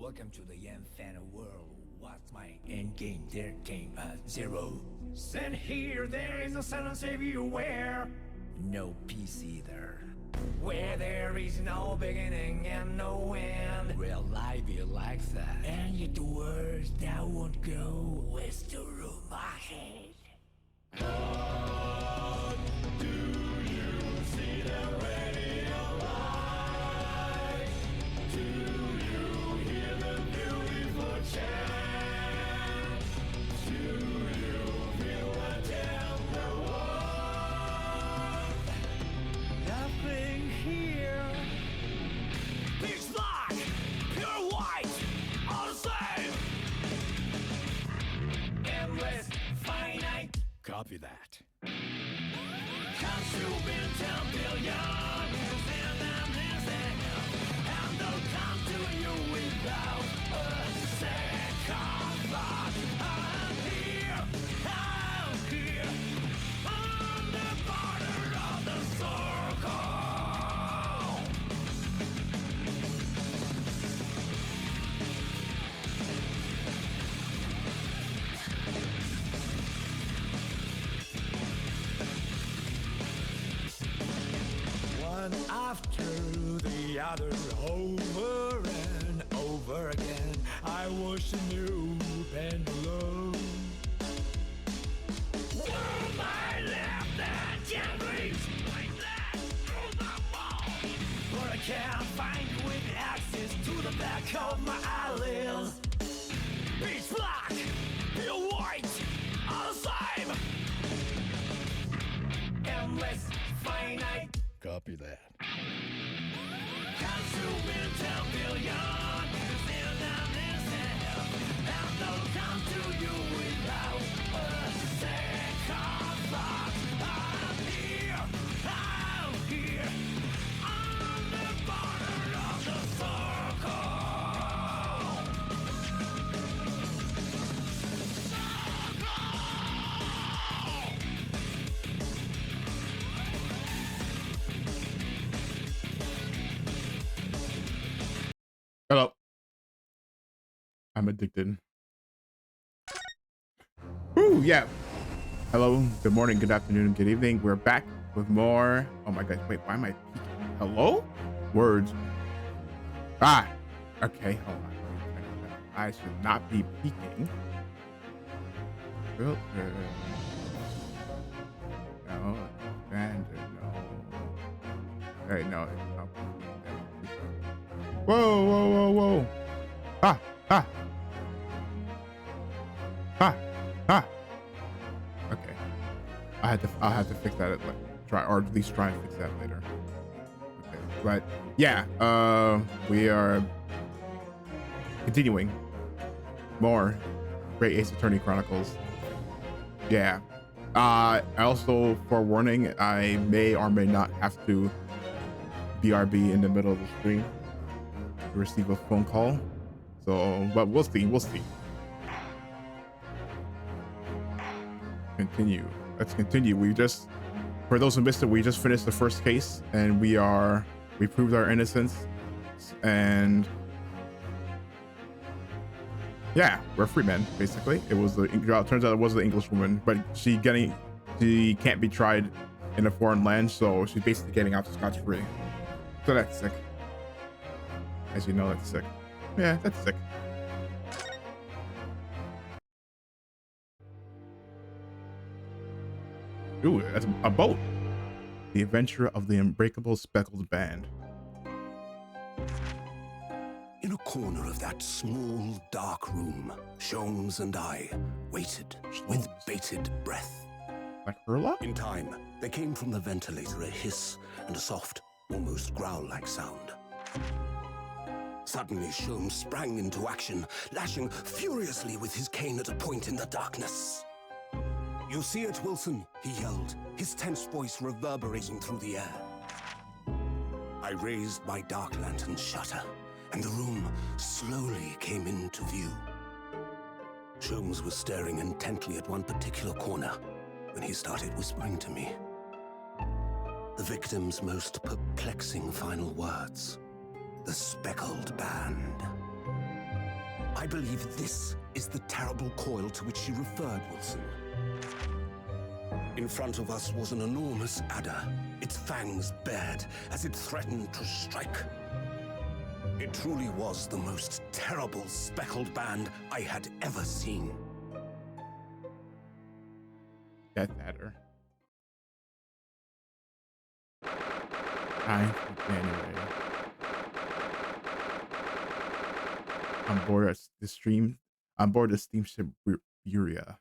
Welcome to the Infinite world. What's my end game? There came a zero. Send here, there is a sentence everywhere. No peace either. Where there is no beginning and no end. Real life is like that. And yet the words that won't go with the room ahead. What do you see the radio light? Do you hear the beautiful chant? Do you feel the tender warmth? Nothing here. Pitch black, pure white, all the same. Endless, finite. Copy that. Comes to win 10 billion. And I'm listening. And they'll come to you without a second thought. I'm here. On the border of the circle. One after the other, over and over again, I was a new pendulum. World I left and can't reach like that through the wall. But I can't find you with access to the back of my eyelids. Pitch black, pure white, all the same. Endless, finite. Copy that. Comes to win 10 billion. And I'm listening. And they'll come to you without a second thought. I'm here. On the border of the circle. Hello. I'm addicted. Ooh, yeah. Hello, good morning, good afternoon, good evening. We're back with more. Oh my gosh, wait, why am I peeking? Hello? Words. Ah, okay, hold on. I should not be peeking. Filter. No, standard, no. Hey, no, it's not peeking. Whoa, whoa, whoa, whoa. Ah, ah. Ah, ah. Okay. I'll have to fix that at at least try and fix that later. Okay. But yeah, we are continuing more Great Ace Attorney Chronicles. Yeah. Also, for warning, I may or may not have to BRB in the middle of the stream. Receive a phone call, so but we'll see. Let's continue. For those who missed it, we just finished the first case and we proved our innocence, and yeah, we're free men basically. It turns out it was the English woman, but she can't be tried in a foreign land, so she's basically getting out scot-free. So that's sick. As you know, that's sick. Yeah, that's sick. Ooh, that's a boat. The Adventure of the Unbreakable Speckled Band. In a corner of that small, dark room, Sholmes and I waited with bated breath. Like Hurla? In time, there came from the ventilator a hiss and a soft, almost growl-like sound. Suddenly, Sholmes sprang into action, lashing furiously with his cane at a point in the darkness. "You see it, Wilson?" he yelled, his tense voice reverberating through the air. I raised my dark lantern shutter, and the room slowly came into view. Sholmes was staring intently at one particular corner when he started whispering to me. The victim's most perplexing final words. The speckled band. I believe this is the terrible coil to which she referred, Wilson. In front of us was an enormous adder, its fangs bared as it threatened to strike. It truly was the most terrible speckled band I had ever seen. Death Adder. 9th of January. On board the steamship Uria.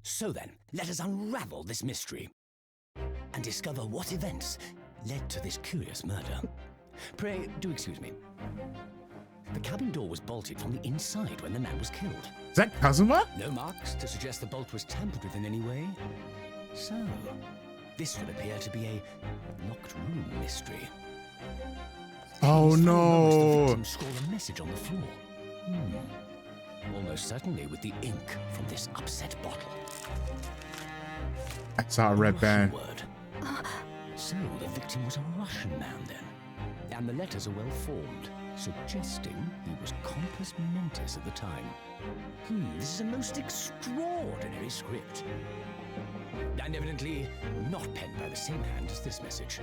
So then, let us unravel this mystery and discover what events led to this curious murder. Pray, do excuse me. The cabin door was bolted from the inside when the man was killed. Is that Kazuma? No marks to suggest the bolt was tampered with in any way. So, this would appear to be a locked room mystery. Oh These few moments, the no! victim scrawled a message on the floor. Almost certainly with the ink from this upset bottle. I saw a red band. Word. So the victim was a Russian man then, and the letters are well formed, suggesting he was compos mentis at the time. This is a most extraordinary script, and evidently not penned by the same hand as this message.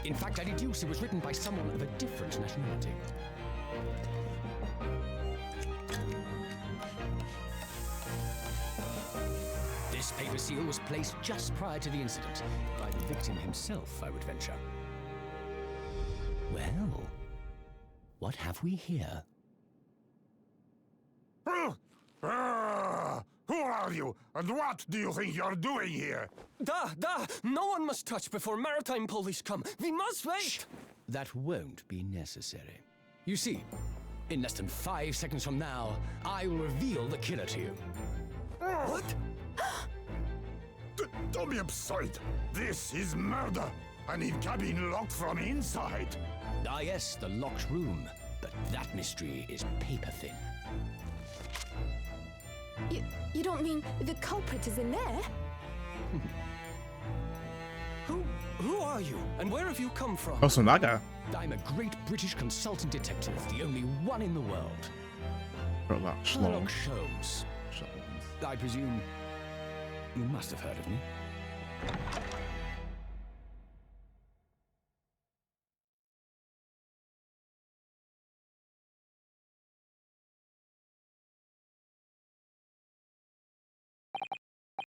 In fact, I deduce it was written by someone of a different nationality. This paper seal was placed just prior to the incident by the victim himself, I would venture. Well, what have we here? Who are you, and what do you think you're doing here? No one must touch before maritime police come. We must wait. Shh. That won't be necessary. You see, in less than 5 seconds from now, I will reveal the killer to you. What? Don't be absurd. This is murder. I need cabin locked from inside. Ah yes, the locked room. But that mystery is paper thin. You don't mean the culprit is in there? Who are you, and where have you come from? Osonaga. I'm a great British consultant detective, the only one in the world. Sherlock Holmes. I presume you must have heard of me.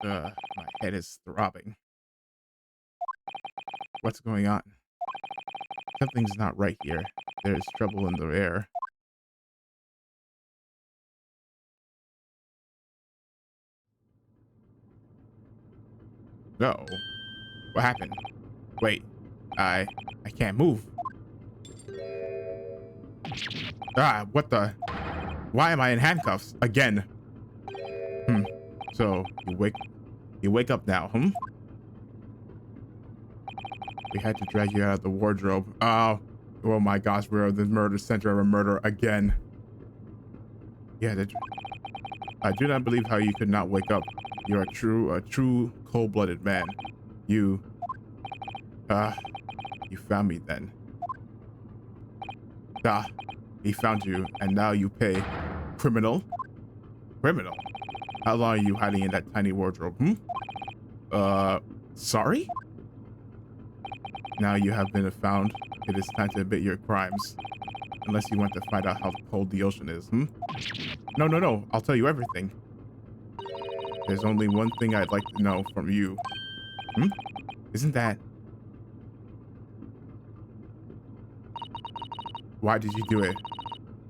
My head is throbbing. What's going on? Something's not right here. There's trouble in the air. No. What happened? Wait. I can't move. Ah, what the? Why am I in handcuffs again? So you wake up now, We had to drag you out of the wardrobe. Oh my gosh, we're the murder center of a murder again. Yeah, I do not believe how you could not wake up. You're a true cold-blooded man. You found me then. He found you, and now you pay. Criminal? Criminal? How long are you hiding in that tiny wardrobe, sorry? Now you have been found. It is time to admit your crimes. Unless you want to find out how cold the ocean is, No. I'll tell you everything. There's only one thing I'd like to know from you. Isn't that... Why did you do it?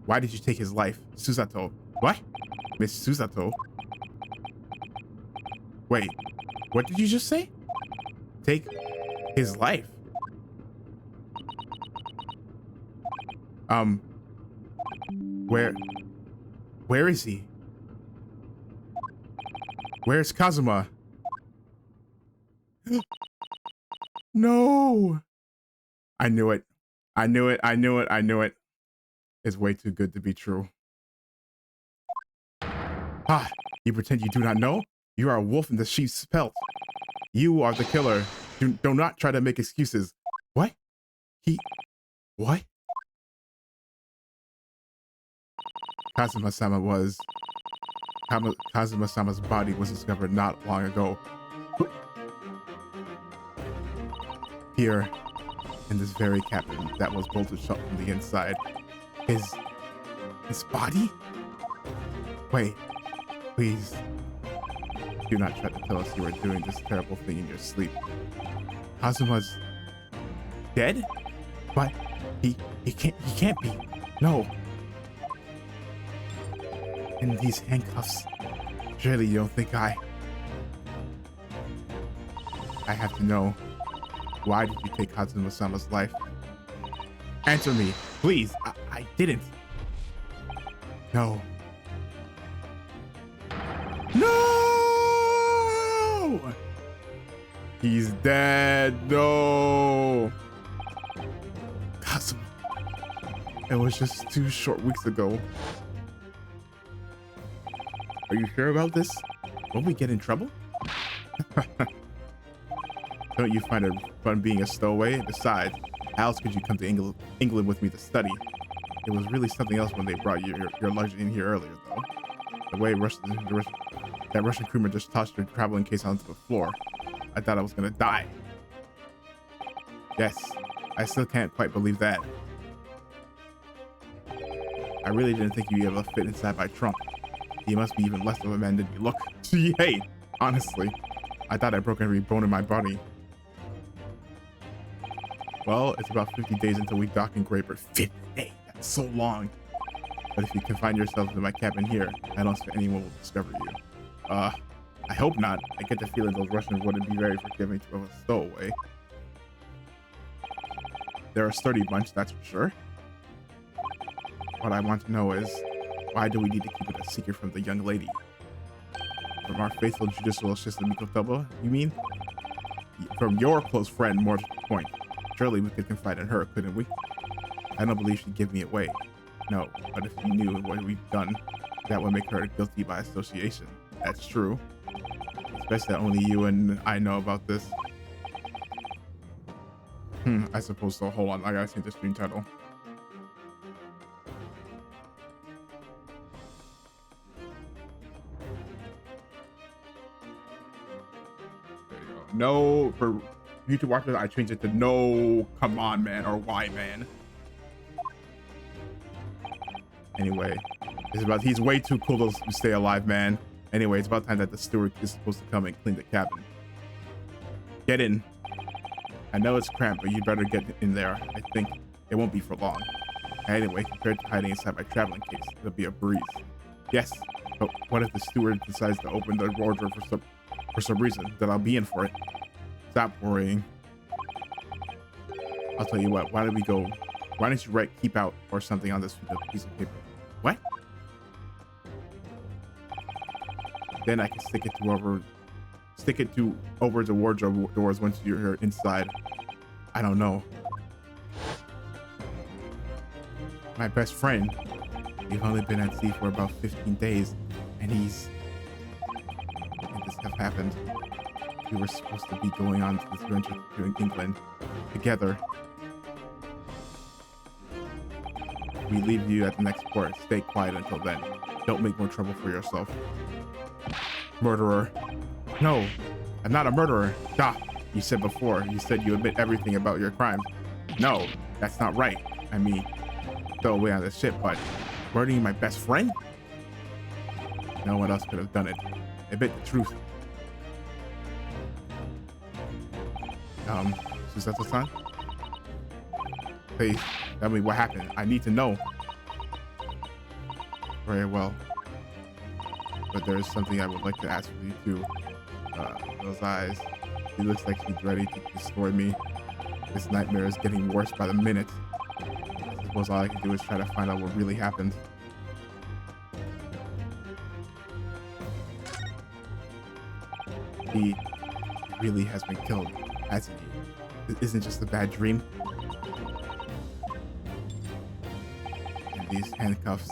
Why did you take his life? Susato. What? Miss Susato? Wait, what did you just say? Take his life? Where is he? Where's Kazuma? No! I knew it. I knew it. It's way too good to be true. You pretend you do not know? You are a wolf in the sheep's pelt. You are the killer. Do not try to make excuses. What? What? Kazuma-sama's body was discovered not long ago. Here, in this very cabin that was bolted shut from the inside. His body? Wait, please. Do not try to tell us you were doing this terrible thing in your sleep. Kazuma's dead? But he can't be. No. In these handcuffs. Surely you don't think I have to know. Why did you take Kazuma-sama's life? Answer me, please. I didn't. No. No! He's dead. No. Kazuma. It was just 2 short weeks ago. Are you sure about this? Won't we get in trouble? Don't you find it fun being a stowaway? Besides, how else could you come to England with me to study? It was really something else when they brought your luggage in here earlier, though. The way that Russian crewman just tossed your traveling case onto the floor. I thought I was gonna die. Yes, I still can't quite believe that. I really didn't think you'd be able to fit inside my trunk. You must be even less of a man than you look. Hey, honestly, I thought I broke every bone in my body. Well, it's about 50 days until we dock in Great Britain. 50 days? That's so long. But if you confine yourself to my cabin here, I don't think anyone will discover you. I hope not. I get the feeling those Russians wouldn't be very forgiving to a stowaway. They're a sturdy bunch, that's for sure. What I want to know is, why do we need to keep it a secret from the young lady? From our faithful judicial assistant Mikotoba, you mean? From your close friend, more to the point. Surely we could confide in her, couldn't we? I don't believe she'd give me away. No, but if you knew what we've done, that would make her guilty by association. That's true. It's best that only you and I know about this. I suppose so. Hold on, I gotta change the stream title. There you go. No, for YouTube watchers, I changed it to no, come on, man, or why, man. Anyway, he's way too cool to stay alive, man. Anyway, it's about time that the steward is supposed to come and clean the cabin. Get in. I know it's cramped, but you better get in there. I think it won't be for long. Anyway, compared to hiding inside my traveling case, it'll be a breeze. Yes, but what if the steward decides to open the wardrobe for some reason? Then I'll be in for it. Stop worrying. I'll tell you what, why don't you write keep out or something on this piece of paper? What? Then I can stick it over the wardrobe doors once you're inside. I don't know. My best friend. We've only been at sea for about 15 days, and this stuff happened. We were supposed to be going on this adventure to England together. We leave you at the next port. Stay quiet until then. Don't make more trouble for yourself. Murderer. No, I'm not a murderer. You said before. You said you admit everything about your crimes. No, that's not right. I mean, throw away on this ship, but murdering my best friend? No one else could have done it. Admit the truth. Susato-san? Please, tell me what happened. I need to know. Very well. But there is something I would like to ask for you too. Those eyes. He looks like he's ready to destroy me. This nightmare is getting worse by the minute. I suppose all I can do is try to find out what really happened. He really has been killed, hasn't he? It isn't just a bad dream. And these handcuffs,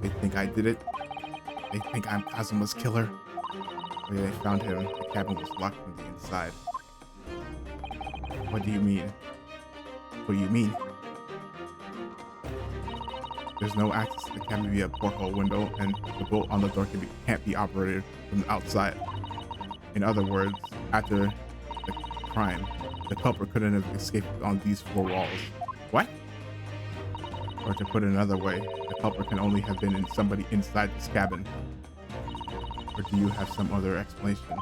they think I did it. They think I'm Kazuma's killer. The way they found him, the cabin was locked from the inside. What do you mean? What do you mean? There's no access to the cabin via porthole window, and the bolt on the door can't be operated from the outside. In other words, after the crime, the culprit couldn't have escaped on these 4 walls. What? Or to put it another way, the culprit can only have been in somebody inside this cabin. Or do you have some other explanation?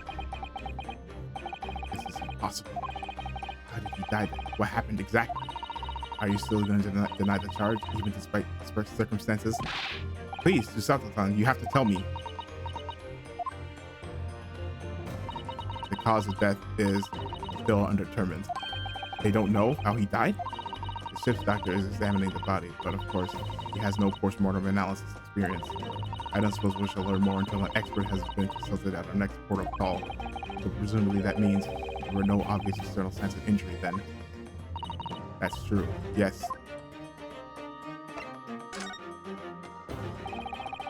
This is impossible. How did he die then? What happened exactly? Are you still going to deny the charge, even despite circumstances? Please, Jusatotan, you have to tell me. The cause of death is still undetermined. They don't know how he died? The ship's doctor is examining the body, but of course, he has no post-mortem analysis experience. I don't suppose we shall learn more until an expert has been consulted at our next port of call. So presumably that means there were no obvious external signs of injury then. That's true, yes.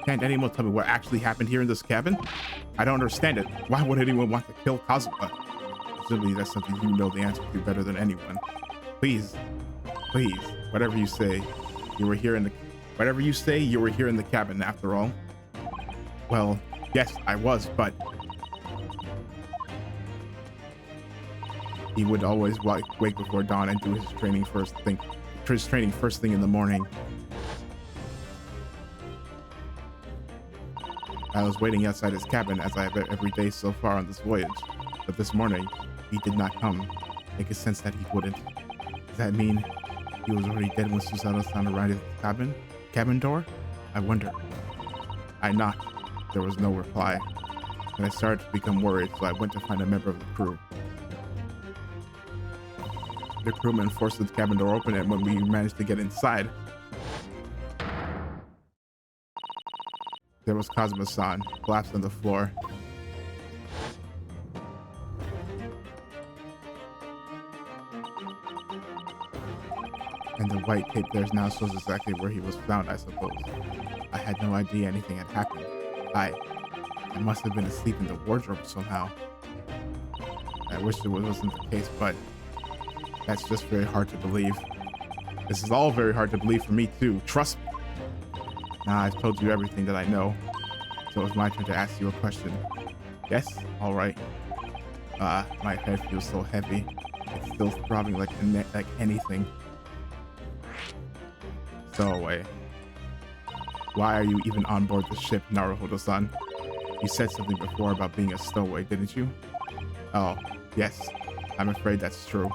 Can't anyone tell me what actually happened here in this cabin? I don't understand it. Why would anyone want to kill Kazuma? Presumably that's something you know the answer to better than anyone. Please, whatever you say, you were here in the cabin after all. Well, yes, I was, but he would always wake before dawn and do his training first thing in the morning. I was waiting outside his cabin as I have every day so far on this voyage, but this morning he did not come. Make a sense that he wouldn't. Does that mean he was already dead when Susato-san arrived at the cabin door? I wonder. I knocked. There was no reply, and I started to become worried, so I went to find a member of the crew. The crewman forced the cabin door open, and when we managed to get inside, there was Kazuma-san, collapsed on the floor. And the white tape there now shows exactly where he was found, I suppose. I had no idea anything had happened. I must have been asleep in the wardrobe somehow. I wish it wasn't the case, but that's just very hard to believe. This is all very hard to believe for me too, trust me. Now I've told you everything that I know, so it's my turn to ask you a question. Yes? Alright. My head feels so heavy. It's still throbbing like anything. Stowaway. Why are you even on board the ship, Naruhodo-san? You said something before about being a stowaway, didn't you? Oh, yes. I'm afraid that's true.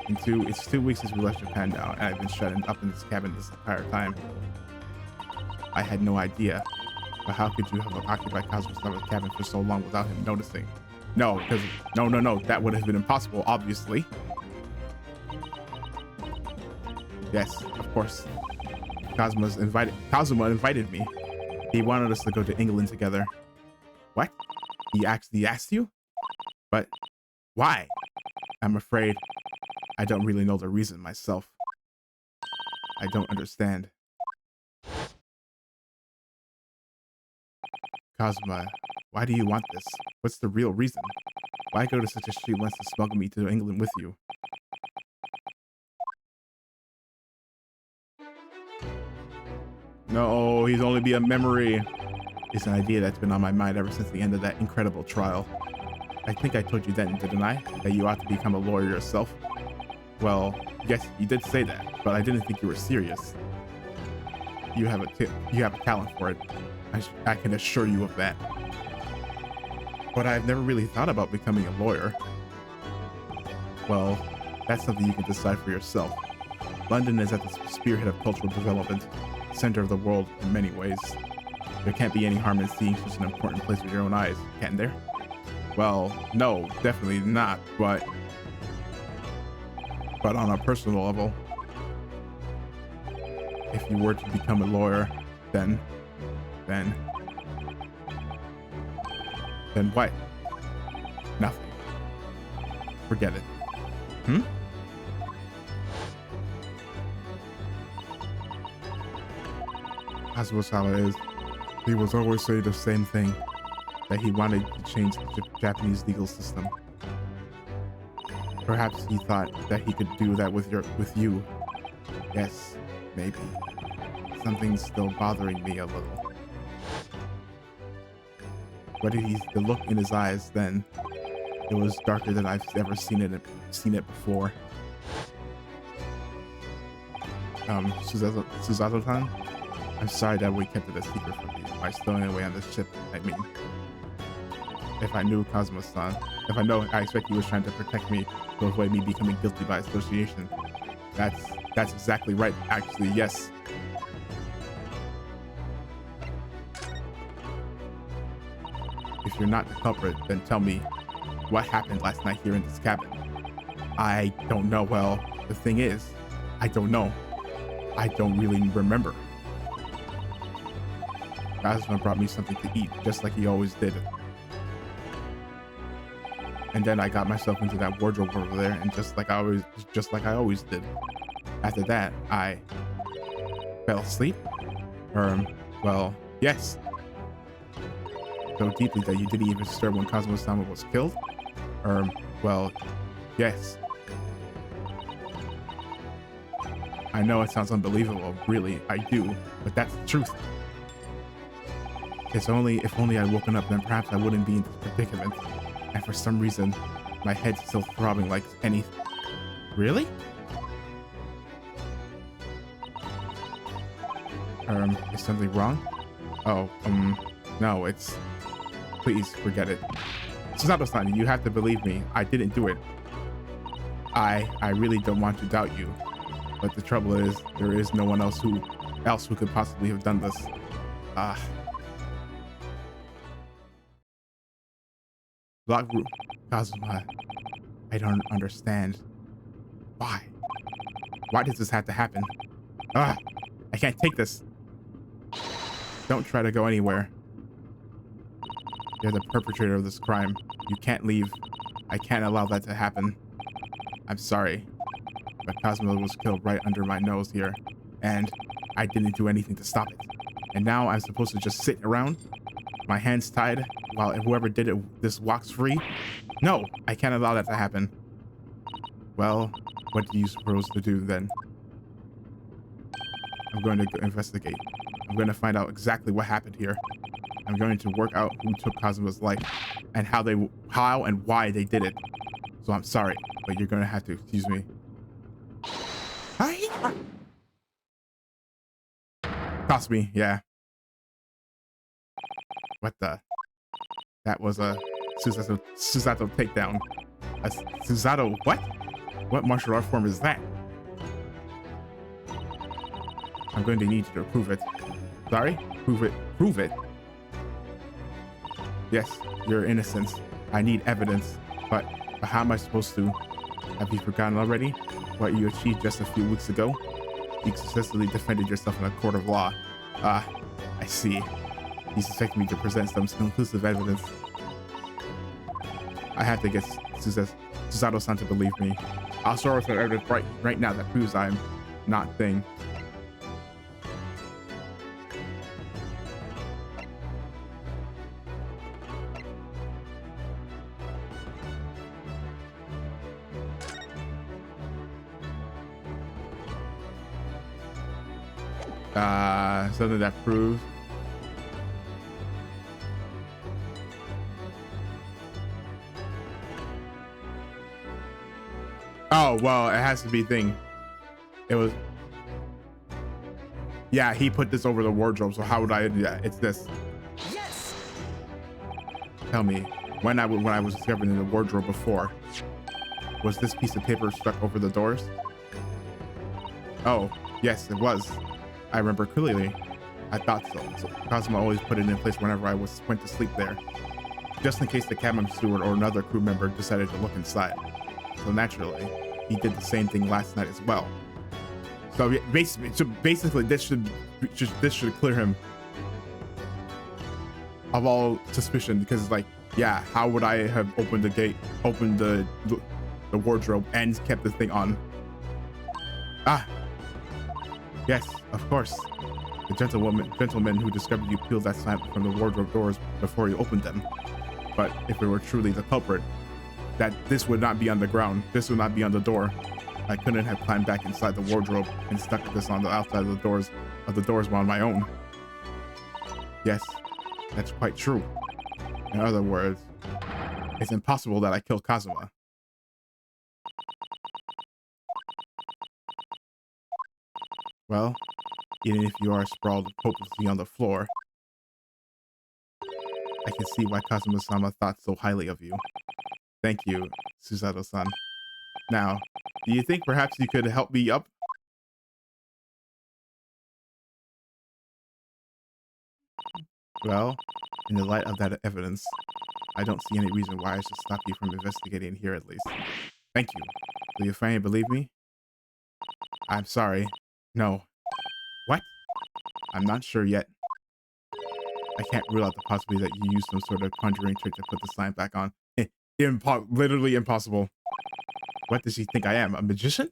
It's 2 weeks since we left Japan now, and I've been shut up in this cabin this entire time. I had no idea. But how could you have occupied Kazuma-sama's cabin for so long without him noticing? No, because no, that would have been impossible, obviously. Yes, of course. Kazuma invited me. He wanted us to go to England together. What? He actually asked you? But why? I'm afraid I don't really know the reason myself. I don't understand. Kazuma, why do you want this? What's the real reason? Why go to such a street length to smuggle me to England with you? No, he's only be a memory. It's an idea that's been on my mind ever since the end of that incredible trial. I think I told you then, didn't I? That you ought to become a lawyer yourself? Well, yes, you did say that, but I didn't think you were serious. You have a talent for it. I can assure you of that. But I've never really thought about becoming a lawyer. Well, that's something you can decide for yourself. London is at the spearhead of cultural development, center of the world in many ways. There can't be any harm in seeing such an important place with your own eyes, can there? Well, no, definitely not, but on a personal level, if you were to become a lawyer, then what? Nothing. Forget it. Kazuma-sama he was always saying the same thing, that he wanted to change the Japanese legal system. Perhaps he thought that he could do that with you. Yes, maybe. something's still bothering me a little. What did the look in his eyes then? It was darker than I've ever seen it before. Susato-san, I'm sorry that we kept it a secret from you by stowing away on this ship. I mean, if I knew Kazuma-san, I expect he was trying to protect me to avoid me becoming guilty by association. That's exactly right, actually, yes. If you're not the culprit, then tell me what happened last night here in this cabin. I don't know. Well, the thing is, I don't know. I don't really remember. Kazuma brought me something to eat, just like he always did. And then I got myself into that wardrobe over there, and just like I always did. After that, I fell asleep. Well, yes. So deeply that you didn't even stir when Kazuma-sama was killed? Well, yes. I know it sounds unbelievable, really, I do, but that's the truth. If only I'd woken up, then perhaps I wouldn't be in this predicament. And for some reason, my head's still throbbing like any... Really? Is something wrong? Oh, no, it's... Please, forget it. Susato-san, you have to believe me. I didn't do it. I really don't want to doubt you. But the trouble is, there is no one else who could possibly have done this. Block group. Kazuma, I don't understand. Why? Why does this have to happen? I can't take this. Don't try to go anywhere. You're the perpetrator of this crime. You can't leave. I can't allow that to happen. I'm sorry, but Kazuma was killed right under my nose here, and I didn't do anything to stop it. And now I'm supposed to just sit around, my hands tied, while whoever did it this walks free? No, I can't allow that to happen. Well, what do you suppose to do then? I'm going to investigate. I'm going to find out exactly what happened here. I'm going to work out who took Kazuma's life and how and why they did it. So I'm sorry, but you're going to have to excuse me. Cost me, yeah. What the? That was a Susato takedown. A Susato what? What martial art form is that? I'm going to need you to prove it. Sorry? Prove it. Prove it. Yes, your innocence. I need evidence. But how am I supposed to? Have you forgotten already what you achieved just a few weeks ago? You successfully defended yourself in a court of law. I see. You suspect me to present some conclusive evidence. I have to get Susato-san to believe me. I'll show her some evidence right now that proves I'm not thing. Something that proves. Oh, well, it has to be thing. It was. Yeah, he put this over the wardrobe, so how would I do that? It's this. Yes! Tell me, when I was discovered in the wardrobe before, was this piece of paper stuck over the doors? Oh, yes, it was. I remember clearly. I thought so. Kazuma always put it in place whenever I went to sleep there, just in case the cabin steward or another crew member decided to look inside. So naturally, he did the same thing last night as well. So basically, this should clear him of all suspicion, because like, yeah, how would I have opened the gate, opened the wardrobe, and kept the thing on? Yes, of course. The gentleman who discovered you peeled that slant from the wardrobe doors before you opened them. But if it were truly the culprit, that this would not be on the ground. This would not be on the door. I couldn't have climbed back inside the wardrobe and stuck this on the outside of the doors on my own. Yes, that's quite true. In other words, it's impossible that I killed Kazuma. Well, even if you are sprawled hopelessly on the floor, I can see why Kazuma-sama thought so highly of you. Thank you, Susato-san. Now, do you think perhaps you could help me up? Well, in the light of that evidence, I don't see any reason why I should stop you from investigating here at least. Thank you. Do you finally believe me? I'm sorry. No. What? I'm not sure yet. I can't rule out the possibility that you used some sort of conjuring trick to put the sign back on. Literally impossible. What does she think I am? A magician?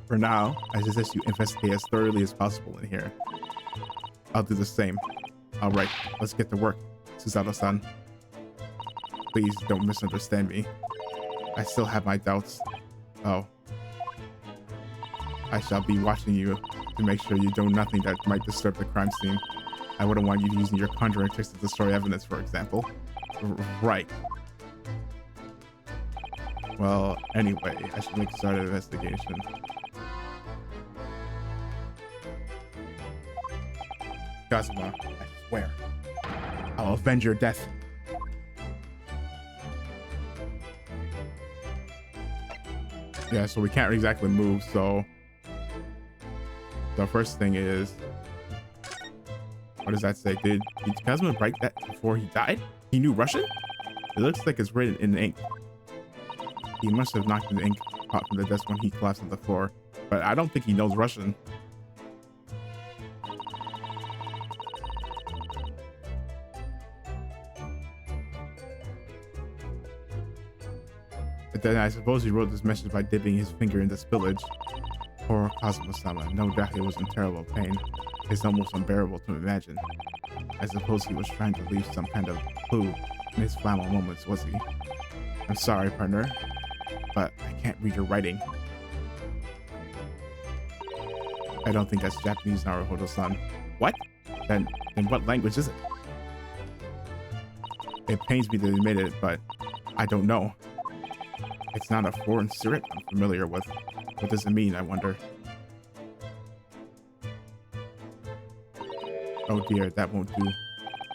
For now, I suggest you investigate as thoroughly as possible in here. I'll do the same. Alright, let's get to work, Susato-san. Please don't misunderstand me. I still have my doubts. Oh. I shall be watching you to make sure you do nothing that might disturb the crime scene. I wouldn't want you using your conjuring tricks to destroy evidence, for example. Right. Well, anyway, I should make a start of investigation. Kazuma, I swear, I'll avenge your death. Yeah, so we can't exactly move, so the first thing is, what does that say? Did Kazuma write that before he died? He knew Russian? It looks like it's written in ink. He must have knocked the ink out from the desk when he collapsed on the floor, but I don't think he knows Russian. But then I suppose he wrote this message by dipping his finger in the spillage. Poor Kazuma-sama, no doubt he was in terrible pain. It's almost unbearable to imagine. I suppose he was trying to leave some kind of clue in his final moments, was he? I'm sorry, partner, but I can't read your writing. I don't think that's Japanese, Naruhodo-san. What? Then what language is it? It pains me to admit it, but I don't know. It's not a foreign spirit I'm familiar with. What does it mean, I wonder? Oh dear, that won't do.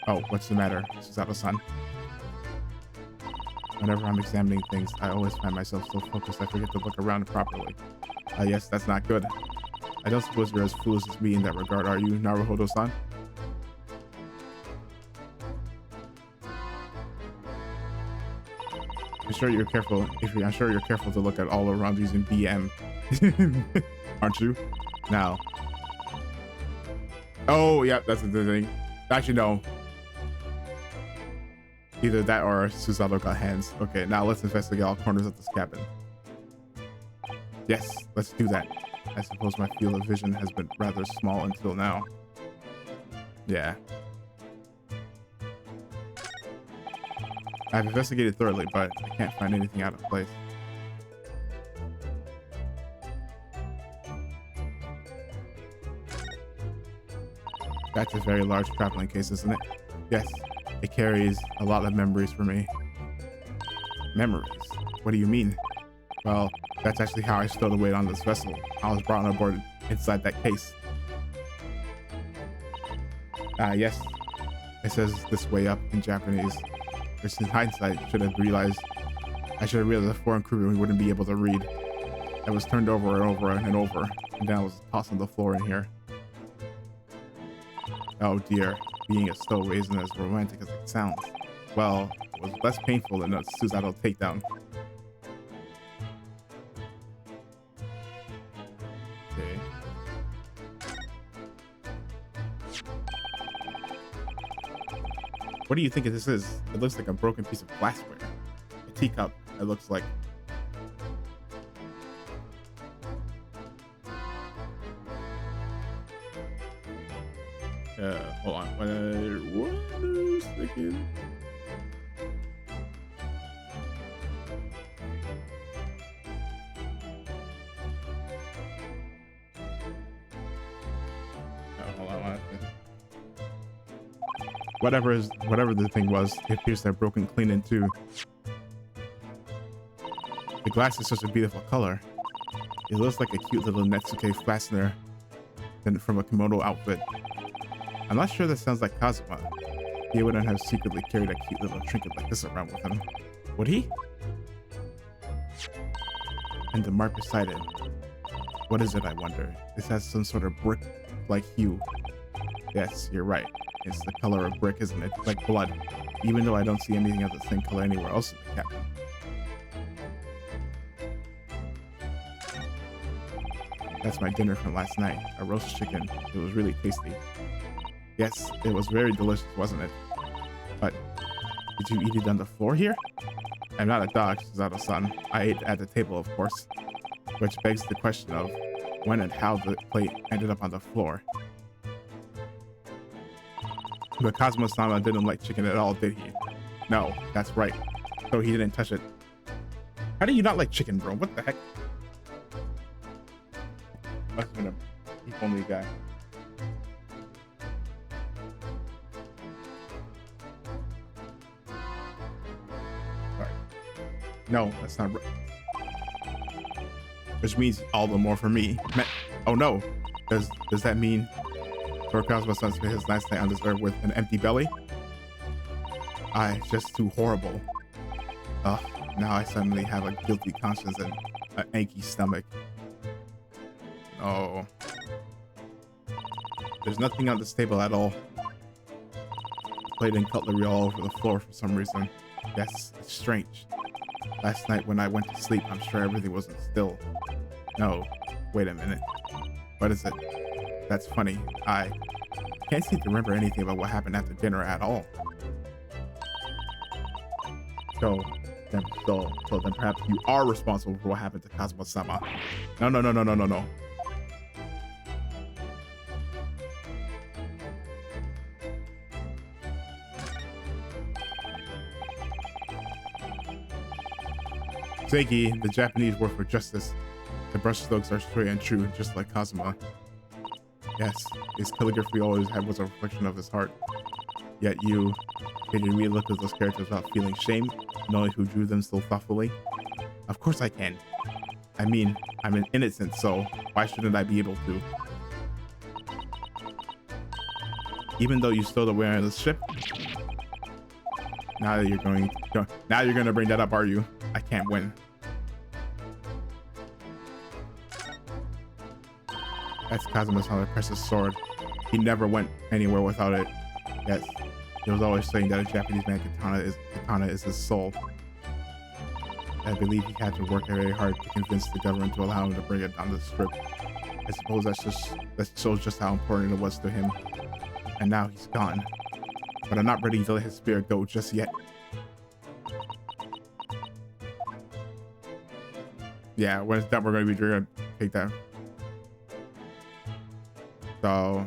Oh, what's the matter, Susato-san? Whenever I'm examining things, I always find myself so focused I forget to look around properly. Yes, that's not good. I don't suppose you're as foolish as me in that regard, are you, Naruhodo-san? I'm sure you're careful to look at all around using BM. Aren't you? Now. Oh, yeah, that's the thing. Actually, no. Either that or Susato got hands. Okay, now let's investigate all corners of this cabin. Yes, let's do that. I suppose my field of vision has been rather small until now. Yeah. I've investigated thoroughly, but I can't find anything out of place. That's a very large traveling case, isn't it? Yes, it carries a lot of memories for me. Memories? What do you mean? Well, that's actually how I stowed away on this vessel. I was brought on board inside that case. Yes. It says this way up in Japanese. Which in hindsight, I should have realized a foreign crew wouldn't be able to read. I was turned over and over and over, and then I was tossed on the floor in here. Oh dear, being a stowaway isn't as romantic as it sounds. Well, it was less painful than a Susato takedown. Okay. What do you think this is? It looks like a broken piece of glassware. A teacup, it looks like. Hold on. One second. whatever the thing was, it appears to have broken clean in two. The glass is such a beautiful color. It looks like a cute little Netsuke fastener than from a kimono outfit. I'm not sure that sounds like Kazuma. He wouldn't have secretly carried a cute little trinket like this around with him. Would he? And the mark beside it. What is it, I wonder? This has some sort of brick-like hue. Yes, you're right. It's the color of brick, isn't it? Like blood. Even though I don't see anything of the same color anywhere else in the cabin. That's my dinner from last night. A roast chicken. It was really tasty. Yes, it was very delicious, wasn't it? But did you eat it on the floor here? I'm not a dog, Suzato-san. I ate at the table, of course. Which begs the question of when and how the plate ended up on the floor. But Kazuma-sama didn't like chicken at all, did he? No, that's right. So he didn't touch it. How do you not like chicken, bro? What the heck? Must have been a beef-only guy. Sorry. No, that's not right. Which means all the more for me. Oh no. Does that mean Kazuma-san spent his last night on this earth with an empty belly? It's just too horrible. Ugh, now I suddenly have a guilty conscience and an achy stomach. Oh. There's nothing on this table at all. Plate and cutlery all over the floor for some reason. Yes, it's strange. Last night when I went to sleep, I'm sure everything wasn't still. No, wait a minute. What is it? That's funny. I can't seem to remember anything about what happened after dinner at all. So then perhaps you are responsible for what happened to Kazuma-sama. No. Seiki, the Japanese word for justice. The brushstrokes are straight and true, just like Kazuma. Yes, his calligraphy always was a reflection of his heart. Yet can you really look at those characters without feeling shame, knowing who drew them so thoughtfully? Of course I can. I mean, I'm an innocent, so why shouldn't I be able to? Even though you stole away on the ship? Now you're gonna bring that up, are you? I can't win. That's Kazuma-sama's precious sword. He never went anywhere without it. Yes, he was always saying that a Japanese man's katana is his soul. I believe he had to work very hard to convince the government to allow him to bring it down the strip. I suppose that shows just how important it was to him. And now he's gone. But I'm not ready to let his spirit go just yet. Yeah, when it's done, we're going to be take that. So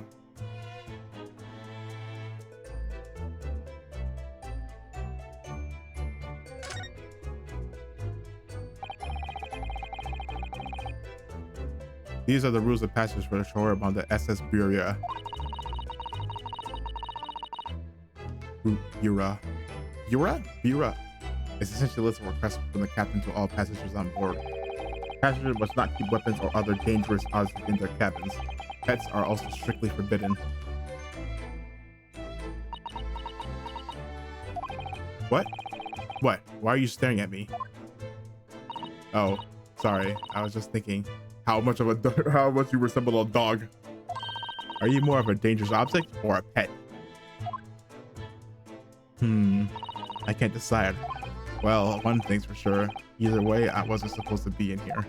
these are the rules of passage for the shore on the SS Buria. Bura is essentially a list of requests from the captain to all passengers on board. Passengers must not keep weapons or other dangerous objects in their cabins. Pets are also strictly forbidden. What? What? Why are you staring at me? Oh, sorry. I was just thinking how much you resemble a dog. Are you more of a dangerous object or a pet? I can't decide. Well, one thing's for sure. Either way, I wasn't supposed to be in here.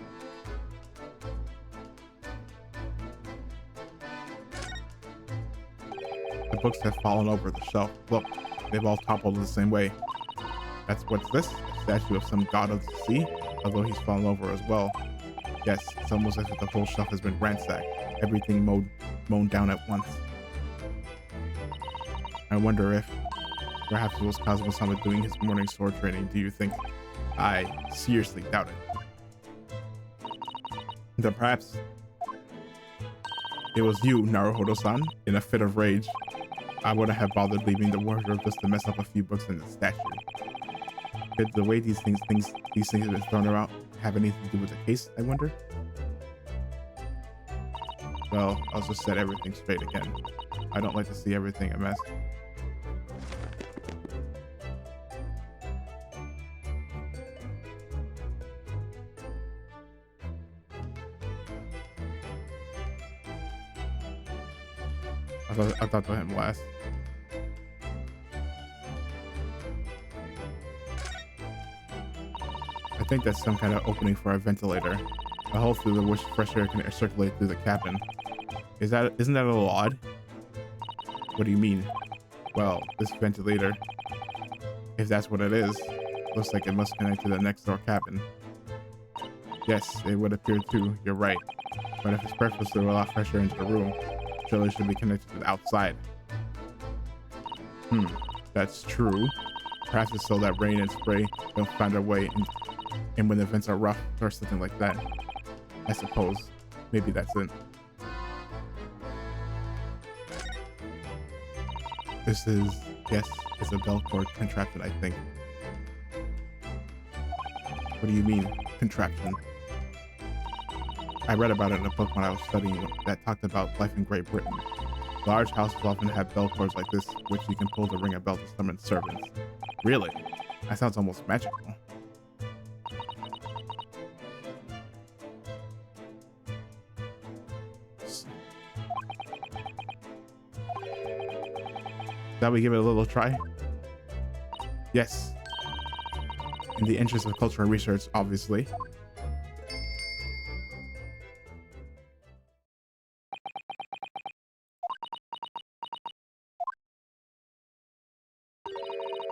The books have fallen over the shelf. Look, they've all toppled the same way. What's this? A statue of some god of the sea? Although he's fallen over as well. Yes, it's almost as if the whole shelf has been ransacked. Everything mown down at once. I wonder if perhaps it was Kazuma-sama doing his morning sword training. Do you think? I seriously doubt it. Then perhaps it was you, Naruhodo-san, in a fit of rage. I wouldn't have bothered leaving the wardrobe just to mess up a few books in the statue. Could the way these things have been thrown around have anything to do with the case, I wonder? Well, I'll just set everything straight again. I don't like to see everything a mess. I thought to him last. I think that's some kind of opening for a ventilator. A hole through the which fresh air can circulate through the cabin. Isn't that a little odd? What do you mean? Well, this ventilator, if that's what it is, looks like it must connect to the next door cabin. Yes, it would appear too, you're right. But if its purpose is to allow fresh air into the room, surely it should be connected to the outside. That's true. Perhaps it's so that rain and spray don't find their way in when the vents are rough or something like that. I suppose. Maybe that's it. This is, yes, it's a bell cord contraption, I think. What do you mean, contraption? I read about it in a book when I was studying that talked about life in Great Britain. Large houses often have bell cords like this, which you can pull to ring a bell to summon servants. Really? That sounds almost magical. Shall we give it a little try? Yes. In the interest of cultural research, obviously.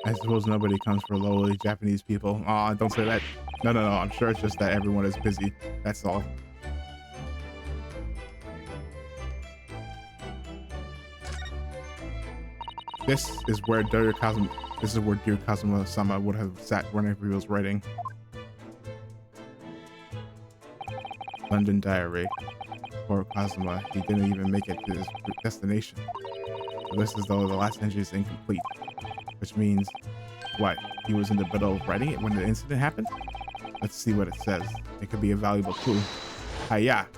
I suppose nobody comes for lowly Japanese people. Aw, don't say that. No. I'm sure it's just that everyone is busy. That's all. This is where dear Kazuma-sama would have sat whenever he was writing. London Diary. Poor Kazuma, he didn't even make it to his destination. It looks as though the last entry is incomplete. Which means, what? He was in the middle of writing it when the incident happened? Let's see what it says. It could be a valuable clue. Hiya!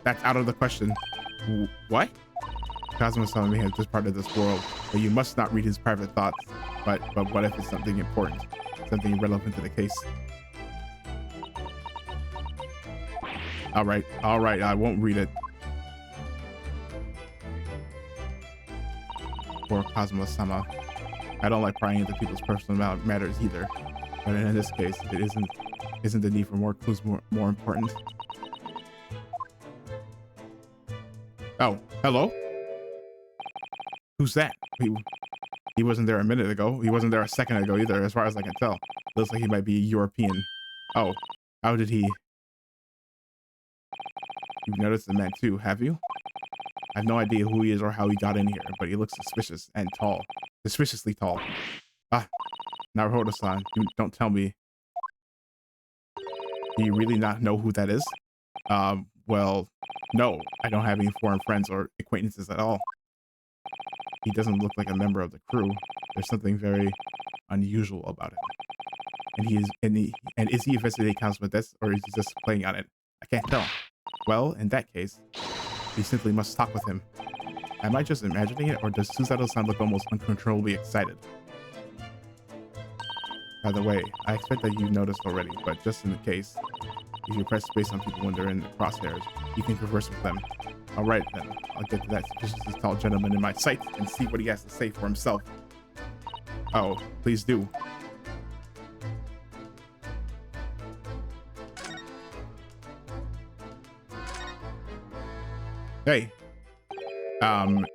That's out of the question. What? Kazuma-sama may have departed this world, but you must not read his private thoughts. But what if it's something important? Something relevant to the case? Alright, I won't read it. Poor Kazuma-sama. I don't like prying into people's personal matters either. But in this case, it isn't the need for more clues more important? Oh, hello? Who's that? He wasn't there a minute ago. He wasn't there a second ago either, as far as I can tell. Looks like he might be European. Oh, how did he... You've noticed the man too, have you? I have no idea who he is or how he got in here, but he looks suspicious and tall. Suspiciously tall. Ah, Naruhodo-san, you don't tell me. Do you really not know who that is? Well, no, I don't have any foreign friends or acquaintances at all. He doesn't look like a member of the crew. There's something very unusual about him. And is he investigating Kazuma death, or is he just playing on it? I can't tell. Well, in that case, we simply must talk with him. Am I just imagining it, or does Susato-san look almost uncontrollably excited? By the way, I expect that you noticed already, but just in the case, if you press space on people when they're in the crosshairs, you can converse with them. Alright then, I'll get to that suspiciously tall gentleman in my sight and see what he has to say for himself. Oh, please do. Hey.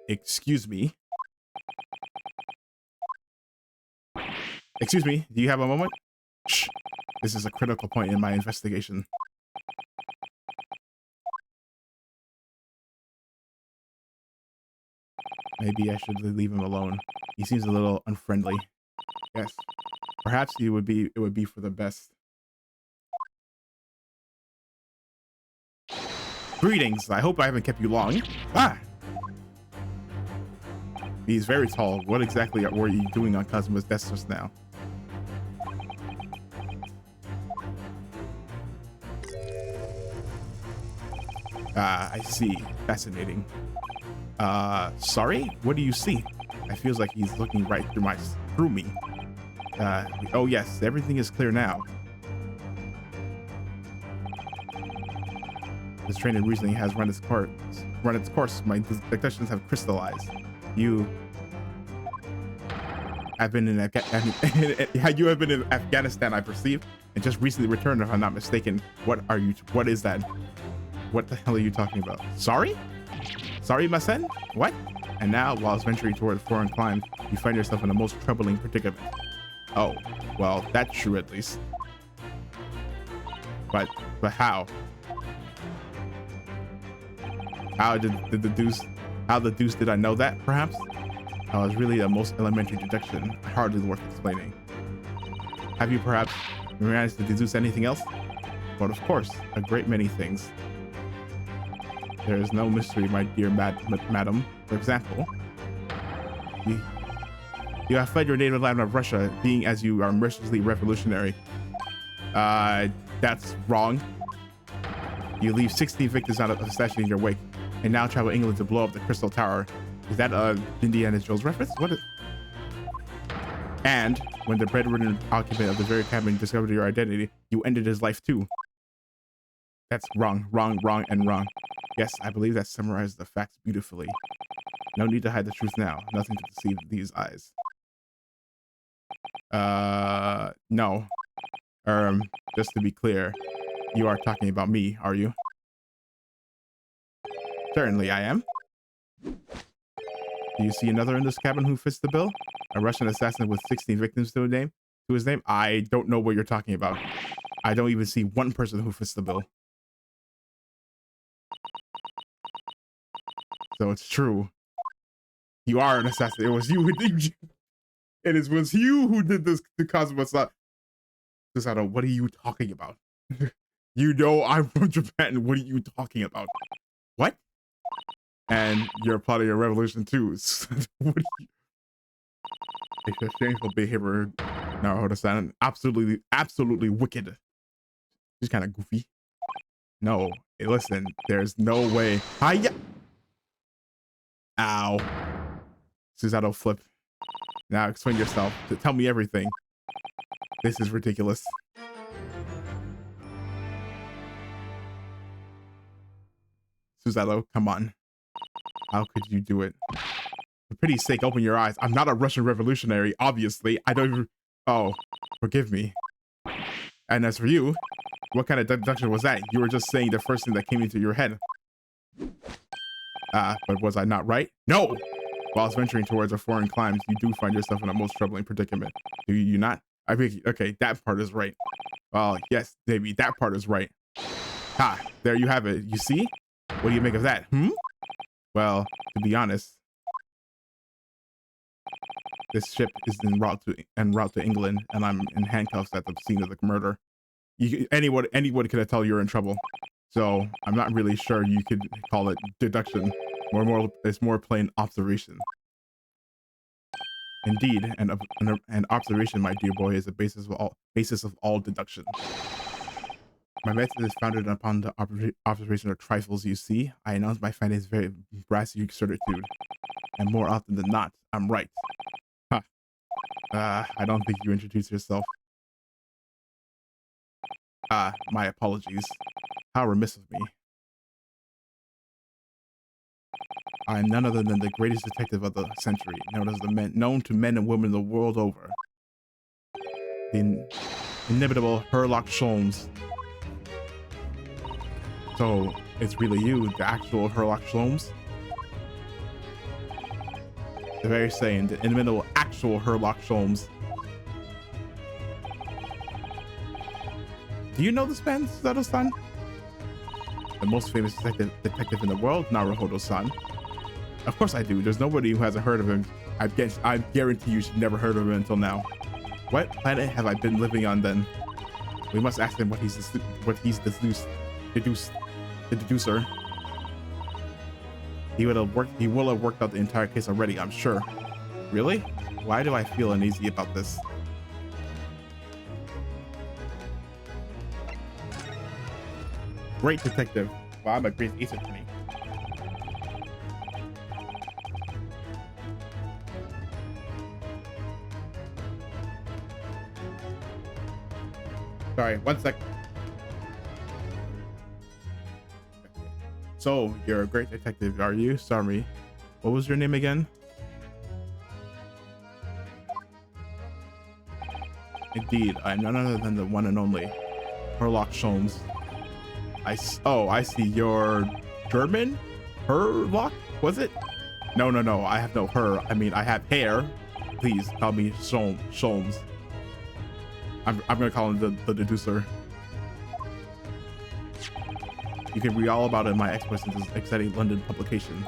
Excuse me. Excuse me, do you have a moment? Shh. This is a critical point in my investigation. Maybe I should leave him alone. He seems a little unfriendly. Yes. Perhaps it would be for the best. Greetings. I hope I haven't kept you long. Ah! He's very tall. What exactly were you doing on Kazuma's desk just now? I see. Fascinating. Sorry? What do you see? It feels like he's looking right through me. Oh yes, everything is clear now. This train of reasoning has run its course. My deductions have crystallized. You have been in Afghanistan, I perceive, and just recently returned, if I'm not mistaken. What is that? What the hell are you talking about? Sorry, my son? What? And now, while venturing toward foreign climes, you find yourself in a most troubling predicament. Oh, well, that's true at least. But how? How the deuce did I know that, perhaps? Oh, it's really the most elementary deduction, hardly worth explaining. Have you perhaps managed to deduce anything else? But of course, a great many things. There is no mystery, my dear madam. For example, you have fled your native land of Russia, being as you are mercilessly revolutionary. That's wrong. You leave 16 victims out of assassination in your wake, and now travel England to blow up the Crystal Tower. Is that Indiana Jones reference? What is? And when the bedridden occupant of the very cabin discovered your identity, you ended his life too. That's wrong, and wrong. Yes, I believe that summarizes the facts beautifully. No need to hide the truth now. Nothing to deceive these eyes. No. Just to be clear, you are talking about me, are you? Certainly I am. Do you see another in this cabin who fits the bill? A Russian assassin with 16 victims to his name? I don't know what you're talking about. I don't even see one person who fits the bill. So it's true. You are an assassin. It was you who did. It was you who did this to Kazuma-san. Susato, what are you talking about? You know I'm from Japan. What are you talking about? What? And you're plotting a revolution too. What are you? It's a shameful behavior. Naruto-san, absolutely wicked. She's kind of goofy. No, listen, there's no way. Hiya! Ow. Susato flip. Now explain yourself. Tell me everything. This is ridiculous. Susato, come on. How could you do it? For pity's sake, open your eyes. I'm not a Russian revolutionary, obviously. I don't even... Oh, forgive me. And as for you, what kind of deduction was that? You were just saying the first thing that came into your head. But was I not right? No! Whilst venturing towards a foreign climes, you do find yourself in a most troubling predicament. Do you not? I mean, okay, that part is right. Well, yes, maybe that part is right. Ha, there you have it. You see? What do you make of that? Well, to be honest, this ship is en route to England, and I'm in handcuffs at the scene of the murder. Anyone could tell you're in trouble. So I'm not really sure you could call it deduction. It's more plain observation. Indeed, an observation, my dear boy, is the basis of all deduction. My method is founded upon the observation of trifles. You see, I announce my findings very brassy certitude, and more often than not, I'm right. Huh. I don't think you introduced yourself. My apologies. How remiss of me. I am none other than the greatest detective of the century, known to men and women the world over. The inimitable Sherlock Holmes. So, it's really you, the actual Sherlock Holmes? The very same, the inimitable actual Sherlock Holmes. Do you know this man, Susato-san? The most famous detective in the world, Naruhodo-san. Of course I do. There's nobody who hasn't heard of him. I guarantee you should never heard of him until now. What planet have I been living on then? We must ask him what he's deduced. The deducer. He will have worked out the entire case already, I'm sure. Really? Why do I feel uneasy about this? Great detective. Wow, I'm a great ace attorney. Sorry, one sec. So, you're a great detective, are you? Sorry. What was your name again? Indeed, I'm none other than the one and only Sherlock Sholmes. I see. You're German? Herlock? Was it? No. I have no her. I mean, I have hair. Please call me Sholmes. I'm gonna call him the deducer. You can read all about it in my ex-boyfriend's exciting London publication.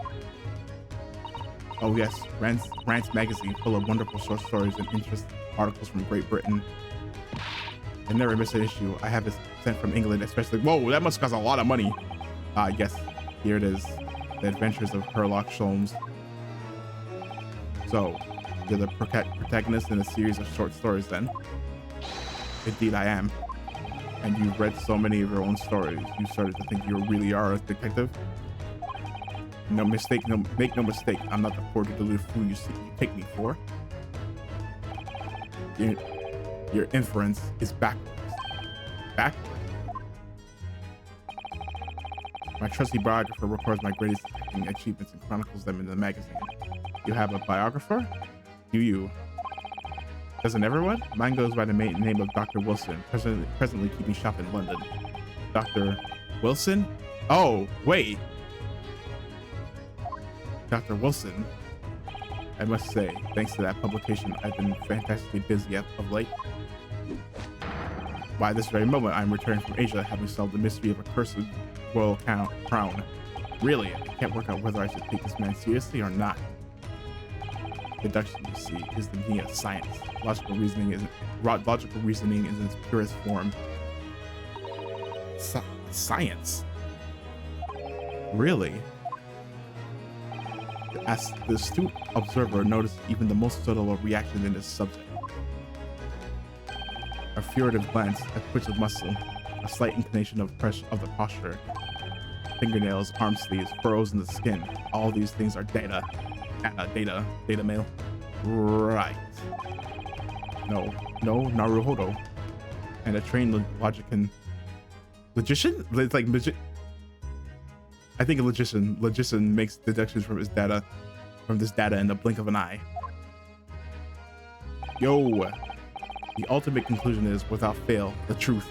Oh yes, Rant's magazine, full of wonderful short stories and interesting articles from Great Britain. I never miss an issue. I have it sent from England, especially. Whoa, that must cost a lot of money. Yes, here it is. The Adventures of Sherlock Sholmes. So, you're the protagonist in a series of short stories then? Indeed I am. And you've read so many of your own stories, you started to think you really are a detective? Make no mistake, I'm not the poor deluded fool you take me for. Your inference is backwards. Backward? My trusty biographer records my greatest detecting achievements and chronicles them in the magazine. You have a biographer? Do you? Doesn't everyone? Mine goes by the name of Dr. Wilson, presently keeping shop in London. Dr. Wilson? Oh, wait. Dr. Wilson. I must say, thanks to that publication, I've been fantastically busy of late. Why, this very moment, I'm returning from Asia, having solved the mystery of a cursed royal crown. Really, I can't work out whether I should take this man seriously or not. Deduction, you see, is the meaning of science. Logical reasoning is in its purest form. Science? Really? As the astute observer noticed even the most subtle of reaction in this subject. A furtive glance, a twitch of muscle, a slight inclination of the posture, fingernails, arm sleeves, furrows in the skin. All these things are data mail. Right. No, Naruhodo. And a trained logician. It's like I think a logician makes deductions from this data in the blink of an eye. Yo, the ultimate conclusion is, without fail, the truth.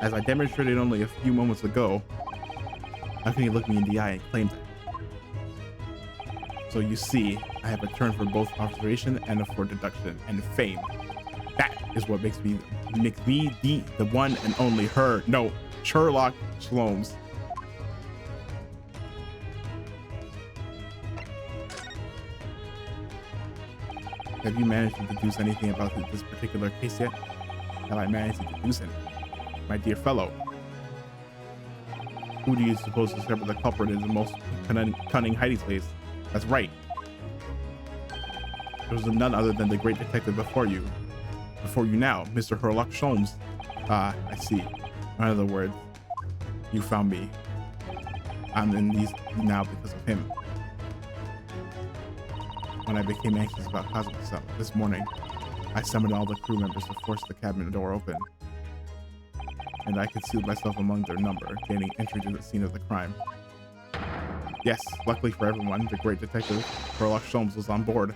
As I demonstrated only a few moments ago, how can you look me in the eye and claim that? So you see, I have a turn for both observation and for deduction and fame. That is what makes me the one and only Sherlock Sholmes. Have you managed to deduce anything about this particular case yet? Have I managed to deduce anything? My dear fellow, who do you suppose discovered the culprit in the most cunning hiding place? That's right. It was none other than the great detective before you now, Mr. Sherlock Sholmes. Ah, I see. In other words, you found me. I'm in these now because of him. When I became anxious about causing myself this morning, I summoned all the crew members to force the cabin door open. And I concealed myself among their number, gaining entry to the scene of the crime. Yes, luckily for everyone, the great detective, Sherlock Sholmes, was on board.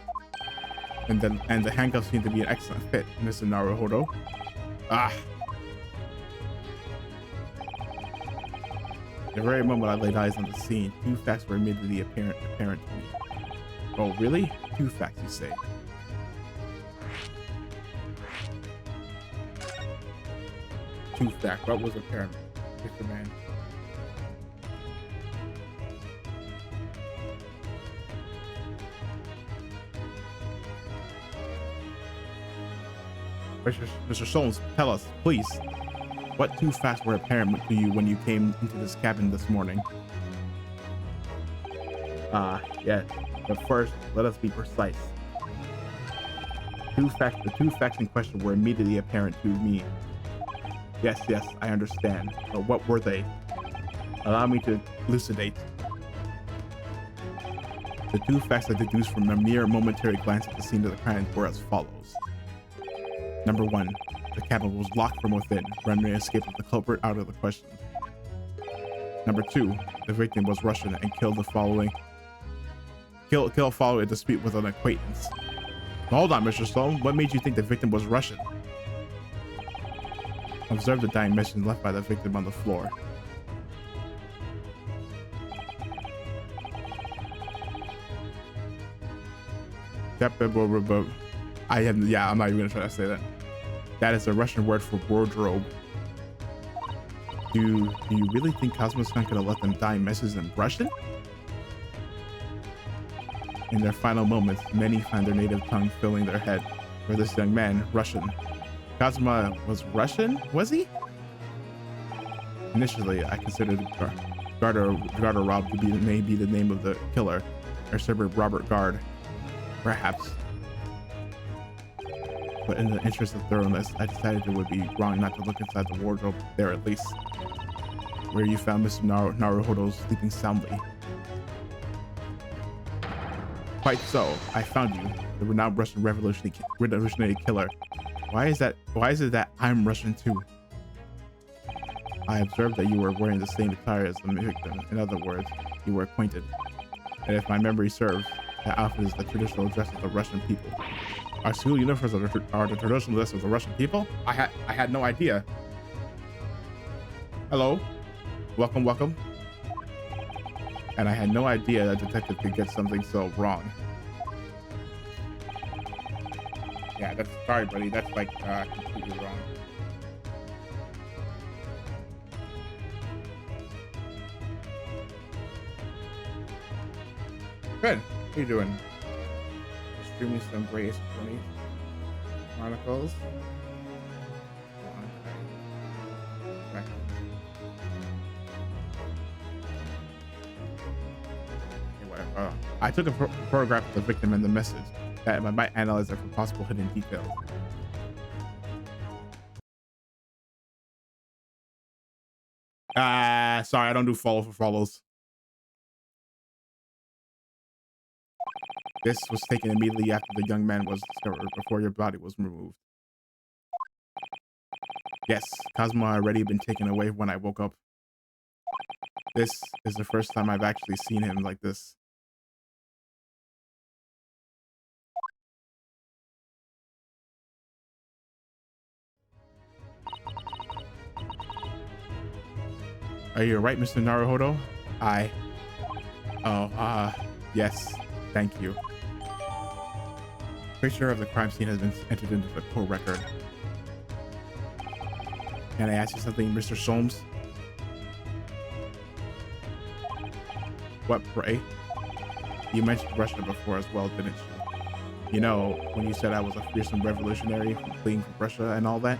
And the handcuffs seemed to be an excellent fit, Mr. Naruhodo. Ah! The very moment I laid eyes on the scene, two facts were immediately apparent to me. Oh, really? Two facts, you say? Two facts. What was apparent, Mr. Man? Mr. Sholmes, tell us, please. What two facts were apparent to you when you came into this cabin this morning? Yes. But first, let us be precise. The two facts in question were immediately apparent to me. Yes, I understand. But what were they? Allow me to elucidate. The two facts I deduced from a mere momentary glance at the scene of the crime were as follows. Number one, the cabin was locked from within, rendering escape of the culprit out of the question. Number two, the victim was Russian and killed following a dispute with an acquaintance. Hold on, Mr. Sloan. What made you think the victim was Russian? Observe the dying mission left by the victim on the floor. I'm not even gonna try to say that. That is a Russian word for wardrobe. Do you really think Cosmos-san could have let them die messages in Russian? In their final moments, many find their native tongue filling their head. For this young man, Russian. Kazuma was Russian, was he? Initially, I considered Garderob to be maybe the name of the killer, or suburb Robert Guard, perhaps. But in the interest of thoroughness, I decided it would be wrong not to look inside the wardrobe there at least, where you found Mr. Naruhodo sleeping soundly. Quite so, I found you, the renowned Russian revolutionary killer. Why is it that I'm Russian too? I observed that you were wearing the same attire as the victim. In other words, you were acquainted. And if my memory serves, that outfit is the traditional dress of the Russian people. Our school uniforms are the traditional dress of the Russian people? I had no idea. Hello, welcome. And I had no idea that detective could get something so wrong. Yeah, that's sorry, buddy. That's like completely wrong. Good. How you doing? Streaming some Great Ace Attorney Chronicles. I took a photograph of the victim and the message that I might analyze it for possible hidden details. Sorry, I don't do follow for follows. This was taken immediately after the young man was discovered, before your body was removed. Yes, Cosmo had already been taken away when I woke up. This is the first time I've actually seen him like this. Are you right, Mr. Naruhodo? Yes, thank you. Picture of the crime scene has been entered into the court record. Can I ask you something, Mr. Solms? What, pray? You mentioned Russia before as well, didn't you? You know, when you said I was a fearsome revolutionary fleeing from Russia and all that?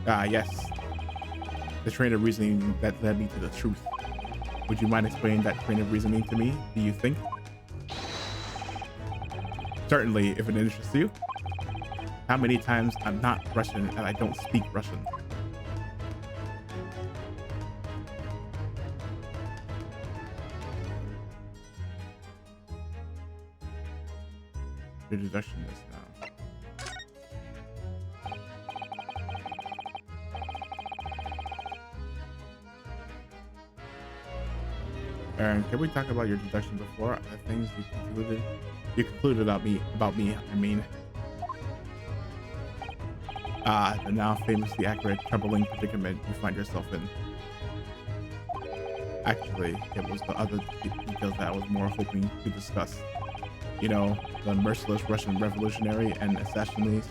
Yes. The train of reasoning that led me to the truth. Would you mind explaining that train of reasoning to me, do you think? Certainly, if it interests you. How many times I'm not Russian and I don't speak Russian? Your deduction is now. Aaron, can we talk about your deduction before the things you concluded about me, I mean. The now famously accurate troubling predicament you find yourself in. Actually, it was the other details that I was more hoping to discuss. You know, the merciless Russian revolutionary and assassin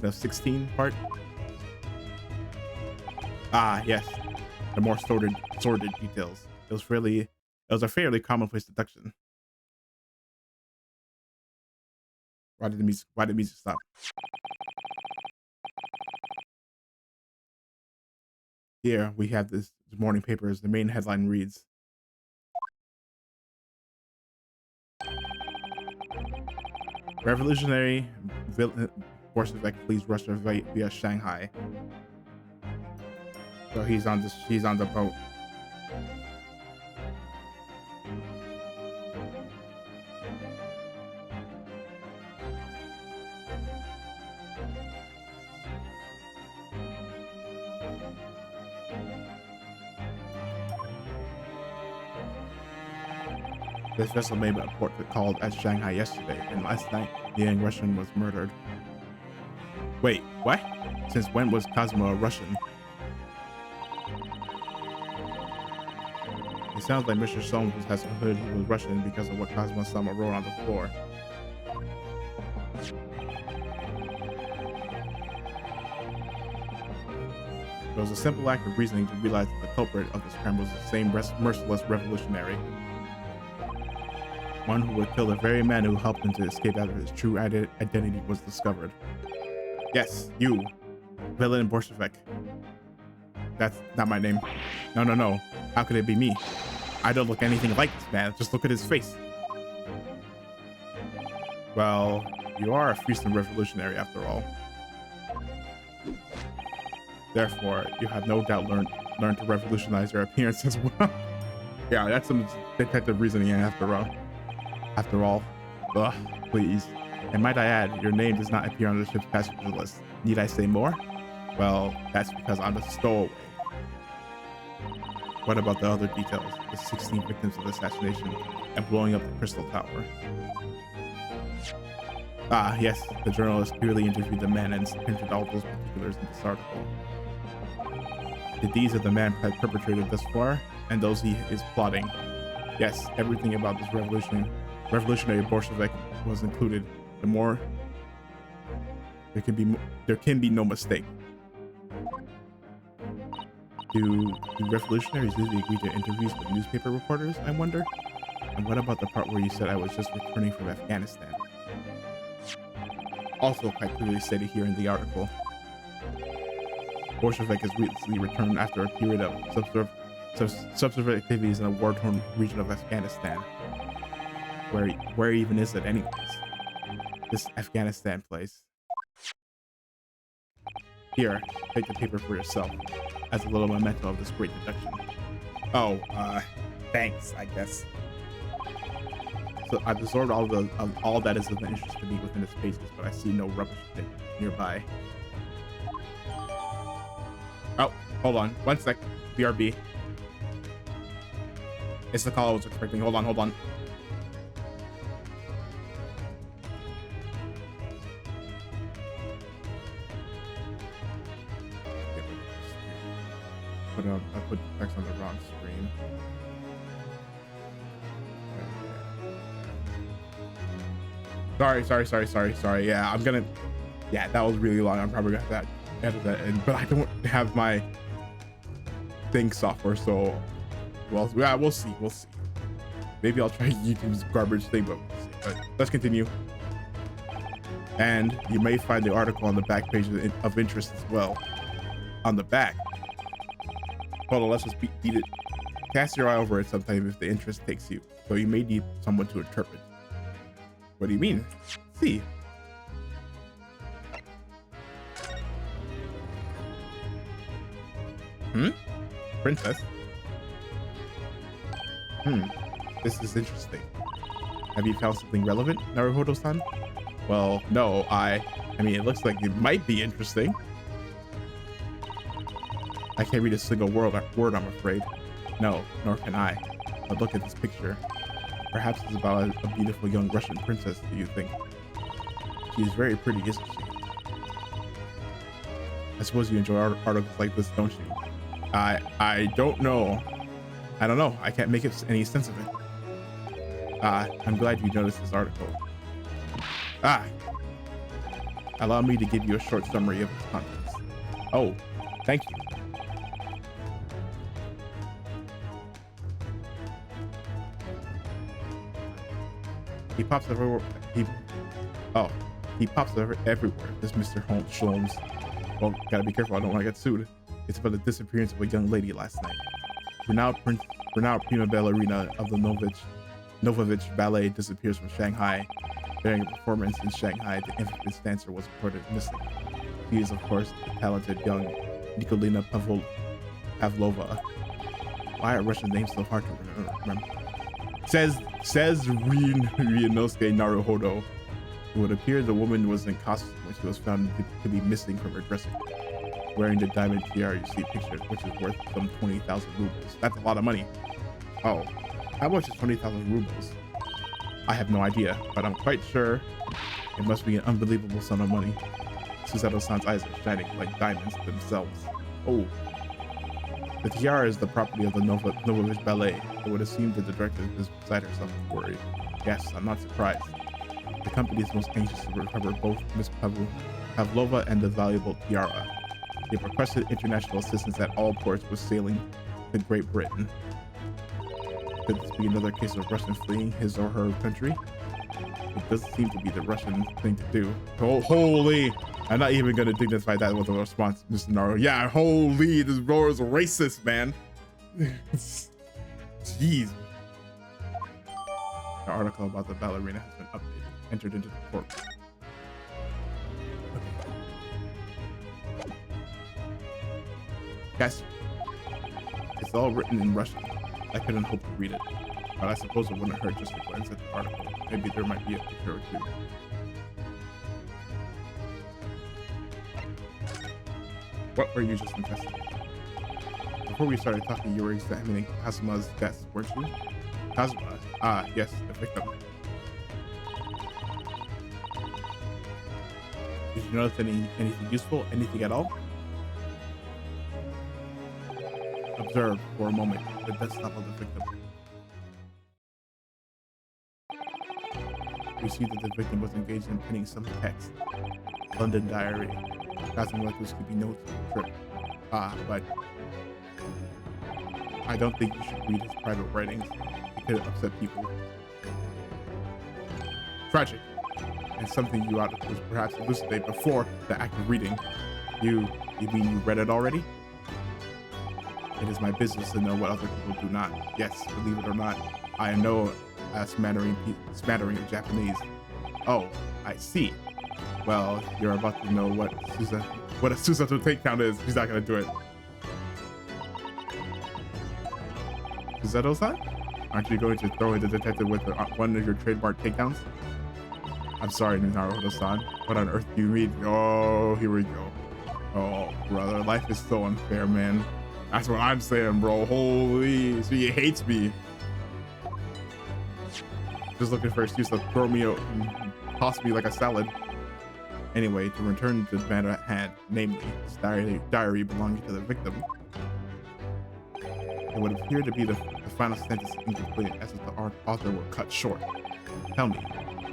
of 16 part. Yes, the more sordid details. It was a fairly commonplace deduction. Why did the music stop? Here we have this morning papers. The main headline reads, Revolutionary Bolshevik flees Russia via Shanghai. So he's on the boat. This vessel made a port called at Shanghai yesterday, and last night the young Russian was murdered. Wait, what? Since when was Cosmo a Russian? It sounds like Mr. Soames has heard he was Russian because of what Cosmo-sama wrote on the floor. It was a simple act of reasoning to realize that the culprit of this crime was the same merciless revolutionary. One who would kill the very man who helped him to escape after his true identity was discovered. Yes, you, villain Bolshevik. That's not my name. No. How could it be me? I don't look anything like this man. Just look at his face. Well, you are a fearsome revolutionary after all. Therefore, you have no doubt learned to revolutionize your appearance as well. Yeah, that's some detective reasoning after all. Ugh, please. And might I add, your name does not appear on the ship's passenger list. Need I say more? Well, that's because I'm a stowaway. What about the other details? The 16 victims of assassination and blowing up the Crystal Tower. Ah, yes, the journalist clearly interviewed the man and entered all those particulars in this article. The deeds of the man perpetrated thus far, and those he is plotting. Yes, everything about this revolutionary Bolshevik was included. The more there can be no mistake. Do revolutionaries usually agree to interviews with newspaper reporters, I wonder? And what about the part where you said I was just returning from Afghanistan? Also quite clearly stated here in the article. Bolshevik has recently returned after a period of subservient activities in a war-torn region of Afghanistan. Where even is it anyways? This Afghanistan place. Here, take the paper for yourself, as a little memento of this great deduction. Oh, thanks, I guess. So I've absorbed all that is of interest to me within its pages, but I see no rubbish nearby. Oh, hold on, 1 sec. BRB. It's the call I was expecting. Hold on. I put text on the wrong screen. Sorry. Yeah, that was really long. I'm probably gonna have to edit that in, but I don't have my think software, so we'll see. Maybe I'll try YouTube's garbage thing, but we'll see. But let's continue. And you may find the article on the back page of interest as well. On the back. Hold on, let's just beat it. Cast your eye over it sometime if the interest takes you, so you may need someone to interpret. What do you mean? See. Princess? This is interesting. Have you found something relevant, Naruhodo-san? Well, no, I mean, it looks like it might be interesting. I can't read a single word, I'm afraid. No, nor can I. But look at this picture. Perhaps it's about a beautiful young Russian princess, do you think? She is very pretty, isn't she? I suppose you enjoy articles like this, don't you? I don't know. I don't know. I can't make any sense of it. I'm glad you noticed this article. Allow me to give you a short summary of its contents. Oh, thank you. He pops everywhere. He pops everywhere. This Mr. Sholmes. Well, gotta be careful. I don't want to get sued. It's about the disappearance of a young lady last night. Renowned prima ballerina of the Novovich Ballet disappears from Shanghai. During a performance in Shanghai, the infamous dancer was reported missing. She is, of course, the talented young Nikolina Pavlova. Why are Russian names so hard to remember? Says Ryunosuke Naruhodo. It would appear the woman was in costume when she was found to be missing from her dressing room. Wearing the diamond tiara you see pictured, which is worth some 20,000 rubles. That's a lot of money. Oh, how much is 20,000 rubles? I have no idea, but I'm quite sure it must be an unbelievable sum of money. Susato-san's eyes are shining like diamonds themselves. Oh. The tiara is the property of the Novovich Ballet. It would have seemed that the director is beside herself with worry. Yes, I'm not surprised. The company is most anxious to recover both Miss Pavlova and the valuable tiara. They've requested international assistance at all ports with sailing to Great Britain. Could this be another case of Russian fleeing his or her country? It does seem to be the Russian thing to do. Oh, holy! I'm not even going to dignify that with a response, Mr. Naru. Yeah, holy, this bro is racist, man. Jeez. The article about the ballerina has been updated, entered into the court. Yes, it's all written in Russian. I couldn't hope to read it, but I suppose it wouldn't hurt just to glance at the article. Maybe there might be a picture or two. What were you just investigating? Before we started talking, you were examining Kazuma's desk, weren't you? Kazuma? Ah, yes, the victim. Did you notice anything useful? Anything at all? Observe for a moment the desktop of the victim. We see that the victim was engaged in penning some text. London diary. Kazuma like this could be notes on the trip. Ah, but I don't think you should read his private writings. It could upset people. Tragic. And something you ought to perhaps elucidate before the act of reading. You mean you read it already? It is my business to know what other people do not. Yes, believe it or not, I know a smattering of Japanese. Oh, I see. Well, you're about to know what a Susato takedown is. He's not gonna do it. Susato-san? Aren't you going to throw in the detective with one of your trademark takedowns? I'm sorry, Naruto-san. What on earth do you mean? Oh, here we go. Oh, brother, life is so unfair, man. That's what I'm saying, bro. Holy, so he hates me. Just looking for an excuse to throw me out and toss me like a salad. Anyway, to return to the matter at hand, namely, this diary belonging to the victim. It would appear to be the final sentence incomplete, as if the author were cut short. Tell me,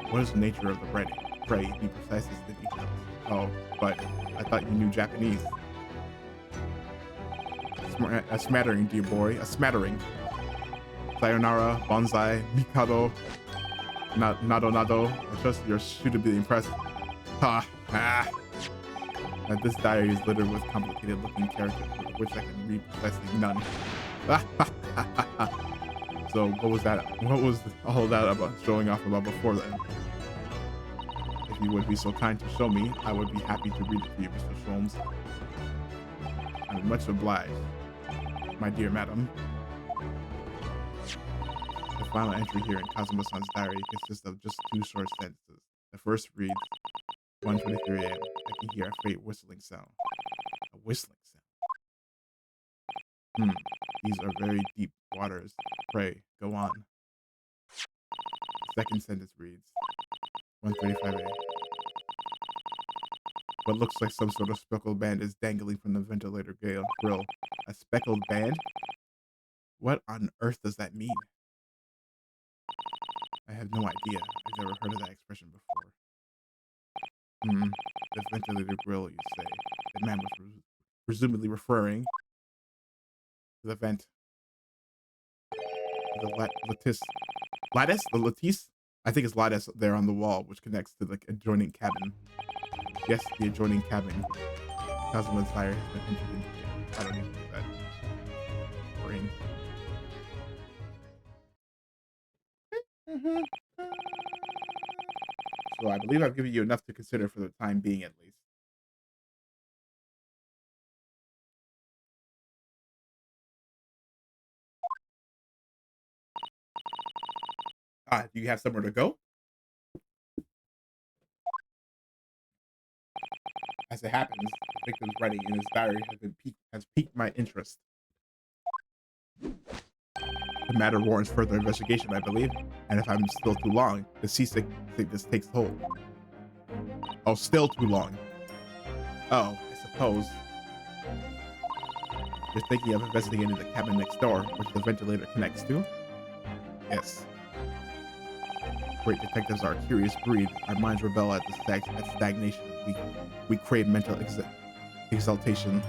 what is the nature of the writing? Pray, be precise as the details. Oh, but I thought you knew Japanese. A smattering, dear boy, a smattering. Sayonara, bonsai, mikado, nado. I trust you're suitably impressed. Ha, ah. And this diary is littered with complicated looking characters, of which I can read precisely none. So what was that? What was all that about showing off about before then? If you would be so kind to show me, I would be happy to read it to you, Mr. Sholmes. I'm much obliged, my dear madam. The final entry here in Kazuma-san's diary consists of just 2 short sentences. The first reads, 1:23 a.m. I can hear a faint whistling sound. A whistling sound. These are very deep waters. Pray, go on. The second sentence reads, 1:35 a.m. What looks like some sort of speckled band is dangling from the ventilator grill. A speckled band? What on earth does that mean? I have no idea. I've never heard of that expression before. The ventilator grill, you say. The man was presumably referring to the vent. The lattice? The lattice? I think it's lattice there on the wall, which connects to the adjoining cabin. Yes, the adjoining cabin. Kazuma's diary has been entered into it. I don't need to do that. Brain. So I believe I've given you enough to consider for the time being, at least. Do you have somewhere to go? As it happens, the victim's writing in his diary has piqued my interest. The matter warrants further investigation, I believe, and if I'm still too long, the seasickness takes hold. Oh, still too long. Oh, I suppose. You're thinking of investigating the cabin next door, which the ventilator connects to? Yes. Great detectives are a curious breed. Our minds rebel at stagnation. We crave mental exaltation.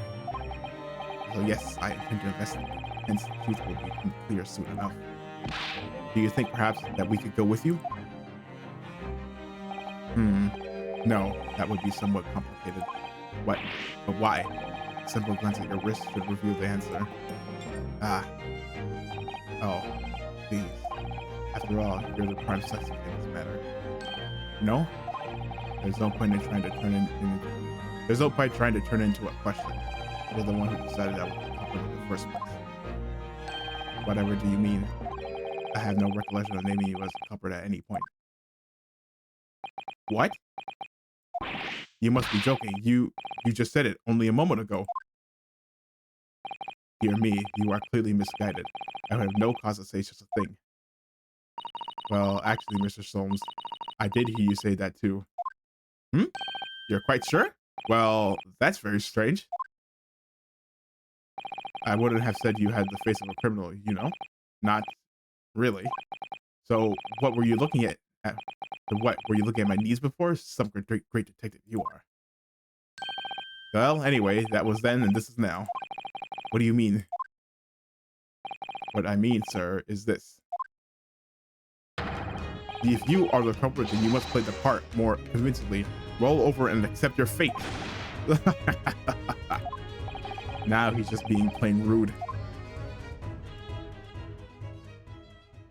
So yes, I intend to investigate. Hence, the truth will become clear soon enough. Do you think perhaps that we could go with you? No, that would be somewhat complicated. What? But why? A simple glance at your wrist should reveal the answer. Oh, please. After all, you're the prime suspect in this matter. No? There's no point in trying to turn it into a question. You're the one who decided I was the culprit in the first place. Whatever do you mean? I have no recollection of naming you as a culprit at any point. What? You must be joking. You just said it only a moment ago. Dear me, you are clearly misguided. I have no cause to say such a thing. Well, actually, Mr. Solmes, I did hear you say that too. You're quite sure? Well, that's very strange. I wouldn't have said you had the face of a criminal, you know? Not really. So, what were you looking at? What? Were you looking at my knees before? Some great detective you are. Well, anyway, that was then and this is now. What do you mean? What I mean, sir, is this. If you are the culprit, then you must play the part more convincingly. Roll over and accept your fate. Now he's just being plain rude.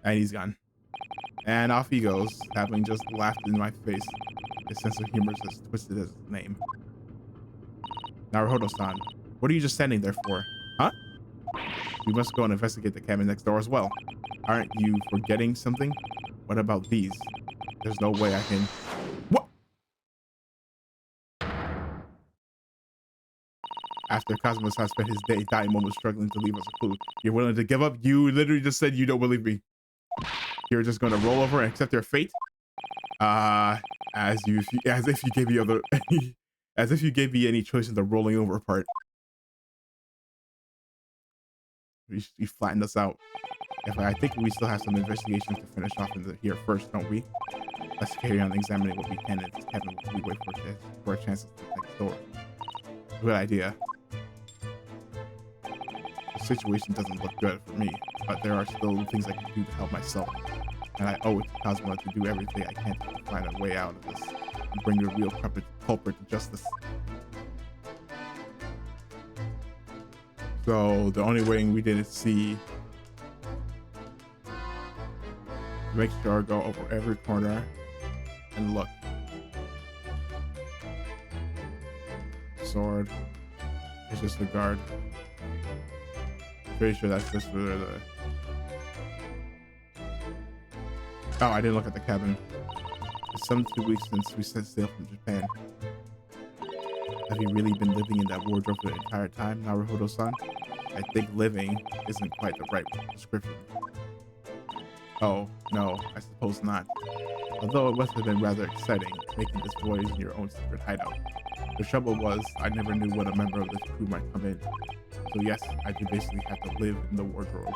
And he's gone. And off he goes, having just laughed in my face. His sense of humor is as twisted as his name. Naruhodo-san, what are you just standing there for? Huh? We must go and investigate the cabin next door as well. Aren't you forgetting something? What about these? There's no way I can... What? After Cosmos has spent his dying moments struggling to leave us a clue, you're willing to give up? You literally just said you don't believe me. You're just going to roll over and accept your fate? As if you gave me as if you gave me any choice in the rolling over part. You flattened us out. I think we still have some investigations to finish off here first, don't we? Let's carry on examining what we can in this cabin while we wait for a chance to next door. Good idea. The situation doesn't look good for me, but there are still things I can do to help myself. And I owe it to Cosmo to do everything I can to find a way out of this and bring the real culprit to justice. So the only way we didn't see, make sure I go over every corner and look. Sword. It's just the guard. Pretty sure that's just for the... Oh, I didn't look at the cabin. It's some 2 weeks since we set sail from Japan. Have you really been living in that wardrobe for the entire time, Naruhodo-san? I think living isn't quite the right description. Oh, no, I suppose not. Although it must have been rather exciting, making this voyage in your own secret hideout. The trouble was, I never knew when a member of this crew might come in. So yes, I did basically have to live in the wardrobe.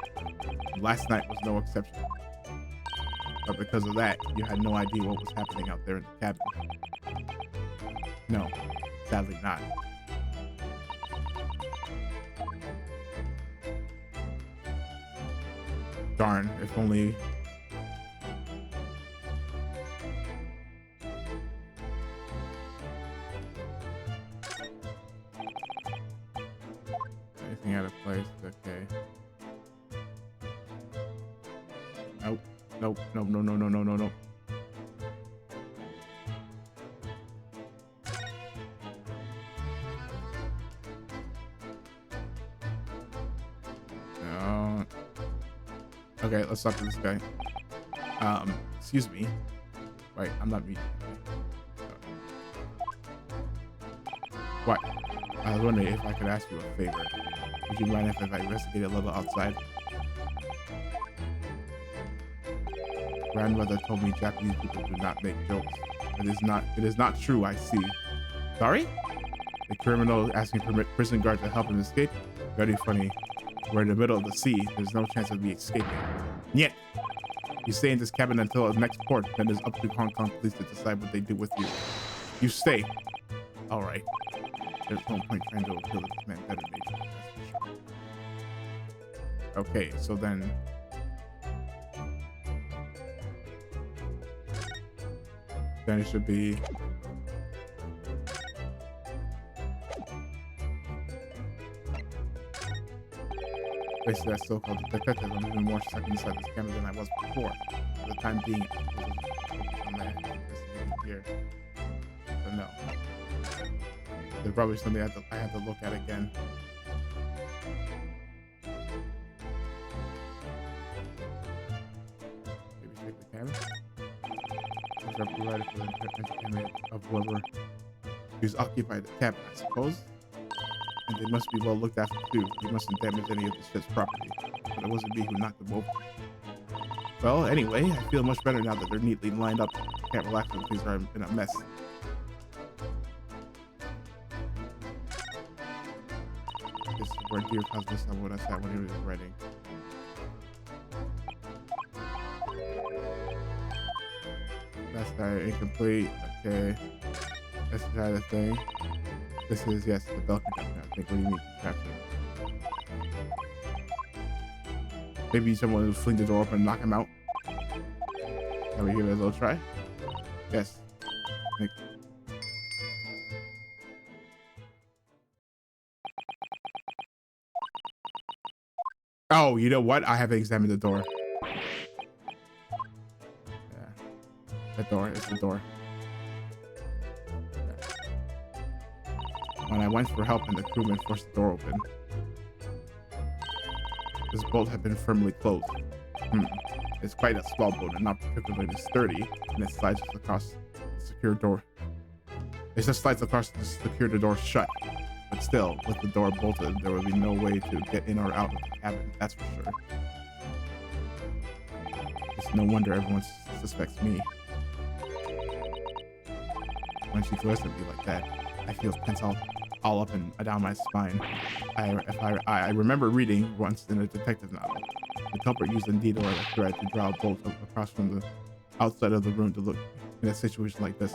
And last night was no exception. But because of that, you had no idea what was happening out there in the cabin. No, sadly not. Darn, if only... Anything out of place? Okay. Nope. Nope. Nope. No. No. No. No. No. No. Okay, let's talk to this guy. Excuse me. Right, I'm not meeting. What? I was wondering if I could ask you a favor. Would you mind if I investigate a little outside? Grandmother told me Japanese people do not make jokes. It is not true, I see. Sorry? The criminal asking prison guard to help him escape? Very funny. We're in the middle of the sea. There's no chance of me escaping. Yet. You stay in this cabin until the next port, then it's up to Hong Kong police to decide what they do with you. You stay. Alright. There's no point trying to appeal to this man better nature, that's for sure. Okay, so then it should be basically that so-called detective. I'm even more stuck inside this camera than I was before. For the time being, it was on that investigating here. But no. There's probably something I have to look at again. Maybe check the camera. Provided for the entertainment of whoever is occupied the cabin, I suppose. And they must be well looked after too. They mustn't damage any of the ship's property. But it wasn't me who knocked them over. Well, anyway, I feel much better now that they're neatly lined up. Can't relax when things are in a mess. This is where Dear Cosmos saw what I said when he was writing. That's that incomplete. Okay. Let's try the thing. This is, yes, the bell contraption. I think. What do you mean contraption? Maybe someone will fling the door open and knock him out. Can we give it a little try? Yes. Oh, you know what? I haven't examined the door. Yeah. The door. It's the door. Yeah. When I went for help and the crewman forced the door open, this bolt had been firmly closed. It's quite a small bolt and not particularly sturdy, and it slides across the secure door. It just slides across to secure the door shut. But still, with the door bolted, there would be no way to get in or out of the cabin, that's for sure. It's no wonder everyone suspects me. When she glares at me like that, I feel tense all up and down my spine. I remember reading once in a detective novel. The culprit used a needle or a thread to draw a bolt across from the outside of the room to look in a situation like this.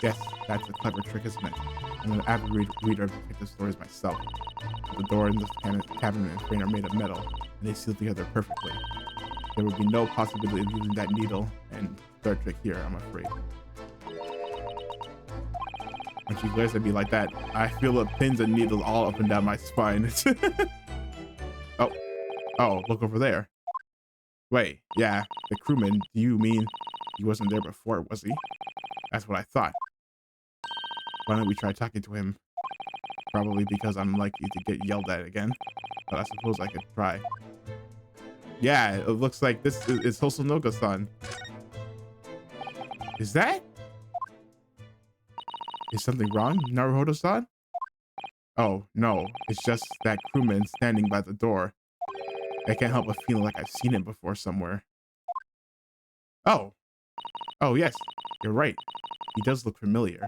Yes, that's a clever trick, isn't it? I'm an avid reader of detective stories myself. The door in the cabin and frame are made of metal, and they seal together perfectly. There would be no possibility of using that needle and thread trick here, I'm afraid. When she glares at me like that, I feel the pins and needles all up and down my spine. Oh, look over there. Wait, yeah, the crewman, do you mean he wasn't there before, was he? That's what I thought. Why don't we try talking to him? Probably because I'm likely to get yelled at again, but I suppose I could try. Yeah, it looks like this is Hosonoga-san. Is that? Is something wrong, Naruhodo-san? Oh, no, it's just that crewman standing by the door. I can't help but feel like I've seen him before somewhere. Oh, yes, you're right. He does look familiar.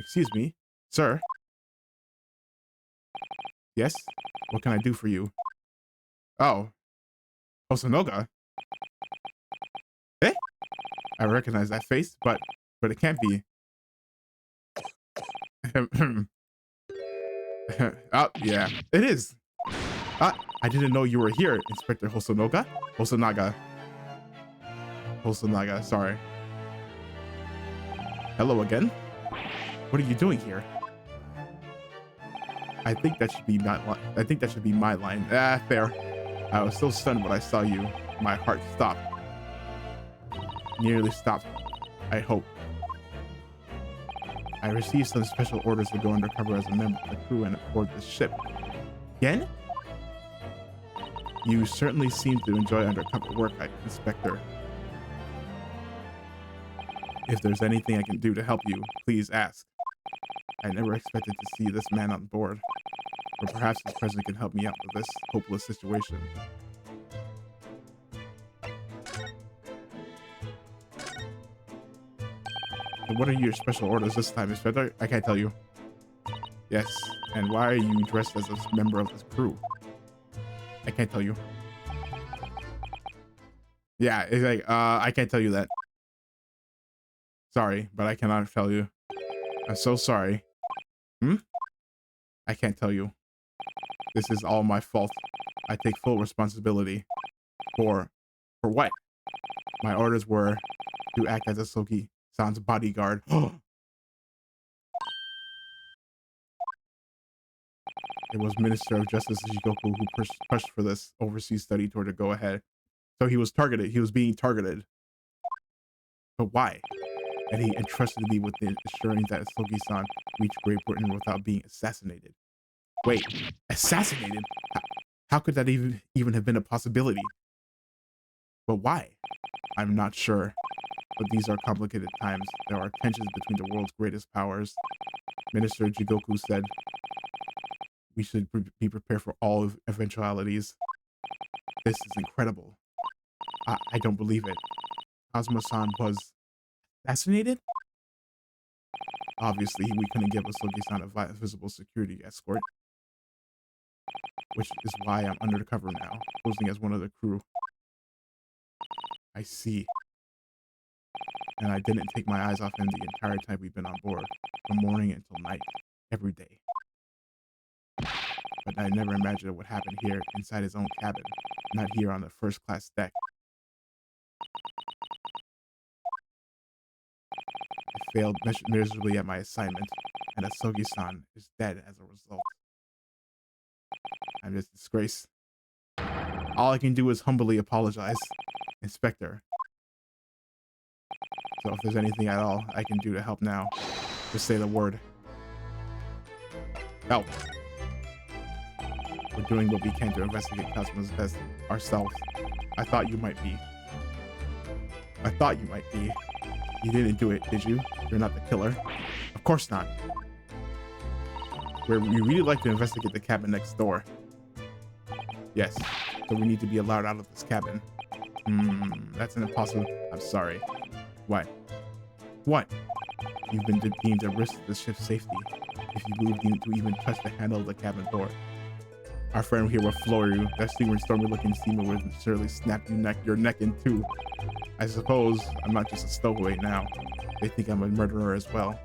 Excuse me, sir. Yes? What can I do for you? Oh. Hosonoga? Eh? I recognize that face, but it can't be. Oh, yeah, it is. I didn't know you were here, Inspector Hosonoga. Hosonaga, sorry. Hello again. What are you doing here? I think that should be my line. Fair. I was so stunned when I saw you. My heart stopped. Nearly stopped. I hope. I received some special orders to go undercover as a member of the crew and aboard this ship. Again? You certainly seem to enjoy undercover work, Inspector. If there's anything I can do to help you, please ask. I never expected to see this man on board, or perhaps his presence can help me out with this hopeless situation. And what are your special orders this time, Inspector? I can't tell you. Yes, and why are you dressed as a member of this crew? I can't tell you. Yeah, it's like, I can't tell you that. Sorry, but I cannot tell you. I'm so sorry. I can't tell you. This is all my fault. I take full responsibility. For what? My orders were to act as a Soki-san's bodyguard. It was Minister of Justice Jigoku who pushed for this overseas study tour to go ahead. So he was targeted. He was being targeted. But why? And he entrusted me with the assurance that Soki-san reached Great Britain without being assassinated. Wait, assassinated? How could that even have been a possibility? But why? I'm not sure. But these are complicated times. There are tensions between the world's greatest powers. Minister Jigoku said we should be prepared for all eventualities. This is incredible. I don't believe it. Kazuma-san was assassinated? Obviously, we couldn't give Asogi-san a visible security escort. Which is why I'm undercover now, posing as one of the crew. I see. And I didn't take my eyes off him the entire time we've been on board, from morning until night, every day. But I never imagined it would happen here, inside his own cabin, not here on the first-class deck. I failed miserably at my assignment, and Asogi-san is dead as a result. I'm just disgraced. All I can do is humbly apologize, Inspector. So if there's anything at all I can do to help now, just say the word. Help. We're doing what we can to investigate Kazuma's death ourselves. I thought you might be. You didn't do it, did you? You're not the killer. Of course not. We really like to investigate the cabin next door. Yes, so we need to be allowed out of this cabin. That's an impossible. I'm sorry. What? What? You've been deemed a risk to the ship's safety if you move to even touch the handle of the cabin door. Our friend here will floor you. That stormy looking steamer will surely snap your neck in two. I suppose I'm not just a stowaway now. They think I'm a murderer as well.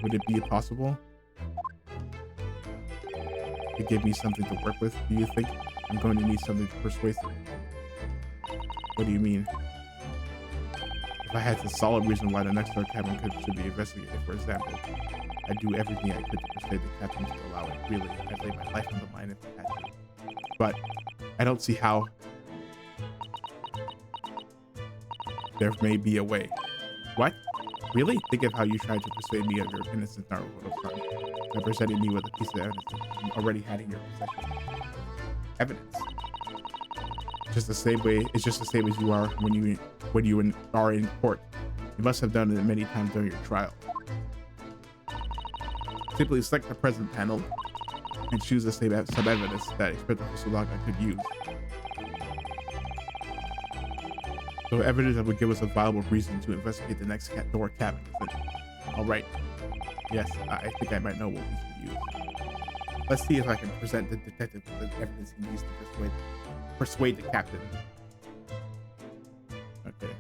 Would it be possible to give me something to work with? Do you think I'm going to need something persuasive? What do you mean? If I had a solid reason why the next door cabin should be investigated, for example, I'd do everything I could to persuade the captain to allow it. Really, I'd lay my life on the line if I had to. But I don't see how there may be a way. What? Really? Think of how you tried to persuade me of your innocence, Naruto-san, by presenting me with a piece of evidence that you already had in your possession. Evidence. It's just the same as you are when you are in court. You must have done it many times during your trial. Simply select the present panel and choose the same some evidence that Inspector Hosonaga could use. So evidence that would give us a viable reason to investigate the next door cabin. All right. Yes, I think I might know what we should use. Let's see if I can present the detective with the evidence he needs to persuade the captain. Okay.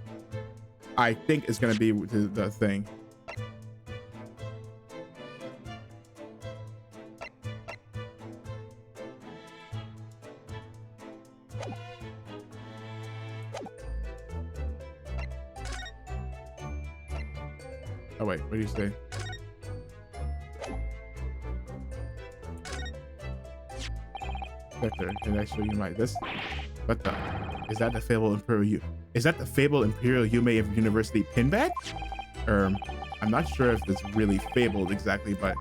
I think it's gonna be the thing. Oh wait, what do you say? Victor, can I show you this? What the? Is that the fabled Imperial Yume University pin badge? I'm not sure if it's really fabled exactly, but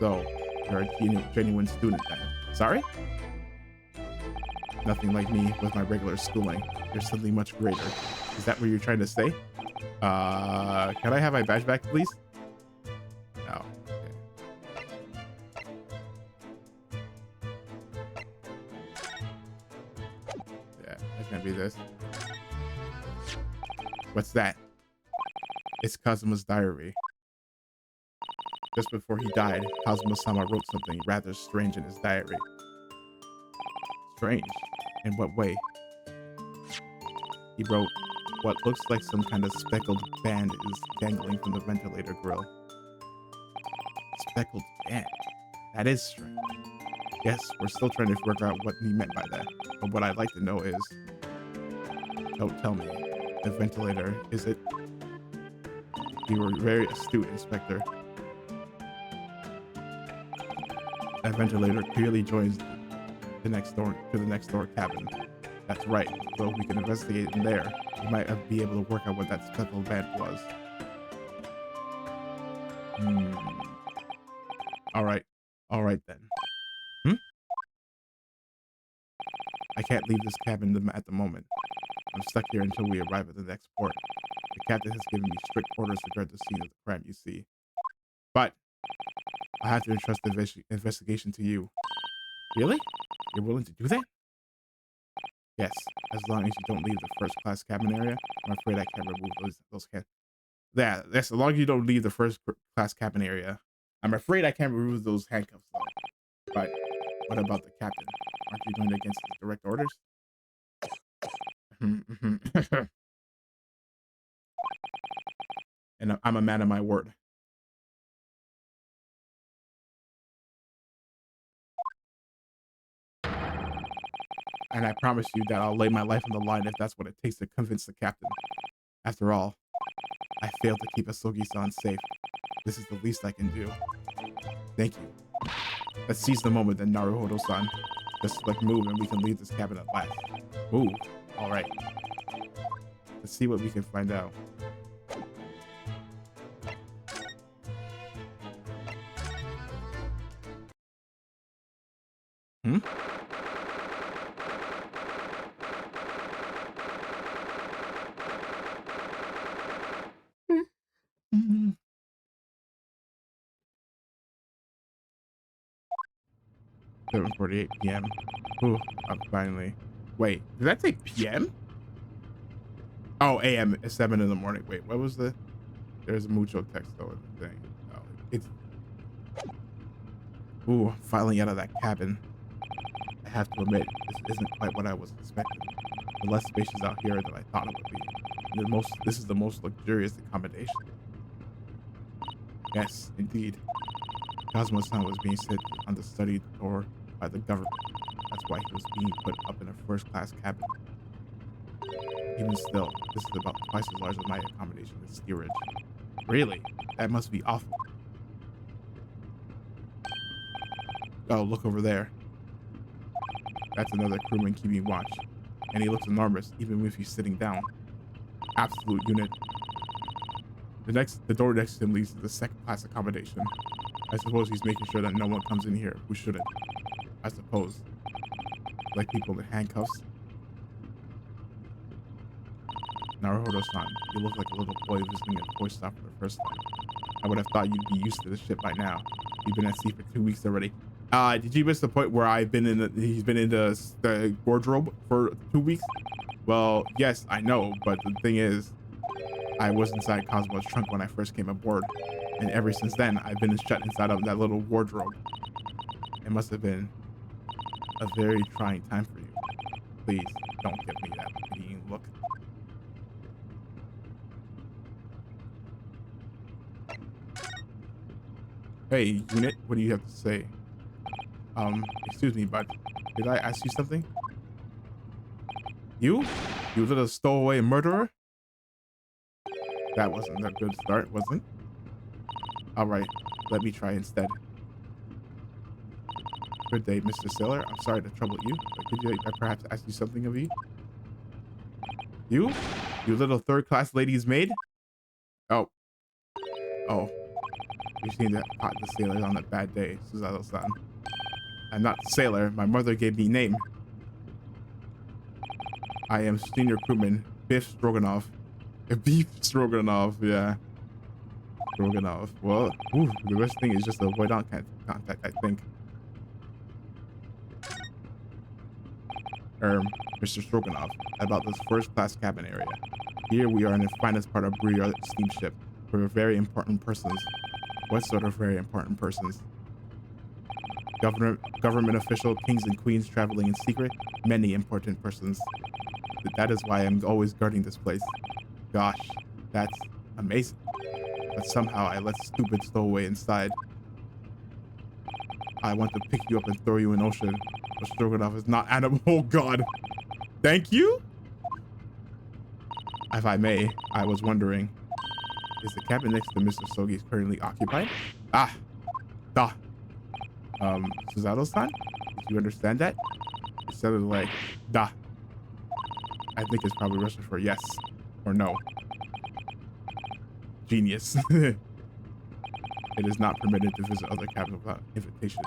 So, you're a genuine student then. Sorry? Nothing like me with my regular schooling. You're something much greater. Is that what you're trying to say? Can I have my badge back, please? No. Okay. Yeah, that's gonna be this. What's that? It's Kazuma's diary. Just before he died, Kazuma-sama wrote something rather strange in his diary. Strange? In what way? He wrote, what looks like some kind of speckled band is dangling from the ventilator grill. Speckled band? That is strange. Yes, we're still trying to figure out what he meant by that. But what I'd like to know is... Don't tell me. The ventilator, is it? You were very astute, Inspector. That ventilator clearly joins the next door cabin. That's right. So we can investigate in there. We might be able to work out what that speckled band was. All right then. I can't leave this cabin at the moment. I'm stuck here until we arrive at the next port. The captain has given me strict orders to guard the scene of the crime, you see. But I have to entrust the investigation to you. Really? You're willing to do that? Yes, as long as you don't leave the first-class cabin area. I'm afraid I can't remove those can. Yeah, that's as long as you don't leave the first-class cabin area. I'm afraid I can't remove those handcuffs, though. But what about the captain? Aren't you going against his direct orders? And I'm a man of my word. And I promise you that I'll lay my life on the line if that's what it takes to convince the captain. After all, I failed to keep Asogi-san safe. This is the least I can do. Thank you. Let's seize the moment then, Naruhodo-san. Just like move and we can leave this cabin at last. Move. All right. Let's see what we can find out. Hmm? Mm-hmm. 7:48 p.m. Ooh, up finally. Wait, did that say p.m.? Oh, a.m. It's 7 in the morning. Wait, what was the... There's a mucho text though in the thing. Oh, it's... Ooh, finally out of that cabin. I have to admit, this isn't quite what I was expecting. The less spacious out here than I thought it would be. This is the most luxurious accommodation. Yes, indeed. Kazuma-san was being set on the study tour by the government. That's why he was being put up in a first-class cabin. Even still, this is about twice as large as my accommodation in steerage. Really? That must be awful. Oh, look over there. That's another crewman keeping watch. And he looks enormous, even if he's sitting down. Absolute unit. The door next to him leads to the second-class accommodation. I suppose he's making sure that no one comes in here who shouldn't. I suppose. Like people in handcuffs. Naruhodo-san, you look like a little boy visiting a toy shop for the first time. I would have thought you'd be used to this shit by now. You've been at sea for 2 weeks already. Did you miss the point where he's been in the wardrobe for 2 weeks? Well, yes, I know, but the thing is, I was inside Kazuma's trunk when I first came aboard, and ever since then, I've been shut inside of that little wardrobe. It must have been a very trying time for you. Please, don't give me that pitying look. Hey, unit, what do you have to say? Excuse me, but did I ask you something? You little stowaway murderer? That wasn't a good start, was it? All right, let me try instead. Good day, Mr. Sailor. I'm sorry to trouble you, but could I perhaps ask you something of you? You little third-class lady's maid? Oh. You've seen the sailors on a bad day, Suzato-san. I'm not a sailor. My mother gave me name. I am senior crewman, Biff Stroganoff. Beef Stroganoff, yeah. Stroganoff. Well, the best thing is just to avoid contact, I think. Mr. Stroganoff, about this first-class cabin area. Here we are in the finest part of Bria steamship. We're very important persons. What sort of very important persons? Government official, kings and queens traveling in secret. Many important persons. That is why I'm always guarding this place. Gosh, that's amazing. But somehow I let stupid stowaway inside. I want to pick you up and throw you in ocean. But Stroganoff is not animal. Oh God. Thank you? If I may, I was wondering, is the cabin next to Mr. Sogi's currently occupied? Suzato-san? Did you understand that? It sounded like, da. I think it's probably Russian for yes or no. Genius. It is not permitted to visit other cabins without invitation.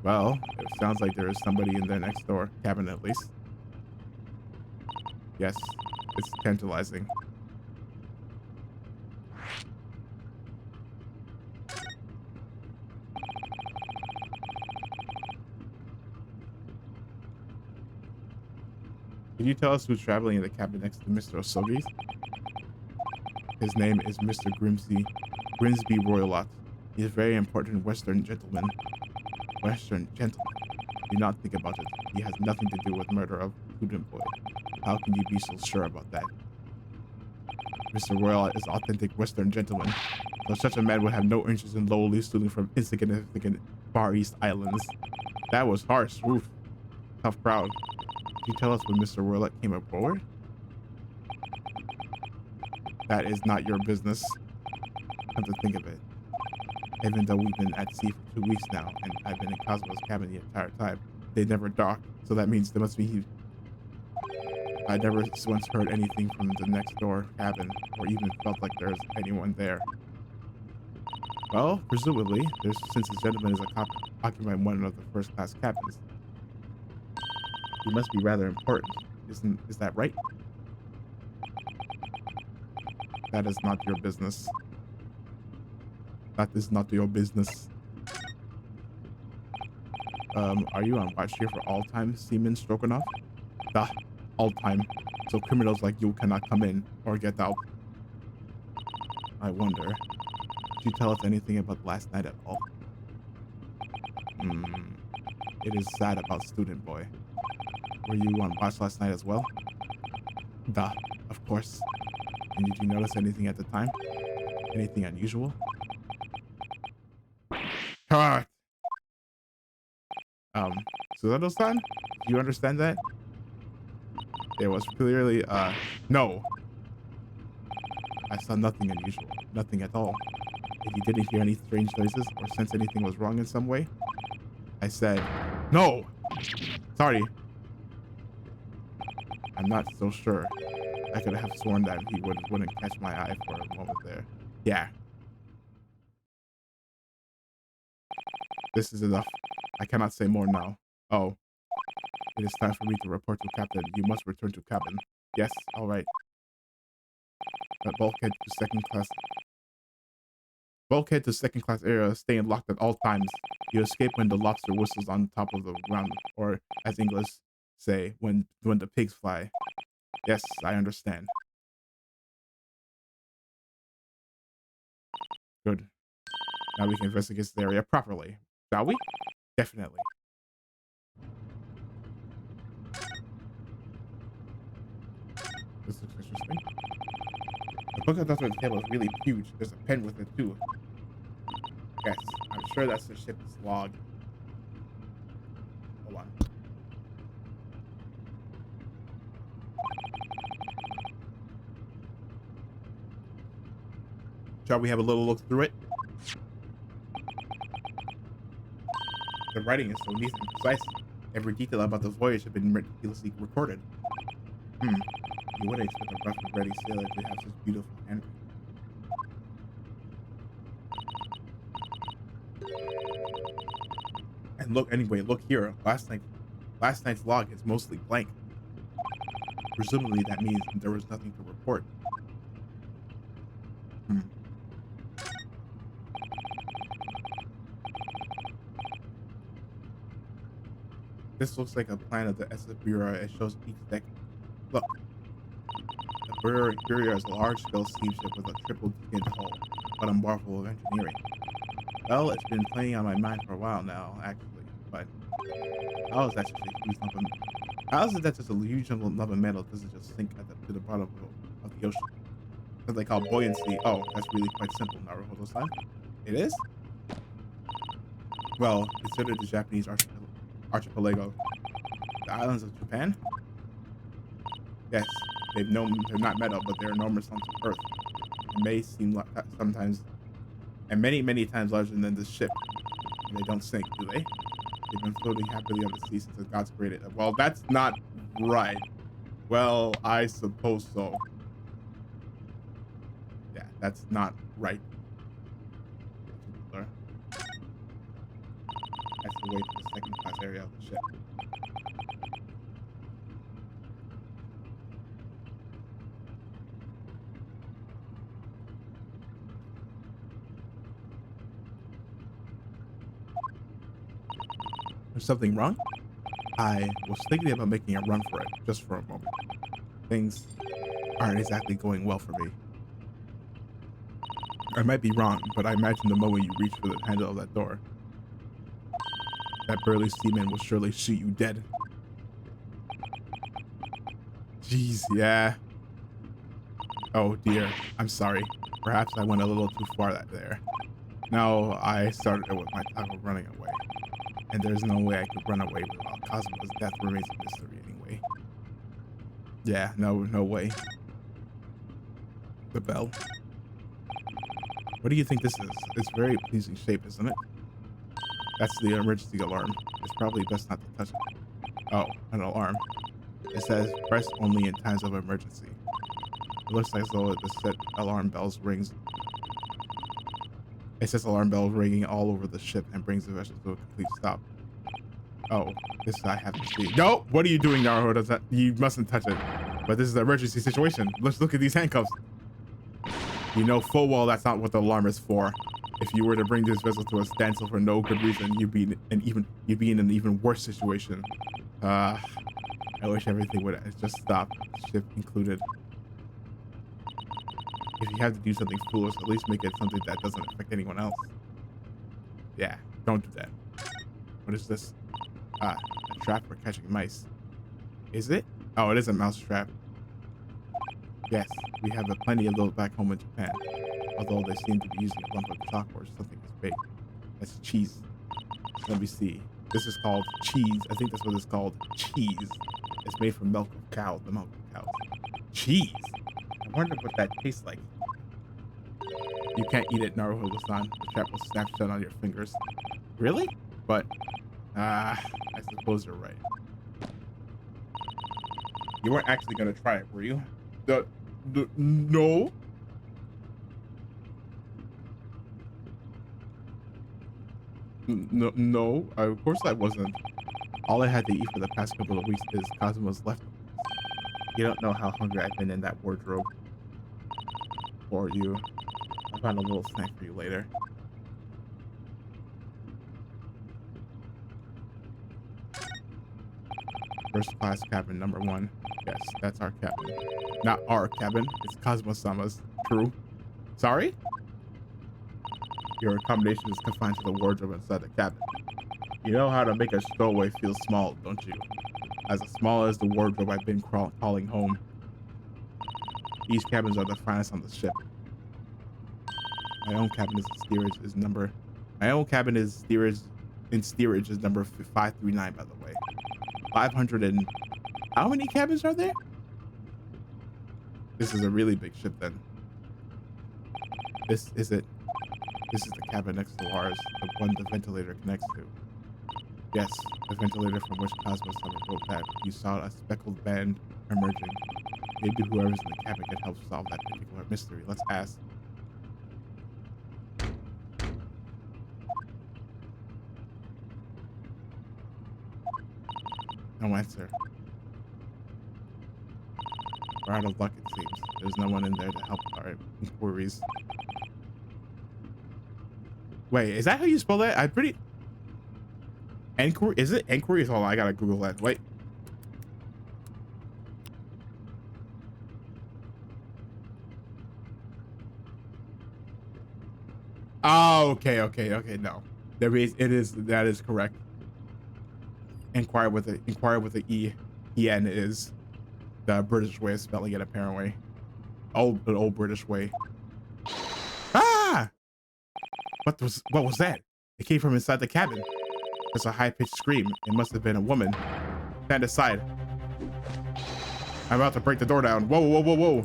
Well, it sounds like there is somebody in their next door cabin at least. Yes, it's tantalizing. Can you tell us who's traveling in the cabin next to Mr. Osogi's? His name is Mr. Grimsby Royalot. He is a very important Western gentleman. Western gentleman? Do not think about it. He has nothing to do with murder of student boy. How can you be so sure about that? Mr. Royalot is authentic Western gentleman. So such a man would have no interest in lowly students from insignificant Far East islands. That was harsh. Oof. Tough crowd. Could you tell us when Mr. Royalot came aboard? That is not your business. Come to think of it. Even though we've been at sea for 2 weeks now, and I've been in Cosmo's cabin the entire time, they never docked, so that means there must be... I never once heard anything from the next door cabin, or even felt like there's anyone there. Well, presumably, since this gentleman is occupying one of the first-class cabins, he must be rather important. Is that right? That is not your business. That is not your business. Are you on watch here for all time, Seaman Stroganoff? All time. So criminals like you cannot come in or get out. I wonder. Did you tell us anything about last night at all? It is sad about student boy. Were you on watch last night as well? Of course. And did you notice anything at the time? Anything unusual? Correct. Suzato-san? Do you understand that? It was clearly, no. I saw nothing unusual. Nothing at all. If you didn't hear any strange noises or sense anything was wrong in some way, I said, no! Sorry. I'm not so sure. I could have sworn that he wouldn't catch my eye for a moment there. Yeah. This is enough. I cannot say more now. Oh. It is time for me to report to Captain. You must return to cabin. Yes, all right. But bulkhead to second class area, staying locked at all times. You escape when the lobster whistles on top of the ground, or as English say, when the pigs fly. Yes, I understand. Good. Now we can investigate the area properly. Shall we? Definitely. This looks interesting. The book that's on the table is really huge. There's a pen with it too. Yes, I'm sure that's the ship's log. Hold on. Shall we have a little look through it? The writing is so neat and precise. Every detail about the voyage has been meticulously recorded. You wouldn't expect a rough and ready sailor to have such beautiful handwriting. look anyway. Look here. Last night's log is mostly blank. Presumably that means there was nothing to report. This looks like a plan of the SS Bureau. It shows each deck. Look. The Bureau is a large-scale steamship with a triple-skinned hull, but a marvel of engineering. Well, it's been playing on my mind for a while now, actually, but how is that just a huge lump of metal doesn't just sink to the bottom of the ocean? What they call buoyancy. Oh, that's really quite simple, Naruhodo-san. It is? Well, consider the Japanese archipelago. The islands of Japan? Yes, they're not metal, but they're enormous lumps of earth. It may seem like sometimes, and many times larger than this ship. And they don't sink, do they? They've been floating happily on the sea since the gods created it. Well, that's not right. Well, I suppose so. Yeah, that's not right. That's the way to the second-class area of the ship. There's something wrong? I was thinking about making a run for it, just for a moment. Things aren't exactly going well for me. I might be wrong, but I imagine the moment you reach for the handle of that door, that burly seaman will surely shoot you dead. Jeez, yeah. Oh dear, I'm sorry. Perhaps I went a little too far there. No, I started it with my talk of running away. And there's no way I could run away while Cosmo's death remains a mystery anyway. Yeah, no way. The bell. What do you think this is? It's very pleasing shape, isn't it? That's the emergency alarm. It's probably best not to touch it. Oh, an alarm. It says press only in times of emergency. It looks like as though the set alarm bells rings. It says alarm bells ringing all over the ship and brings the vessel to a complete stop. Oh, this I have to see. No, what are you doing, Naruhodo? You mustn't touch it. But this is an emergency situation. Let's look at these handcuffs. You know full well that's not what the alarm is for. If you were to bring this vessel to a standstill for no good reason, you'd be in an even worse situation. I wish everything would just stop, ship included. If you have to do something foolish, at least make it something that doesn't affect anyone else. Yeah, don't do that. What is this? A trap for catching mice. Is it? Oh, it is a mouse trap. Yes, we have plenty of those back home in Japan. Although they seem to be using a lump of chalk or something as big. That's cheese. Let me see. This is called cheese. I think that's what it's called. Cheese. It's made from milk of cows. The milk of cows. Cheese. I wonder what that tastes like. You can't eat it, Naruhodo-san. The trap will snap shut on your fingers. Really? But, I suppose you're right. You weren't actually gonna try it, were you? No? No, of course I wasn't. All I had to eat for the past couple of weeks is Cosmo's leftovers. You don't know how hungry I've been in that wardrobe. For you. I found a little snack for you later. First class cabin number 1. Yes, that's our cabin. Not our cabin. It's Cosmo-sama's. True. Sorry? Your accommodation is confined to the wardrobe inside the cabin. You know how to make a stowaway feel small, don't you? As small as the wardrobe I've been calling home. These cabins are the finest on the ship. My own cabin is number 539, by the way. 500 and... How many cabins are there? This is a really big ship then. This is it. This is the cabin next to ours, the one the ventilator connects to. Yes, the ventilator from which Cosmo-sama wrote that you saw a speckled band emerging. Maybe whoever's in the cabin can help solve that particular mystery. Let's ask. No answer. We're out of luck, it seems. There's no one in there to help our inquiries. Wait, is that how you spell that? I'm pretty... Inquiry? Is it inquiries? Hold on, I gotta Google that. Wait. Oh, okay. No, there is. It is. That is correct. Inquire with a E. En is the British way of spelling it, apparently. The old British way. Ah! What was that? It came from inside the cabin. It's a high-pitched scream. It must have been a woman. Stand aside. I'm about to break the door down. Whoa.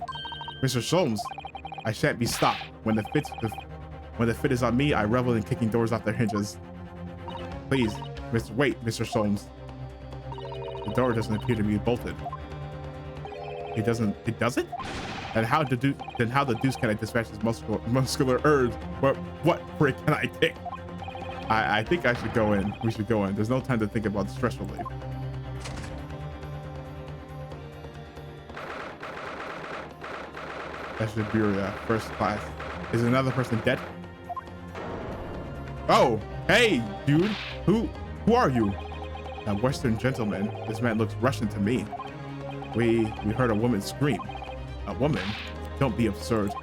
Mr. Sholmes, I shan't be stopped. When the fit is on me, I revel in kicking doors off their hinges. Please, wait, Mr. Sholmes. The door doesn't appear to be bolted. It doesn't? And how the deuce can I dispatch this muscular urge? What prick can I take? I think I should go in. We should go in. There's no time to think about stress relief. That's Siberia, first class. Is another person dead? Oh, hey, dude. Who are you? A Western gentleman. This man looks Russian to me. We heard a woman scream. A woman? Don't be absurd.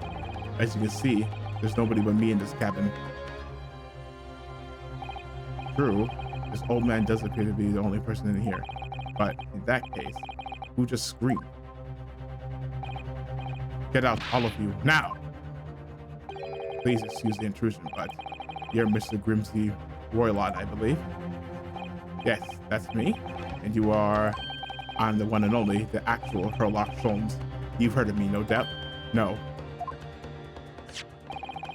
As you can see, there's nobody but me in this cabin. True, this old man does appear to be the only person in here. But in that case, who just screamed? Get out, all of you, now! Please excuse the intrusion, but you're Mr. Grimsby Roylott, I believe. Yes, that's me. And you are... I'm the one and only, the actual Sherlock Holmes. You've heard of me, no doubt? No.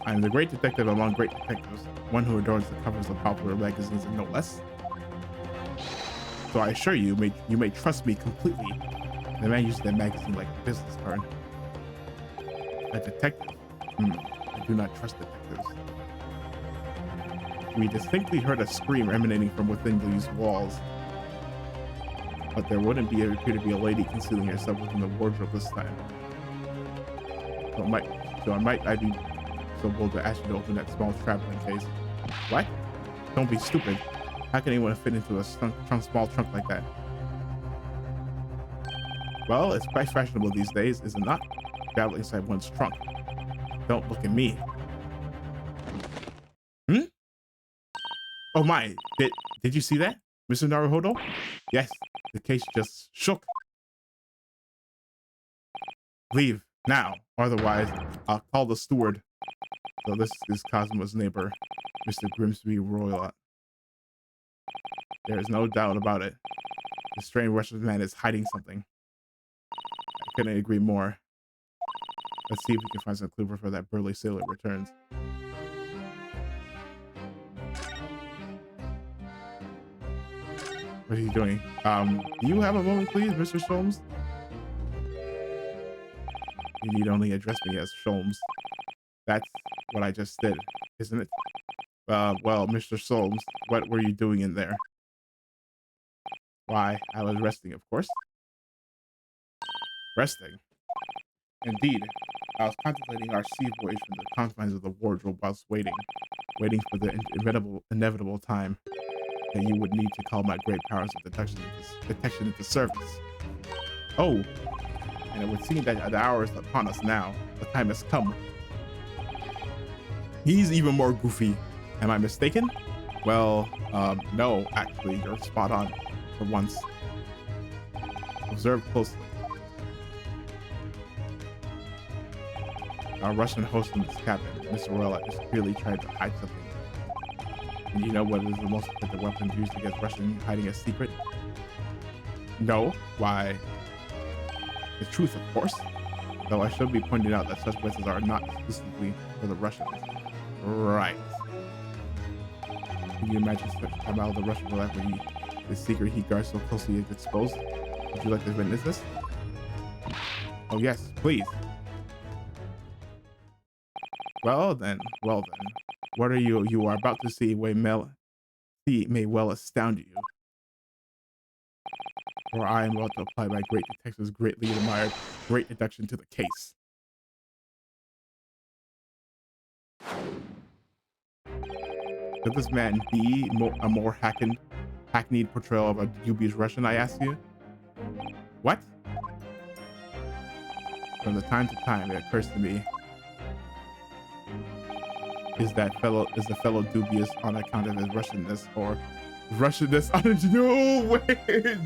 I'm the great detective among great detectives, one who adorns the covers of popular magazines and no less. So I assure you, you may trust me completely. The man uses that magazine like a business card. A detective? I do not trust detectives. We distinctly heard a scream emanating from within these walls. But there wouldn't appear to be a lady concealing herself within the wardrobe this time. So I might be so bold to ask you to open that small traveling case. What? Don't be stupid. How can anyone fit into a small trunk like that? Well, it's quite fashionable these days, is it not? Traveling inside one's trunk. Don't look at me. Oh my, did you see that, Mr. Naruhodo? Yes, the case just shook. Leave now, otherwise I'll call the steward. So this is Cosmo's neighbor, Mr. Grimsby Roylott. There is no doubt about it. The strange Russian man is hiding something. I couldn't agree more. Let's see if we can find some clue before that burly sailor returns. What are you doing? Do you have a moment, please, Mr. Sholmes? You need only address me as Sholmes. That's what I just did, isn't it? Well, Mr. Sholmes, what were you doing in there? Why, I was resting, of course. Resting? Indeed. I was contemplating our sea voyage from the confines of the wardrobe whilst waiting for the inevitable time that you would need to call my great powers of detection into service. Oh, and it would seem that the hour is upon us now. The time has come. He's even more goofy. Am I mistaken? Well, no, actually, you're spot on for once. Observe closely. Our Russian host in this cabin, Mr. Roylott, is clearly trying to hide something. And you know what is the most effective weapon used against Russian hiding a secret? No. Why? The truth, of course. Though I should be pointing out that such methods are not exclusively for the Russians. Right. Can you imagine such how the Russian will ever the secret he guards so closely is exposed? Would you like to witness this? Oh yes, please. Well then. What are you are about to see may well astound you. for I am about to apply my great detective's greatly admired great deduction to the case. Could this man be a more hackneyed portrayal of a dubious Russian, I ask you? What? From the time to time, it occurs to me, is the fellow dubious on account of his Russianness or Russianness on no way.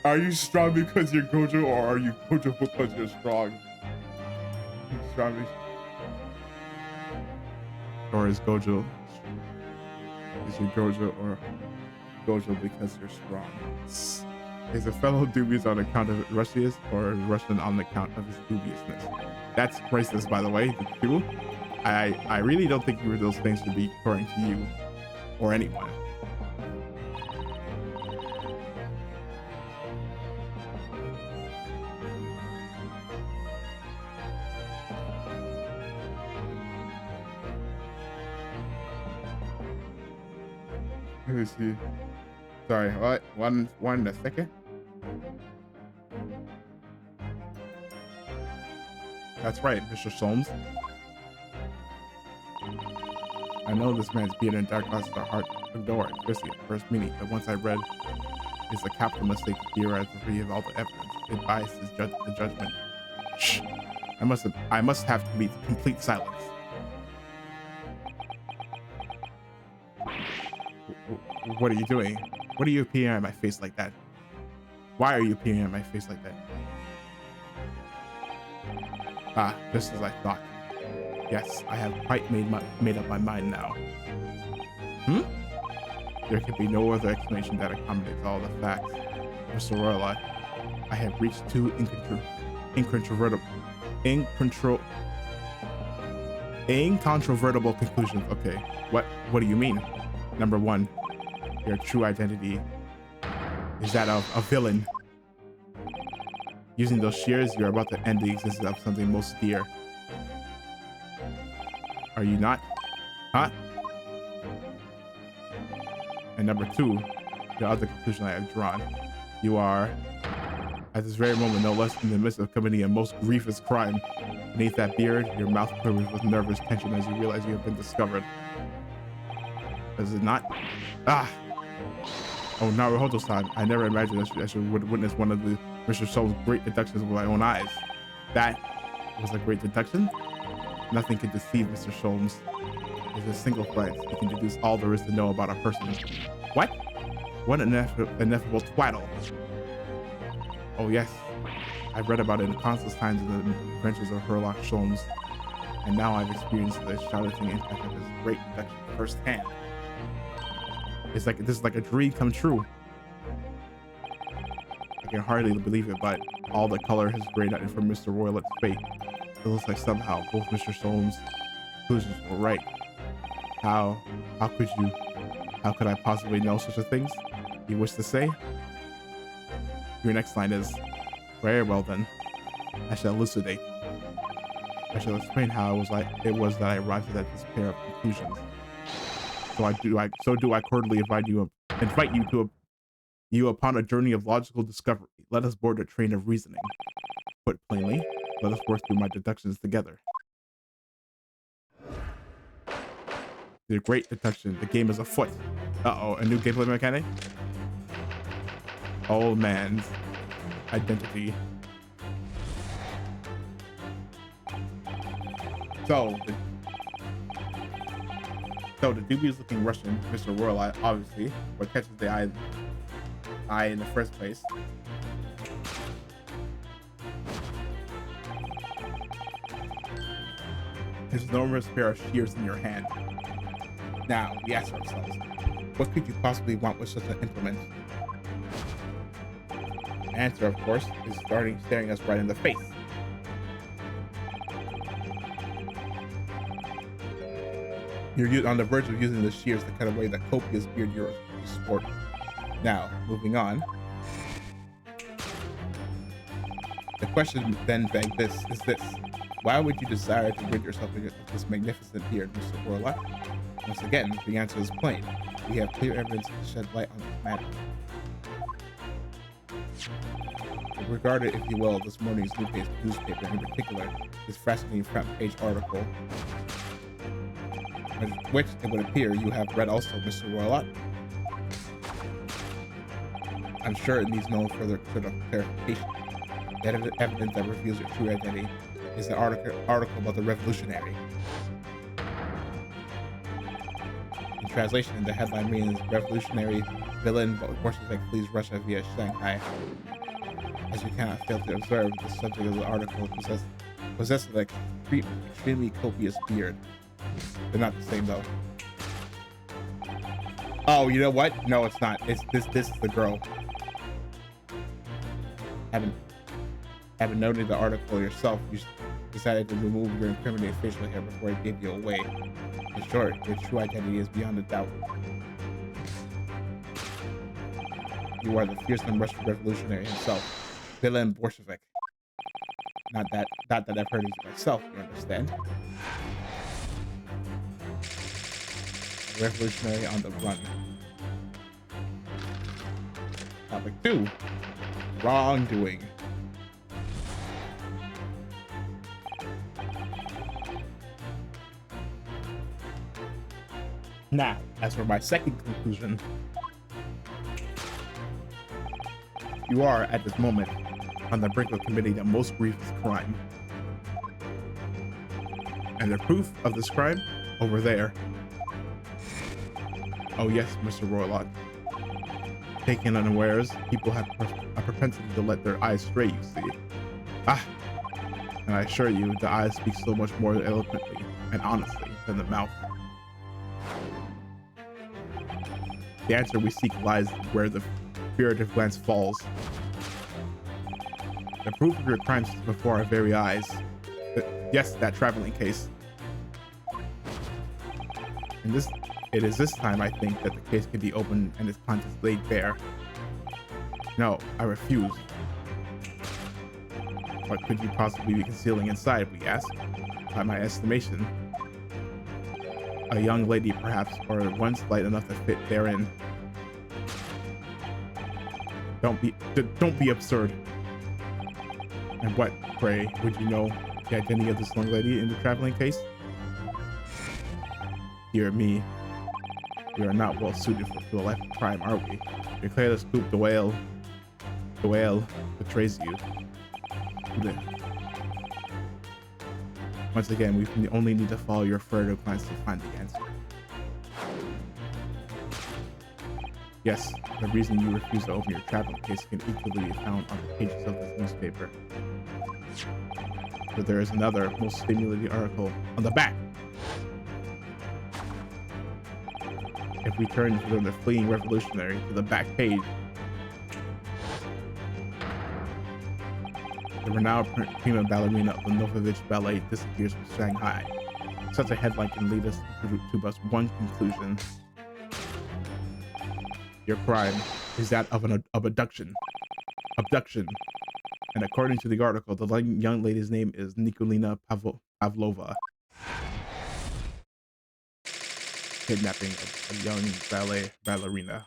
Are you strong because you're Gojo, or are you Gojo because you're strong? Strong. Or is Gojo you Gojo, or Gojo because you're strong? Is a fellow dubious on account of Russianness, or is Russian on account of his dubiousness? That's racist, by the way. The two. I really don't think either of those things should be referring to you or anyone. Let me see. Sorry, what? One a second. That's right, Mr. Solms. I know this man's beard and dark glasses are hard to ignore, especially at first meeting, but once I read it's a capital mistake to theorize the free of all the evidence. It biases the judgment. Shh. I must have complete silence. What are you doing? What are you peering at my face like that? Why are you peering at my face like that? Ah, just as I thought. Yes, I have quite made up my mind now. There can be no other explanation that accommodates all the facts. Mr. Royal, I have reached two incontrovertible conclusions. Okay, what do you mean? Number one, your true identity is that of a villain. Using those shears, you're about to end the existence of something most dear. Are you not? Huh? And number two, the other conclusion I have drawn. You are, at this very moment, no less in the midst of committing a most grievous crime. Beneath that beard, your mouth quivers with nervous tension as you realize you have been discovered. Does it not? Ah! Oh, Naruhodo-san, I never imagined I should witness one of the Mr. Soul's great deductions with my own eyes. That was a great deduction? Nothing can deceive Mr. Sholmes. With a single glance, he can deduce all there is to know about a person. What? What an ineffable twaddle. Oh yes, I've read about it in countless times in the adventures of Herlock Sholmes, and now I've experienced the shouting impact of his great deduction firsthand. This is like a dream come true. I can hardly believe it, but all the color has grayed out from Mr. Roylet's fate. It looks like somehow both Mr. Sholmes' conclusions were right. How could I possibly know such a thing? You wish to say? Your next line is, very well then. I shall elucidate. I shall explain how it was that I arrived at this pair of conclusions. So do I cordially invite you upon a journey of logical discovery. Let us board a train of reasoning. Put plainly, let us work through my deductions together. The great deduction. The game is afoot. Uh-oh, a new gameplay mechanic? Old man's identity. So the dubious looking Russian, Mr. Royal, obviously, what catches the eye in the first place. There's an enormous pair of shears in your hand. Now, we ask ourselves, what could you possibly want with such an implement? The answer, of course, is staring us right in the face. You're on the verge of using the shears to cut away the copious beard you're sporting. Now, moving on. The question then begged is this. Why would you desire to rid yourself of this magnificent beard, Mr. Warlock? Once again, the answer is plain. We have clear evidence to shed light on this matter. regard it, if you will, this morning's newspaper, in particular, this fascinating front page article, which it would appear you have read also, Mr. Roylott. I'm sure it needs no further sort of clarification. The evidence that reveals your true identity is the article about the revolutionary. In translation, the headline means revolutionary villain Bolshevik flees Russia via Shanghai. As you cannot fail to observe, the subject of the article possesses an extremely copious beard. They're not the same though. Oh, you know what? No, it's not. It's this is the girl. Having noted the article yourself, you decided to remove your incriminating facial hair before it gave you away. In short, your true identity is beyond a doubt. You are the fearsome Russian revolutionary himself, Villain Bolshevik. Not that I've heard of myself, you understand? Revolutionary on the run. Topic 2. Wrongdoing. Now, as for my second conclusion, you are, at this moment, on the brink of committing the most grievous crime. And the proof of this crime? Over there. Oh yes, Mr. Roylott. Taken unawares, people have a propensity to let their eyes stray, you see. Ah! And I assure you, the eyes speak so much more eloquently and honestly than the mouth. The answer we seek lies where the furtive glance falls. The proof of your crimes is before our very eyes. Yes, that traveling case. And it is this time, I think, that the case can be opened and its contents laid bare. No, I refuse. What could you possibly be concealing inside, we ask? By my estimation, a young lady, perhaps, or one slight enough to fit therein. Don't be absurd. And what, pray, would you know the identity of this young lady in the traveling case? Dear me, we are not well suited to a life of crime, are we? Declare the scoop, the whale betrays you. Once again, we only need to follow your furtive glance to find the answer. Yes, the reason you refuse to open your traveling case can equally be found on the pages of this newspaper. But there is another, most stimulating article on the back. If we turn from the fleeing revolutionary to the back page, the renowned prima ballerina of the Novovich Ballet disappears from Shanghai. Such a headline can lead us to but one conclusion. Your crime is that of abduction. And according to the article, the young lady's name is Nikolina Pavlova. Kidnapping of a young ballerina.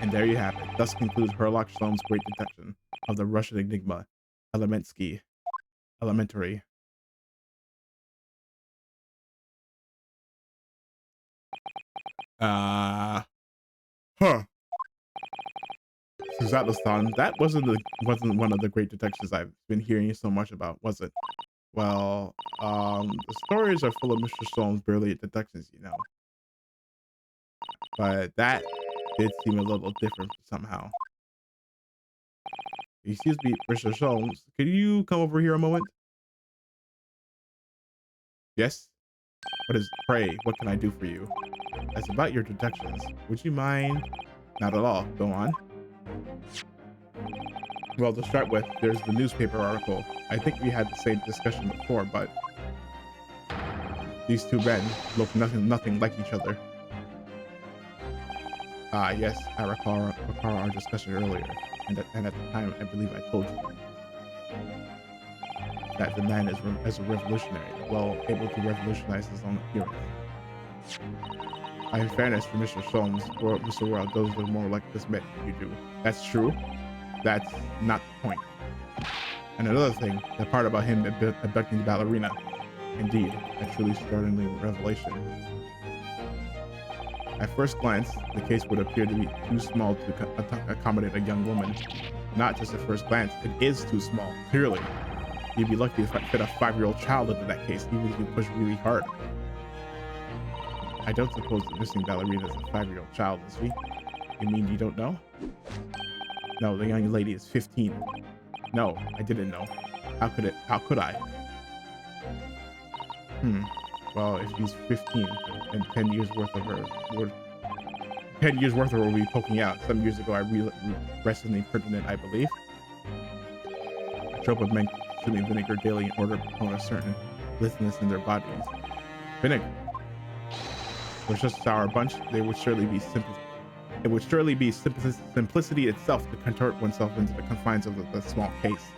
And there you have it. Thus concludes Herlock Sholmes' great detection of the Russian enigma, Elementary. Suzatlestan, that wasn't one of the great detectives I've been hearing so much about, was it? Well, the stories are full of Mr. Sholmes' brilliant detectives, you know. But that did seem a little different somehow. Excuse me, Mr. Sholmes, could you come over here a moment? Yes? Pray, what can I do for you? That's about your detections. Would you mind? Not at all. Go on. Well, to start with, there's the newspaper article. I think we had the same discussion before, but these two men look nothing like each other. Ah, yes, I recall our discussion earlier, and at the time, I believe I told you that the man is a revolutionary, well able to revolutionize his own appearance. In fairness to Mr. Sholmes, or Mr. World does look more like this man than you do. That's true. That's not the point. And another thing, the part about him abducting the ballerina. Indeed, a truly startling revelation. At first glance, the case would appear to be too small to accommodate a young woman. Not just at first glance, it is too small, clearly. You'd be lucky if I fit a 5-year-old child into that case, even if you push really hard. I don't suppose the missing ballerina is a 5-year-old child, is she? You mean you don't know? No, the young lady is 15. No, I didn't know. How could I? Well, if she's 15, then 10 years worth of her will be poking out. Some years ago, I rested the impertinent, I believe. A trope of men consuming vinegar daily in order to promote a certain blithness in their bodies. Vinegar. For such a sour bunch, it would surely be simplicity itself to contort oneself into the confines of the small case.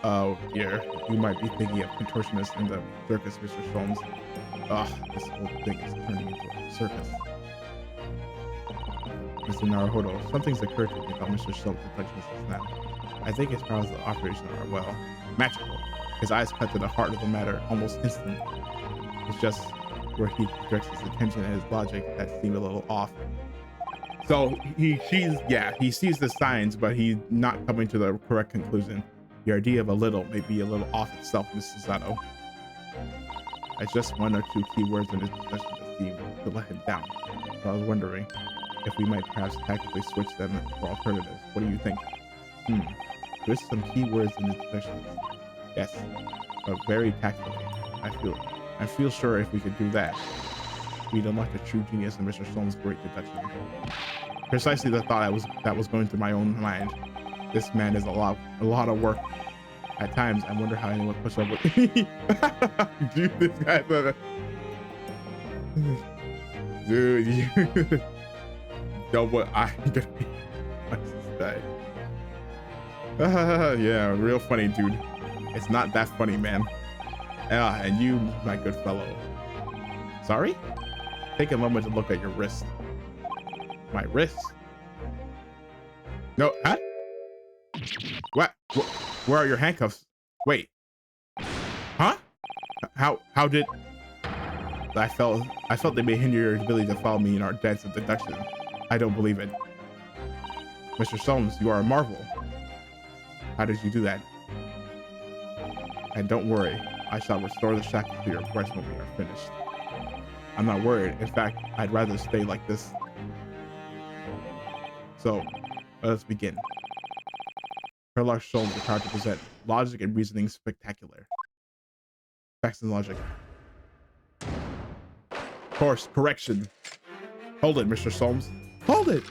Oh dear, you might be thinking of contortionists in the circus, Mr. Sholmes. Ugh, this whole thing is turning into a circus. Mr. Naruhodo, something's occurred to me about Mr. Sholmes' abduction just now. I think his powers of operation are, well, magical. His eyes cut to the heart of the matter almost instantly. It's just where he directs his attention and his logic that seemed a little off. So he sees the signs, but he's not coming to the correct conclusion. The idea of a little may be a little off itself, Mrs. Zato. It's just one or two key words in his discussion that seem to let him down. So I was wondering if we might perhaps tactically switch them for alternatives. What do you think? There's some key words in his discussions. Yes, but very tactfully. I feel sure if we could do that, we'd unlock the true genius of Mr. Sholmes' great deduction. Precisely the thought that was going through my own mind. This man is a lot of work. At times, I wonder how anyone puts up with me. Dude, this guy's dude, you know what I'm gonna be. Yeah, real funny, dude. It's not that funny, man. And you, my good fellow. Sorry? Take a moment to look at your wrist. My wrist? No, huh? What? Where are your handcuffs? Wait. Huh? How did... I felt they may hinder your ability to follow me in our dance of deduction. I don't believe it. Mr. Sholmes, you are a marvel. How did you do that? And don't worry, I shall restore the shackles to your breast when we are finished. I'm not worried. In fact, I'd rather stay like this. So, let us begin. Sherlock Sholmes is hard to present. Logic and reasoning spectacular. Facts and logic. Course correction. Hold it, Mr. Sholmes. Hold it!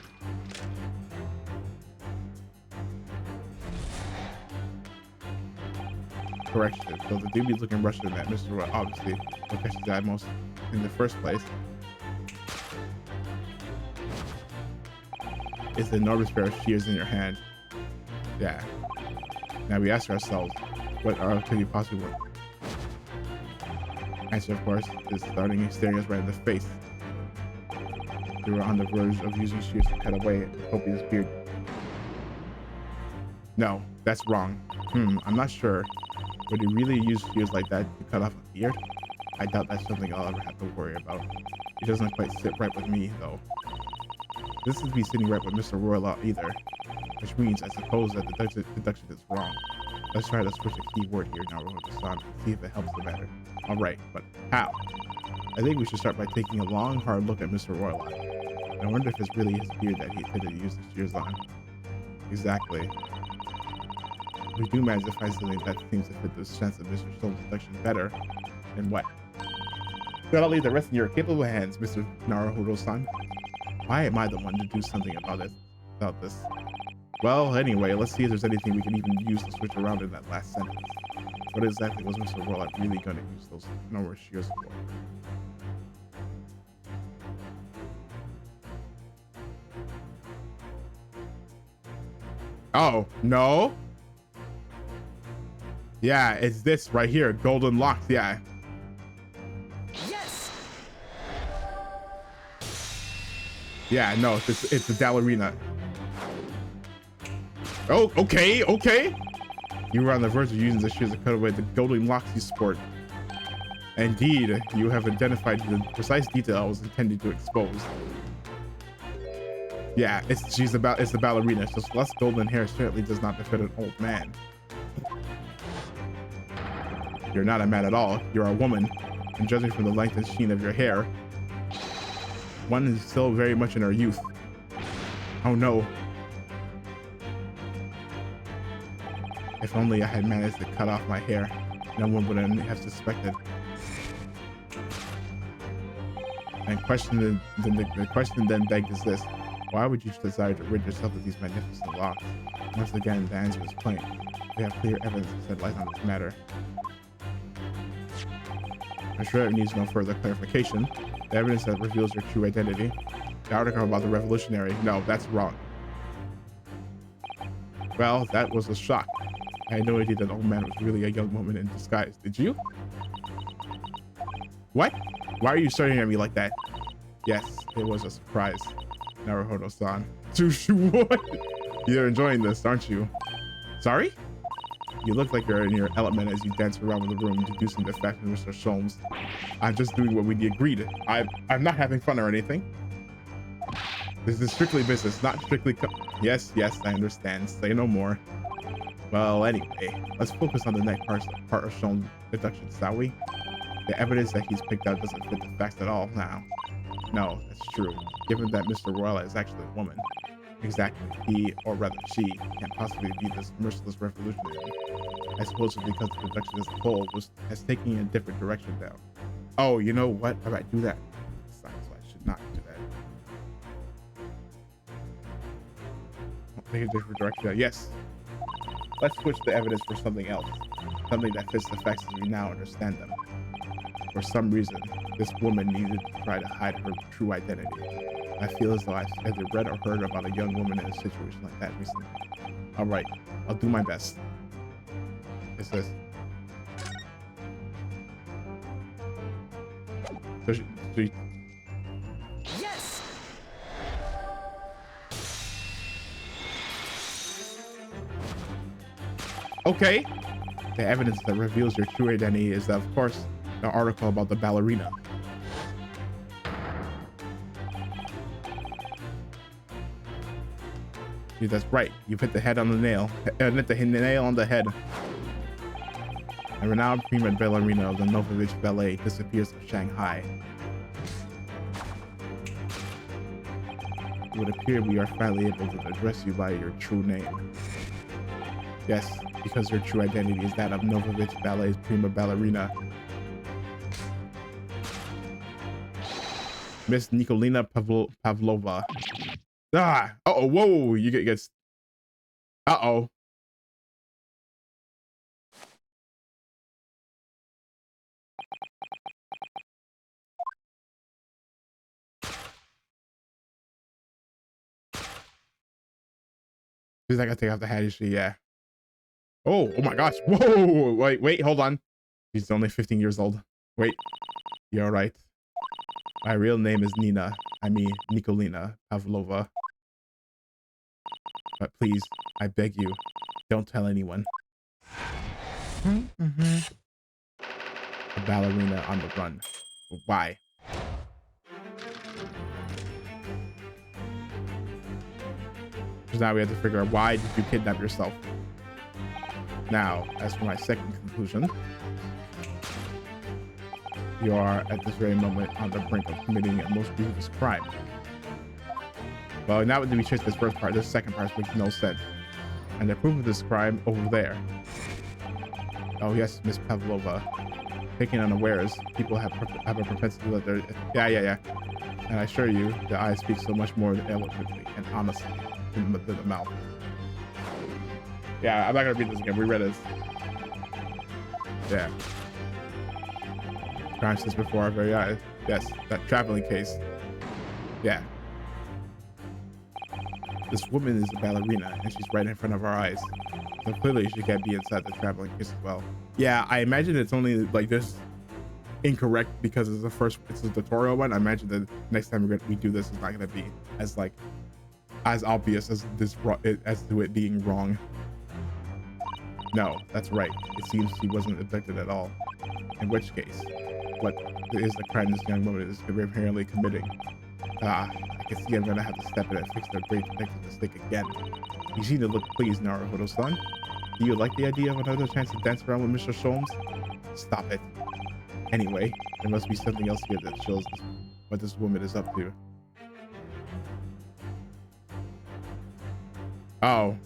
Correction. So the dubious looking Russian that Mr. Roy obviously will catch his eye most in the first place is the enormous pair of shears in your hand. Yeah. Now we ask ourselves, what could you possibly want? Answer, of course, is staring us right in the face. We were on the verge of using shears to cut away Copia's beard. No, that's wrong. I'm not sure. Would you really use shears like that to cut off a beard? I doubt that's something I'll ever have to worry about. It doesn't quite sit right with me, though. This would be sitting right with Mr. Roylaw either, which means I suppose that the deduction is wrong. Let's try to switch a key word here now, Rojo-san, and see if it helps the matter. All right, but how? I think we should start by taking a long, hard look at Mr. Roylaw. I wonder if it's really his beard that he intended to use the shears on. Exactly. We do manage to find something that seems to fit the sense of Mr. Sholmes' deduction better. Then what? Gotta leave the rest in your capable hands, Mr. Naruhodo-san. Why am I the one to do something about this? Well, anyway, let's see if there's anything we can even use to switch around in that last sentence. What exactly was Mr. Roylaw really going to use those enormous shears for? Oh, no? Yeah, it's this right here, golden locks, yeah. Yes! Yeah, no, it's the ballerina. Oh, okay, okay. You were on the verge of using the shoes to cut away the Goldilocks you sport. Indeed, you have identified the precise detail I was intending to expose. Yeah, it's the ballerina. It's just less golden hair certainly does not befit an old man. You're not a man at all. You're a woman, and judging from the length and sheen of your hair, one is still very much in her youth. Oh no. If only I had managed to cut off my hair, no one would have suspected. And the question then begged is this: why would you desire to rid yourself of these magnificent locks? Once again, the answer is plain. We have clear evidence to shed light on this matter. I'm sure it needs no further clarification. The evidence that reveals your true identity. The article about the revolutionary. No, that's wrong. Well, that was a shock. I had no idea that old man was really a young woman in disguise. Did you? What? Why are you staring at me like that? Yes, it was a surprise. Naruhodo-san. What? You're enjoying this, aren't you? Sorry? You look like you're in your element as you dance around the room, deducing the fact that Mr. Sholmes. I'm just doing what we agreed. I'm not having fun or anything. This is strictly business, not strictly Yes, I understand. Say no more. Well, anyway, let's focus on the next part of Sholmes' deduction, shall we? The evidence that he's picked out doesn't fit the facts at all now. No, that's true. Given that Mr. Royal is actually a woman. Exactly. He, or rather she, can't possibly be this merciless revolutionary. I suppose it's because the production as a whole has taken a different direction now. Oh, you know what? I might do that. Besides, I should not do that. Take a different direction now. Yes. Let's switch the evidence for something else. Something that fits the facts as we now understand them. For some reason, this woman needed to try to hide her true identity. I feel as though I've either read or heard about a young woman in a situation like that recently. All right, I'll do my best. It says, Yes! okay. The evidence that reveals your true identity is, of course, the article about the ballerina. Yeah, that's right. You've hit the head on the nail. Hit the nail on the head. A renowned prima ballerina of the Novovich Ballet disappears from Shanghai. It would appear we are finally able to address you by your true name. Yes, because your true identity is that of Novovich Ballet's prima ballerina, Miss Nikolina Pavlova. Ah! Uh-oh, whoa! You get uh-oh. She's like, I take off the hat, is she? Yeah. Oh my gosh. Whoa! Wait, hold on. She's only 15 years old. Wait. You're right. My real name is Nina. I mean, Nikolina Pavlova. But please, I beg you, don't tell anyone. The ballerina on the run. Why? Because now we have to figure out, why did you kidnap yourself? Now, as for my second conclusion, you are at this very moment on the brink of committing a most grievous crime. Well, now that we trace this first part, this second part makes no sense. And the proof of this crime over there. Oh yes, Miss Pavlova. Taken unawares, people have a propensity to let their... Yeah. And I assure you, the eyes speak so much more eloquently and honestly than the mouth. Yeah, I'm not gonna read this again. We read this. Yeah. Crime since before our very eyes. Yes, that traveling case. Yeah. This woman is a ballerina, and she's right in front of our eyes. So clearly she can't be inside the traveling case as well. Yeah, I imagine it's only like this. incorrect because it's a tutorial one. I imagine the next time we do this is not going to be as like as obvious as as to it being wrong. No, that's right. It seems she wasn't abducted at all. In which case, what is the crime this young woman is apparently committing? I can see I'm gonna have to step in and fix their great detective mistake again. You seem to look pleased, Naruhodo-san. Do you like the idea of another chance to dance around with Mr. Sholmes? Stop it. Anyway, there must be something else here that shows what this woman is up to. Oh.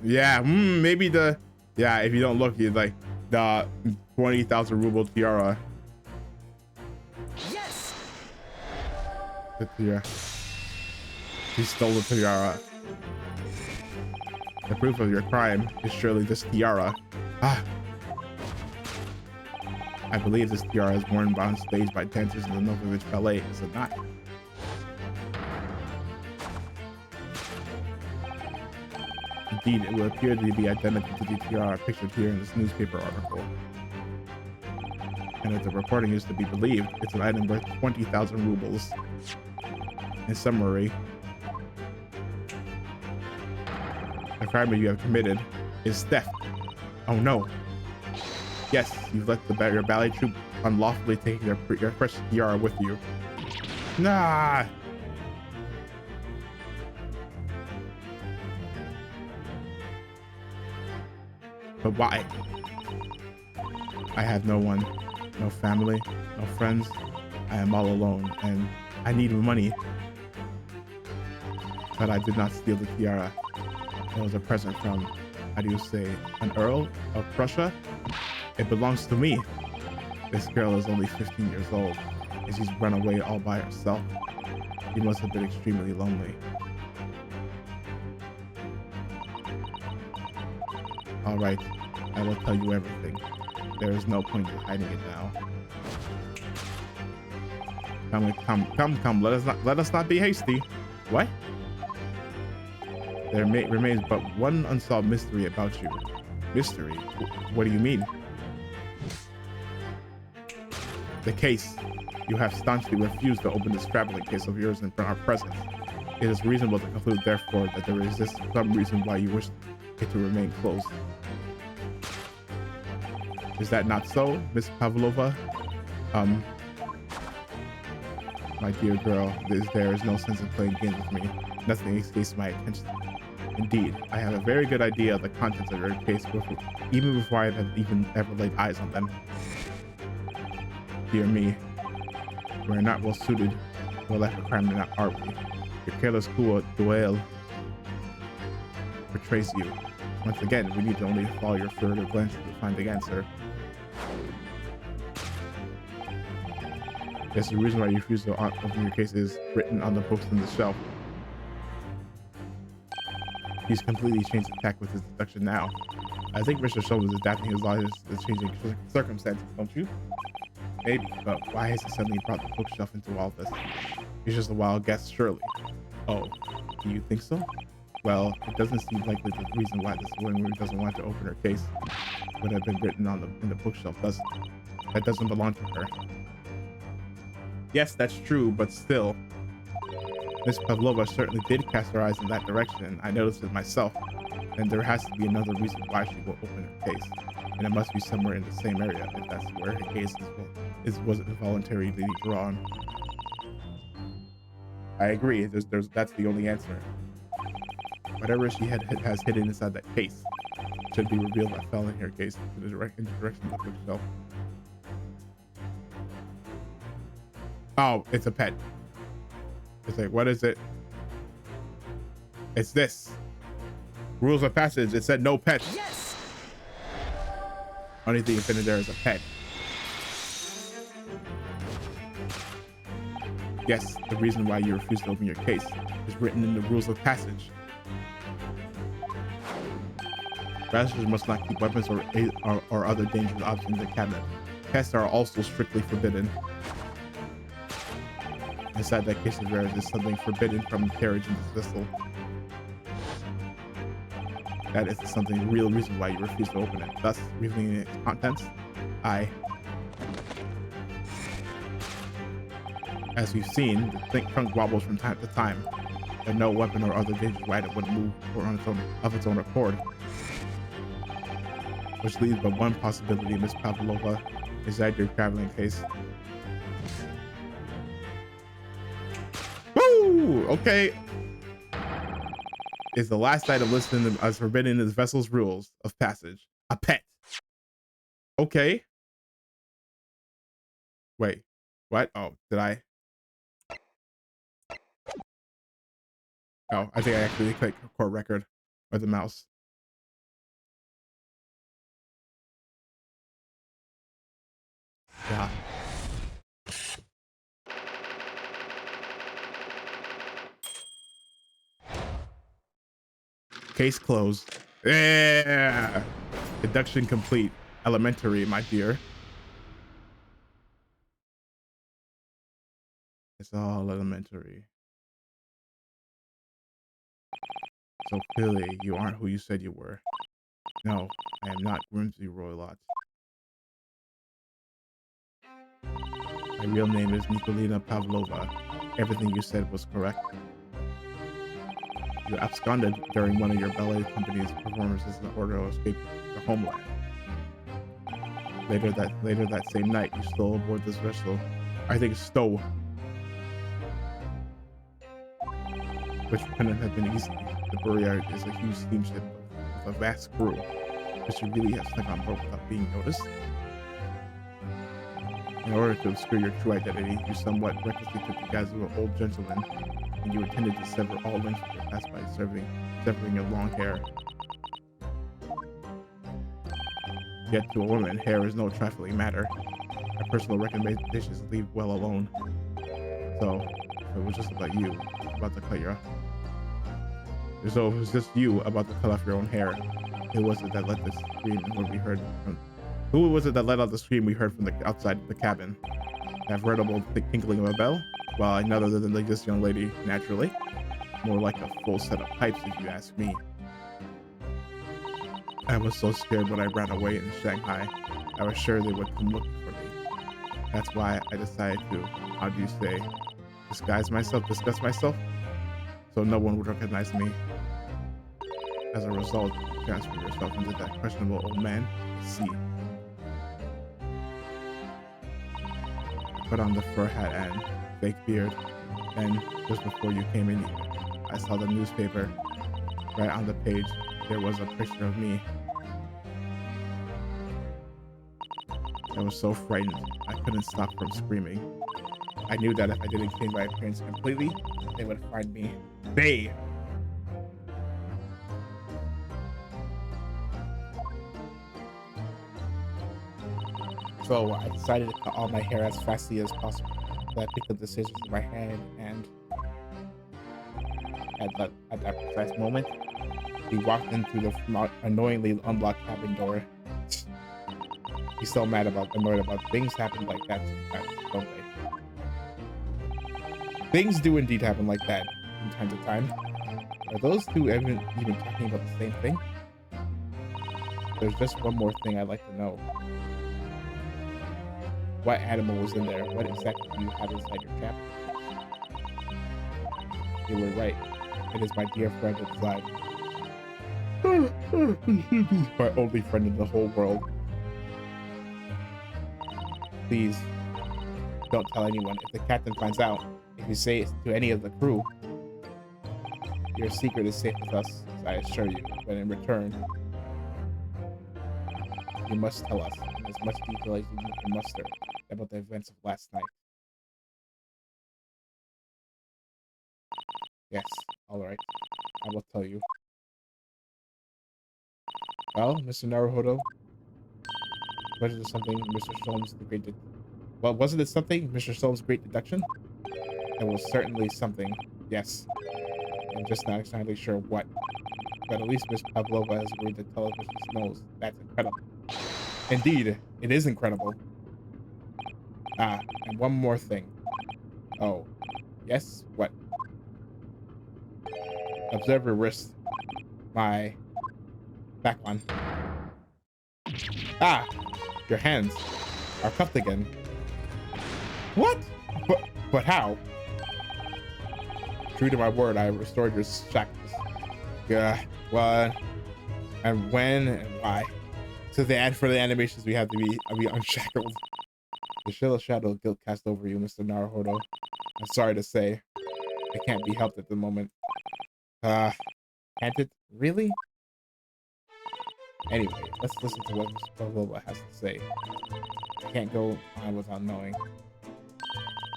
Yeah, maybe if you don't look, you'd like the 20,000 ruble tiara. Yes! The tiara. He stole the tiara. The proof of your crime is surely this tiara. I believe this tiara is worn on stage by dancers in the Novovich Ballet, is it not? Indeed, it will appear to be identical to the tiara pictured here in this newspaper article. And if the reporting is to be believed, it's an item worth 20,000 rubles. In summary, the crime you have committed is theft. Oh no. Yes, you've let your ballet troupe unlawfully take your precious tiara with you. Nah! But why? I have no one, no family, no friends. I am all alone and I need money. But I did not steal the tiara. It was a present from, how do you say, an Earl of Prussia? It belongs to me. This girl is only 15 years old and she's run away all by herself. She must have been extremely lonely. All right, I will tell you everything. There is no point in hiding it now. Come, let us not be hasty. What? There remains but one unsolved mystery about you. Mystery? What do you mean? The case. You have staunchly refused to open this traveling case of yours in our presence. It is reasonable to conclude, therefore, that there exists some reason why you wish it to remain closed. Is that not so, Miss Pavlova? My dear girl, there is no sense in playing games with me. Nothing escapes my attention. Indeed, I have a very good idea of the contents of your case even before I have even ever laid eyes on them. Dear me, we are not well suited to a life of crime, now, are we? Your careless duel betrays you. Once again, we need to only follow your furtive glances to find the answer. Yes, the reason why you refuse to open your case is written on the books on the shelf. He's completely changed the tack with his deduction now. I think Mr. Sholmes is adapting his laws to changing circumstances, don't you? Maybe, but why has he suddenly brought the bookshelf into all this? He's just a wild guess, surely. Oh, do you think so? Well, it doesn't seem likely the reason why this woman doesn't want to open her case would have been written in the bookshelf, does it? That doesn't belong to her. Yes, that's true, but still. Miss Pavlova certainly did cast her eyes in that direction. I noticed it myself. And there has to be another reason why she will open her case. And it must be somewhere in the same area, if that's where her case was involuntarily drawn. I agree. That's the only answer. Whatever she has hidden inside that case should be revealed by following her case in the direction of the bookshelf. Oh, it's a pet. It's like, what is it? It's this. Rules of passage. It said no pets. Yes! Only thing you in there is a pet. Yes, the reason why you refuse to open your case is written in the rules of passage. Barristers must not keep weapons or other dangerous objects in the cabinet. Pests are also strictly forbidden. Inside that case of yours is something forbidden from carriage in this vessel. That is something real reason why you refuse to open it. Thus, revealing its contents. As we've seen, the think trunk wobbles from time to time, and no weapon or other dangerous item would move of its own accord. Which leaves but one possibility, Miss Pavlova. Is that your traveling case? Woo! Okay. Is the last item listed as forbidden in the vessel's rules of passage a pet? Okay. Wait. What? Oh, did I? Oh, I think I actually clicked record record with the mouse. Yeah. Case closed. Yeah. Deduction complete. Elementary, my dear. It's all elementary. So clearly, you aren't who you said you were. No, I am not Grimsby Roylott. My real name is Nikolina Pavlova. Everything you said was correct. You absconded during one of your ballet company's performances in order to escape your homeland. Later that same night, you stole aboard this vessel. I think stole. Which couldn't have been easy. The Boreal is a huge steamship with a vast crew, but you really have snuck on board without being noticed. In order to obscure your true identity, you somewhat recklessly took the guise of an old gentleman, and you intended to sever all links with your past by severing your long hair. Yet to a woman, hair is no trifling matter. My personal recommendation is leave well alone. So, if it was just about you, about to cut your... So, if it was just you about to cut off your own hair, who was it that let this scream and what we heard from... Who was it that let out the scream we heard from the outside the cabin? That veritable tinkling of a bell? Well, none other than this young lady, naturally. More like a full set of pipes, if you ask me. I was so scared when I ran away in Shanghai. I was sure they would come looking for me. That's why I decided to, how do you say, disguise myself, so no one would recognize me. As a result, you transferred yourself into that questionable old man. I see. Put on the fur hat and fake beard. Then, just before you came in, I saw the newspaper. Right on the page, there was a picture of me. I was so frightened, I couldn't stop from screaming. I knew that if I didn't change my appearance completely, they would find me. They! So I decided to cut all my hair as fastly as possible. So I picked up the scissors in my hand, and at that precise moment, he walked into the annoyingly unlocked cabin door. He's so annoyed about things happen like that sometimes, don't they? Things do indeed happen like that from time to time. Are those two even talking about the same thing? There's just one more thing I'd like to know. What animal was in there? What exactly do you have inside your trap? You were right. It is my dear friend inside. My only friend in the whole world. Please, don't tell anyone. If the captain finds out, if you say it to any of the crew, your secret is safe with us, I assure you. But in return, you must tell us in as much detail as you can muster about the events of last night. Yes, all right. I will tell you. Well, Mr. Naruhodo, wasn't it something Mr. Sholmes the Great wasn't it something Mr. Sholmes' great deduction? It was certainly something, yes. I'm just not exactly sure what. But at least Miss Pavlova has agreed to tell us what she knows. That's incredible. Indeed, it is incredible. Ah, and one more thing. Oh, yes? What? Observe your wrist. My back one. Ah! Your hands are cuffed again. What? But how? True to my word, I restored your shackles. Yeah, what? And when and why? So for the animations, we have to be unshackled. The chill of shadow of guilt cast over you, Mr. Naruhodo. I'm sorry to say, it can't be helped at the moment. Can't it? Really? Anyway, let's listen to what Mr. Pavlova has to say. I can't go on without knowing.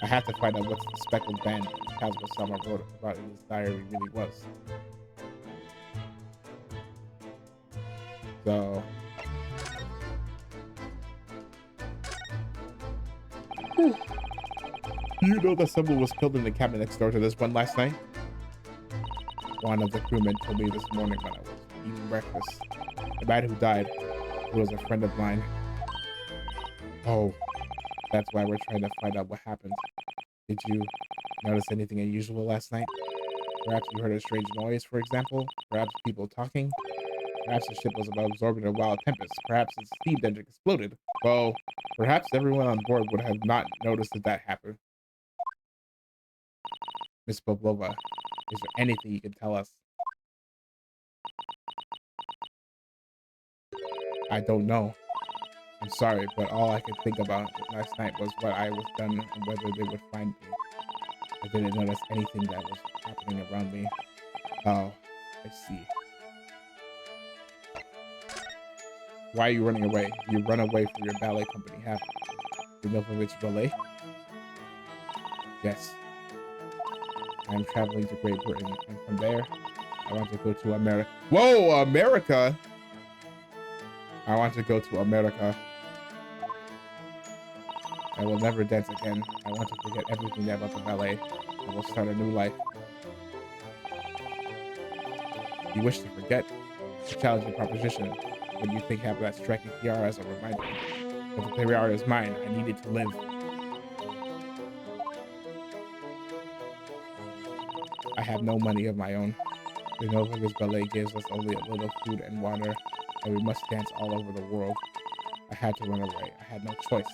I have to find out what the speckled band Kazuma-sama wrote about in his diary really was. So... Whew. You know that someone was killed in the cabin next door to this one last night? One of the crewmen told me this morning when I was eating breakfast. The man who died, who was a friend of mine. Oh, that's why we're trying to find out what happened. Did you notice anything unusual last night? Perhaps you heard a strange noise, for example? Perhaps people talking? Perhaps the ship was absorbing a wild tempest. Perhaps its steam engine exploded. Well, perhaps everyone on board would have not noticed that happened. Miss Pavlova, is there anything you can tell us? I don't know. I'm sorry, but all I could think about last night was what I was done and whether they would find me. I didn't notice anything that was happening around me. Oh, I see. Why are you running away? You run away from your ballet company, have you? The Novovich Ballet? Yes. I am traveling to Great Britain, and from there, I want to go to America. Whoa, America! I want to go to America. I will never dance again. I want to forget everything about the ballet. I will start a new life. You wish to forget? It's a challenging proposition. What do you think happened that striking tiara as a reminder? But the tiara is mine. I need it to live. I have no money of my own. The Novovich Ballet gives us only a little food and water, and we must dance all over the world. I had to run away. I had no choice.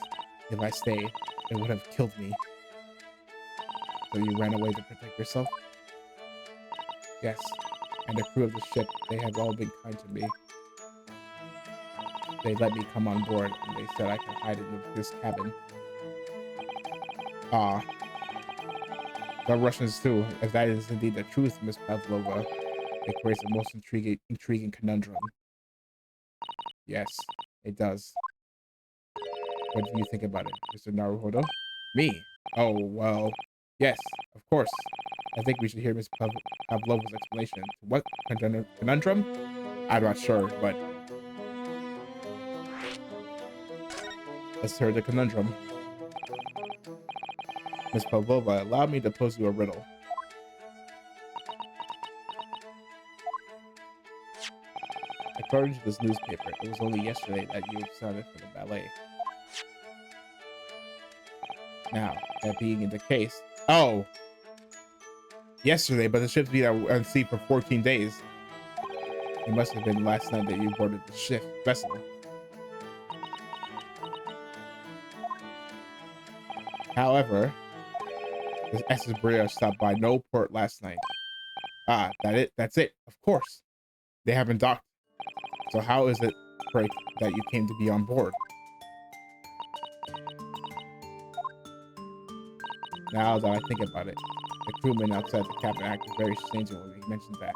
If I stayed, it would have killed me. So you ran away to protect yourself? Yes. And the crew of the ship, they have all been kind to me. They let me come on board, and they said I could hide in this cabin. Ah. The Russians too. If that is indeed the truth, Miss Pavlova, it creates a most intriguing conundrum. Yes, it does. What do you think about it, Mr. Naruhodo? Me? Oh, well, yes, of course. I think we should hear Miss Pavlova's explanation. What conundrum? I'm not sure, but let's hear the conundrum. Miss Pavlova, allow me to pose you a riddle. According to this newspaper, it was only yesterday that you started for the ballet. Now, that being the case... Oh! Yesterday, but the ship's been at sea for 14 days. It must have been last night that you boarded the vessel. However, this SS Bria stopped by no port last night. Ah, that's it. Of course. They haven't docked. So how is it, Frank, that you came to be on board? Now that I think about it, the crewman outside the cabin acted very strangely when he mentioned that.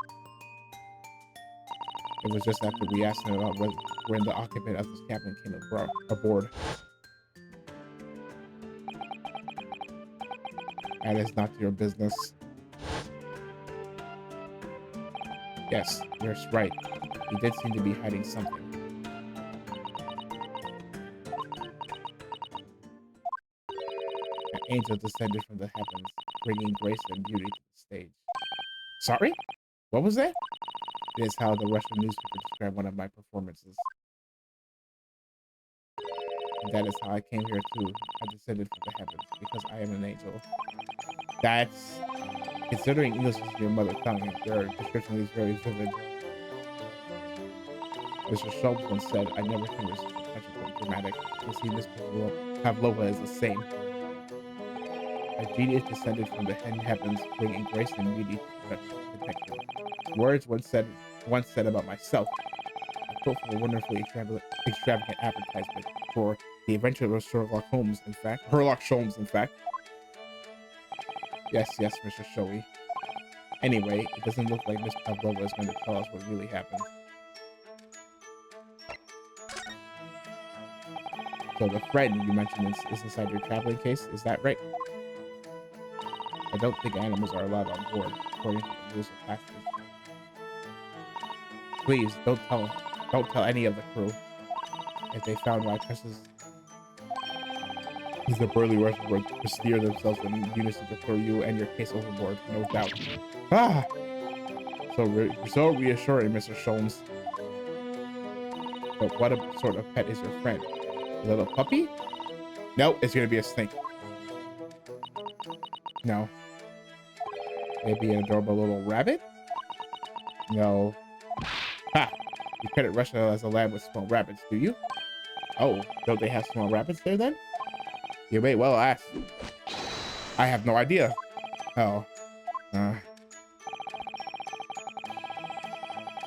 It was just after we asked him about when the occupant of this cabin came aboard. That is not your business. Yes, you're right. He did seem to be hiding something. An angel descended from the heavens, bringing grace and beauty to the stage. Sorry? What was that? It is how the Russian newspaper described one of my performances. And that is how I came here too. I descended from the heavens, because I am an angel. That's... Considering English is your mother tongue, your description is very vivid. Mr. Schultz once said, I never can resist the touch of dramatic. You see, Miss Pavlova is the same. A genius descended from the hidden heavens, bringing grace and beauty to the detective. Words once said about myself. A quote from a wonderfully extravagant advertisement for the adventure of Sherlock Holmes, in fact. Sherlock Sholmes, in fact. Yes, Mr. Shoei. Anyway, it doesn't look like Miss Pavlova is going to tell us what really happened. So the friend you mentioned is inside your traveling case, is that right? I don't think animals are allowed on board, according to the rules of passage. Please, don't tell any of the crew. If they found my precious... The burly Russians would steer themselves in unison to throw you and your case overboard, no doubt. Ah! So reassuring, Mr. Sholmes. But what sort of pet is your friend? A little puppy? No, it's gonna be a snake. No. Maybe an adorable little rabbit? No. Ha! You credit Russia as a land with small rabbits, do you? Oh, don't they have small rabbits there then? You may well ask. I have no idea. Oh.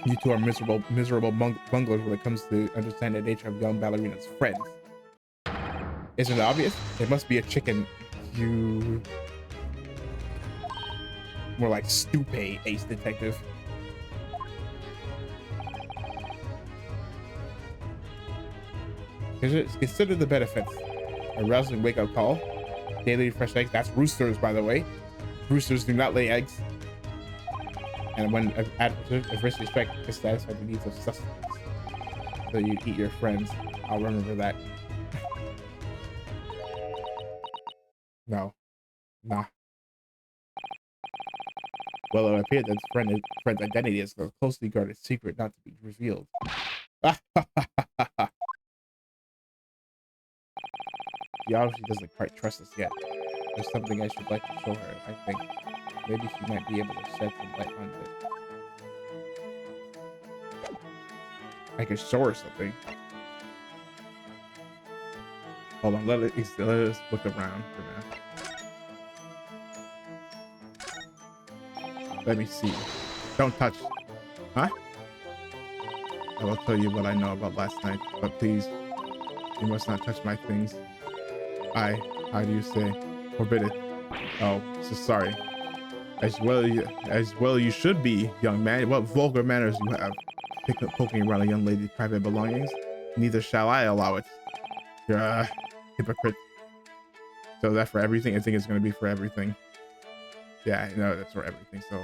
You two are miserable bunglers when it comes to understanding the nature of young ballerina's friends. Isn't it obvious? It must be a chicken. You... More like stupid, Ace Detective. Consider the benefits. A rousing wake-up call. Daily fresh eggs. That's roosters, by the way. Roosters do not lay eggs. And when adversity strikes, to satisfy the needs of sustenance. So you eat your friends. I'll remember that. No. Nah. Well, it appeared that friend's identity is a closely guarded secret not to be revealed. She obviously doesn't quite trust us yet. There's something I should like to show her, I think. Maybe she might be able to shed some light on it. I could show her something. Hold on, let us look around for now. Let me see. Don't touch. Huh? I will tell you what I know about last night, but please, you must not touch my things. How do you say? Forbid it. Oh, so sorry. As well you should be, young man. What vulgar manners you have. Poking around a young lady's private belongings. Neither shall I allow it. You're a hypocrite. So that for everything? I think it's going to be for everything. Yeah, I know that's for everything. So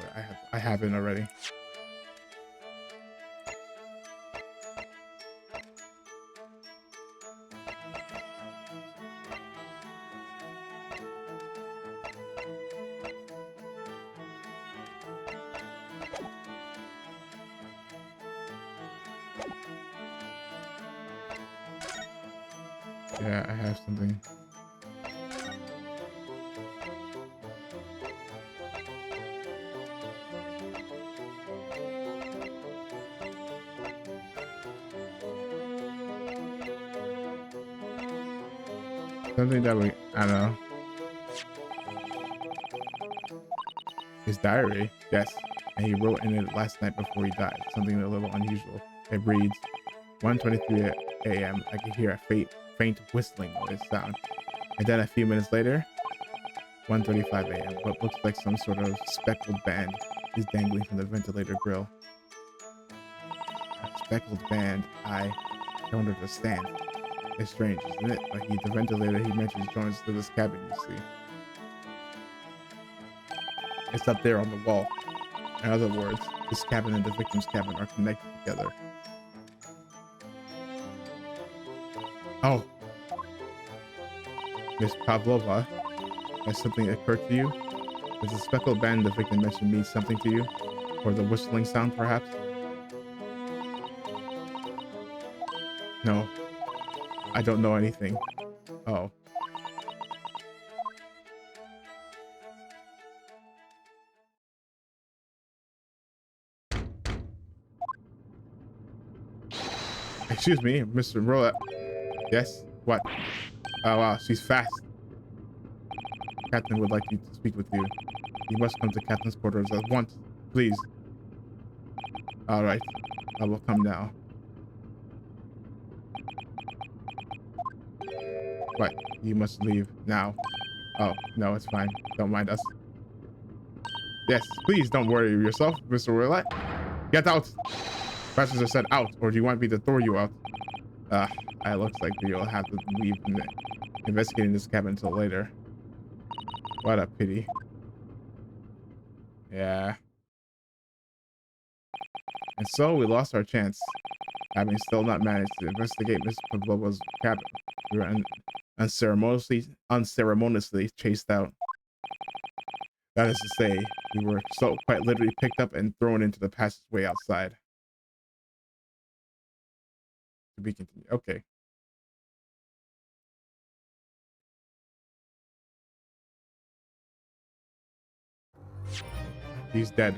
I have it already. Yeah, I have something. Something that I don't know. His diary, yes. And he wrote in it last night before he died. Something a little unusual. It reads, 1:23 a.m. I could hear a faint whistling noise sound. And then a few minutes later, 1:35 a.m. What looks like some sort of speckled band is dangling from the ventilator grill. A speckled band, I don't understand. It's strange, isn't it? Like the ventilator he mentions joins to this cabin, you see. It's up there on the wall. In other words, this cabin and the victim's cabin are connected together. Oh. Miss Pavlova, has something occurred to you? Does the speckled band the victim mentioned mean something to you? Or the whistling sound, perhaps? No. I don't know anything. Oh. Excuse me, Mr. Rolla. Yes? What? Oh wow, she's fast. Captain would like you to speak with you. You must come to Captain's quarters at once, please. All right, I will come now. What? You must leave now. Oh, no, it's fine. Don't mind us. Yes, please don't worry yourself, Mr. Roulette. Get out! Passenger said out, or do you want me to throw you out? It looks like you'll have to leave investigating this cabin until later. What a pity. Yeah. And so we lost our chance, having still not managed to investigate Miss Pavlova's cabin. We were unceremoniously chased out. That is to say, we were so quite literally picked up and thrown into the passageway outside. To be continued. Okay. He's dead.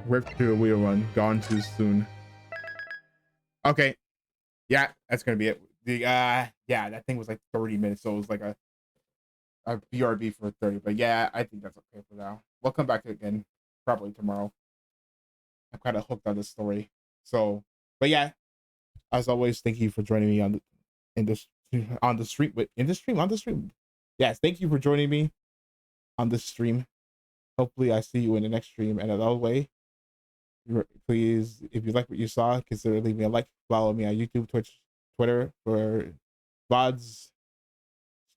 Ripped through a wheel run, gone too soon. Okay. Yeah, that's gonna be it. The yeah, that thing was like 30 minutes, so it was like a BRB for 30. But yeah, I think that's okay for now. We'll come back again probably tomorrow. I'm kind of hooked on this story. So, but yeah, as always, thank you for joining me on the stream. Yes, thank you for joining me on this stream. Hopefully, I see you in the next stream. And as always, please, if you like what you saw, consider leaving a like. Follow me on YouTube, Twitch, Twitter for VODs,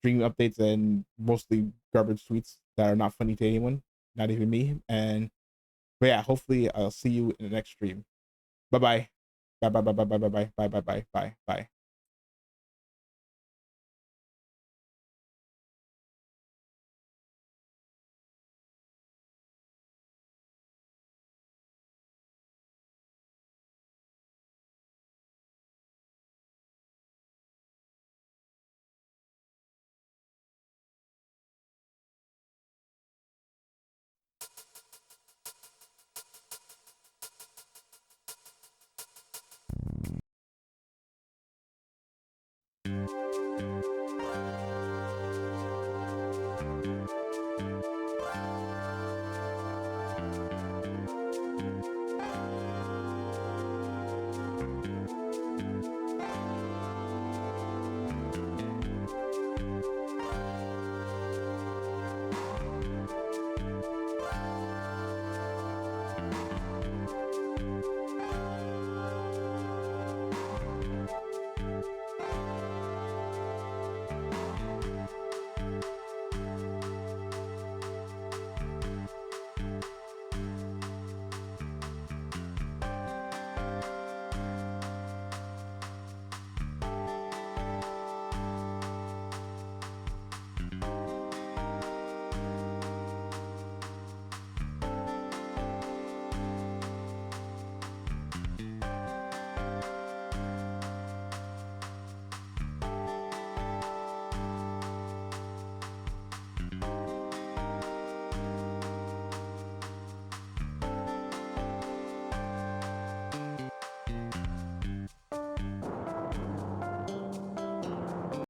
stream updates, and mostly garbage tweets that are not funny to anyone, not even me. But yeah, hopefully I'll see you in the next stream. Bye bye. Bye bye bye bye bye bye bye bye bye bye bye bye.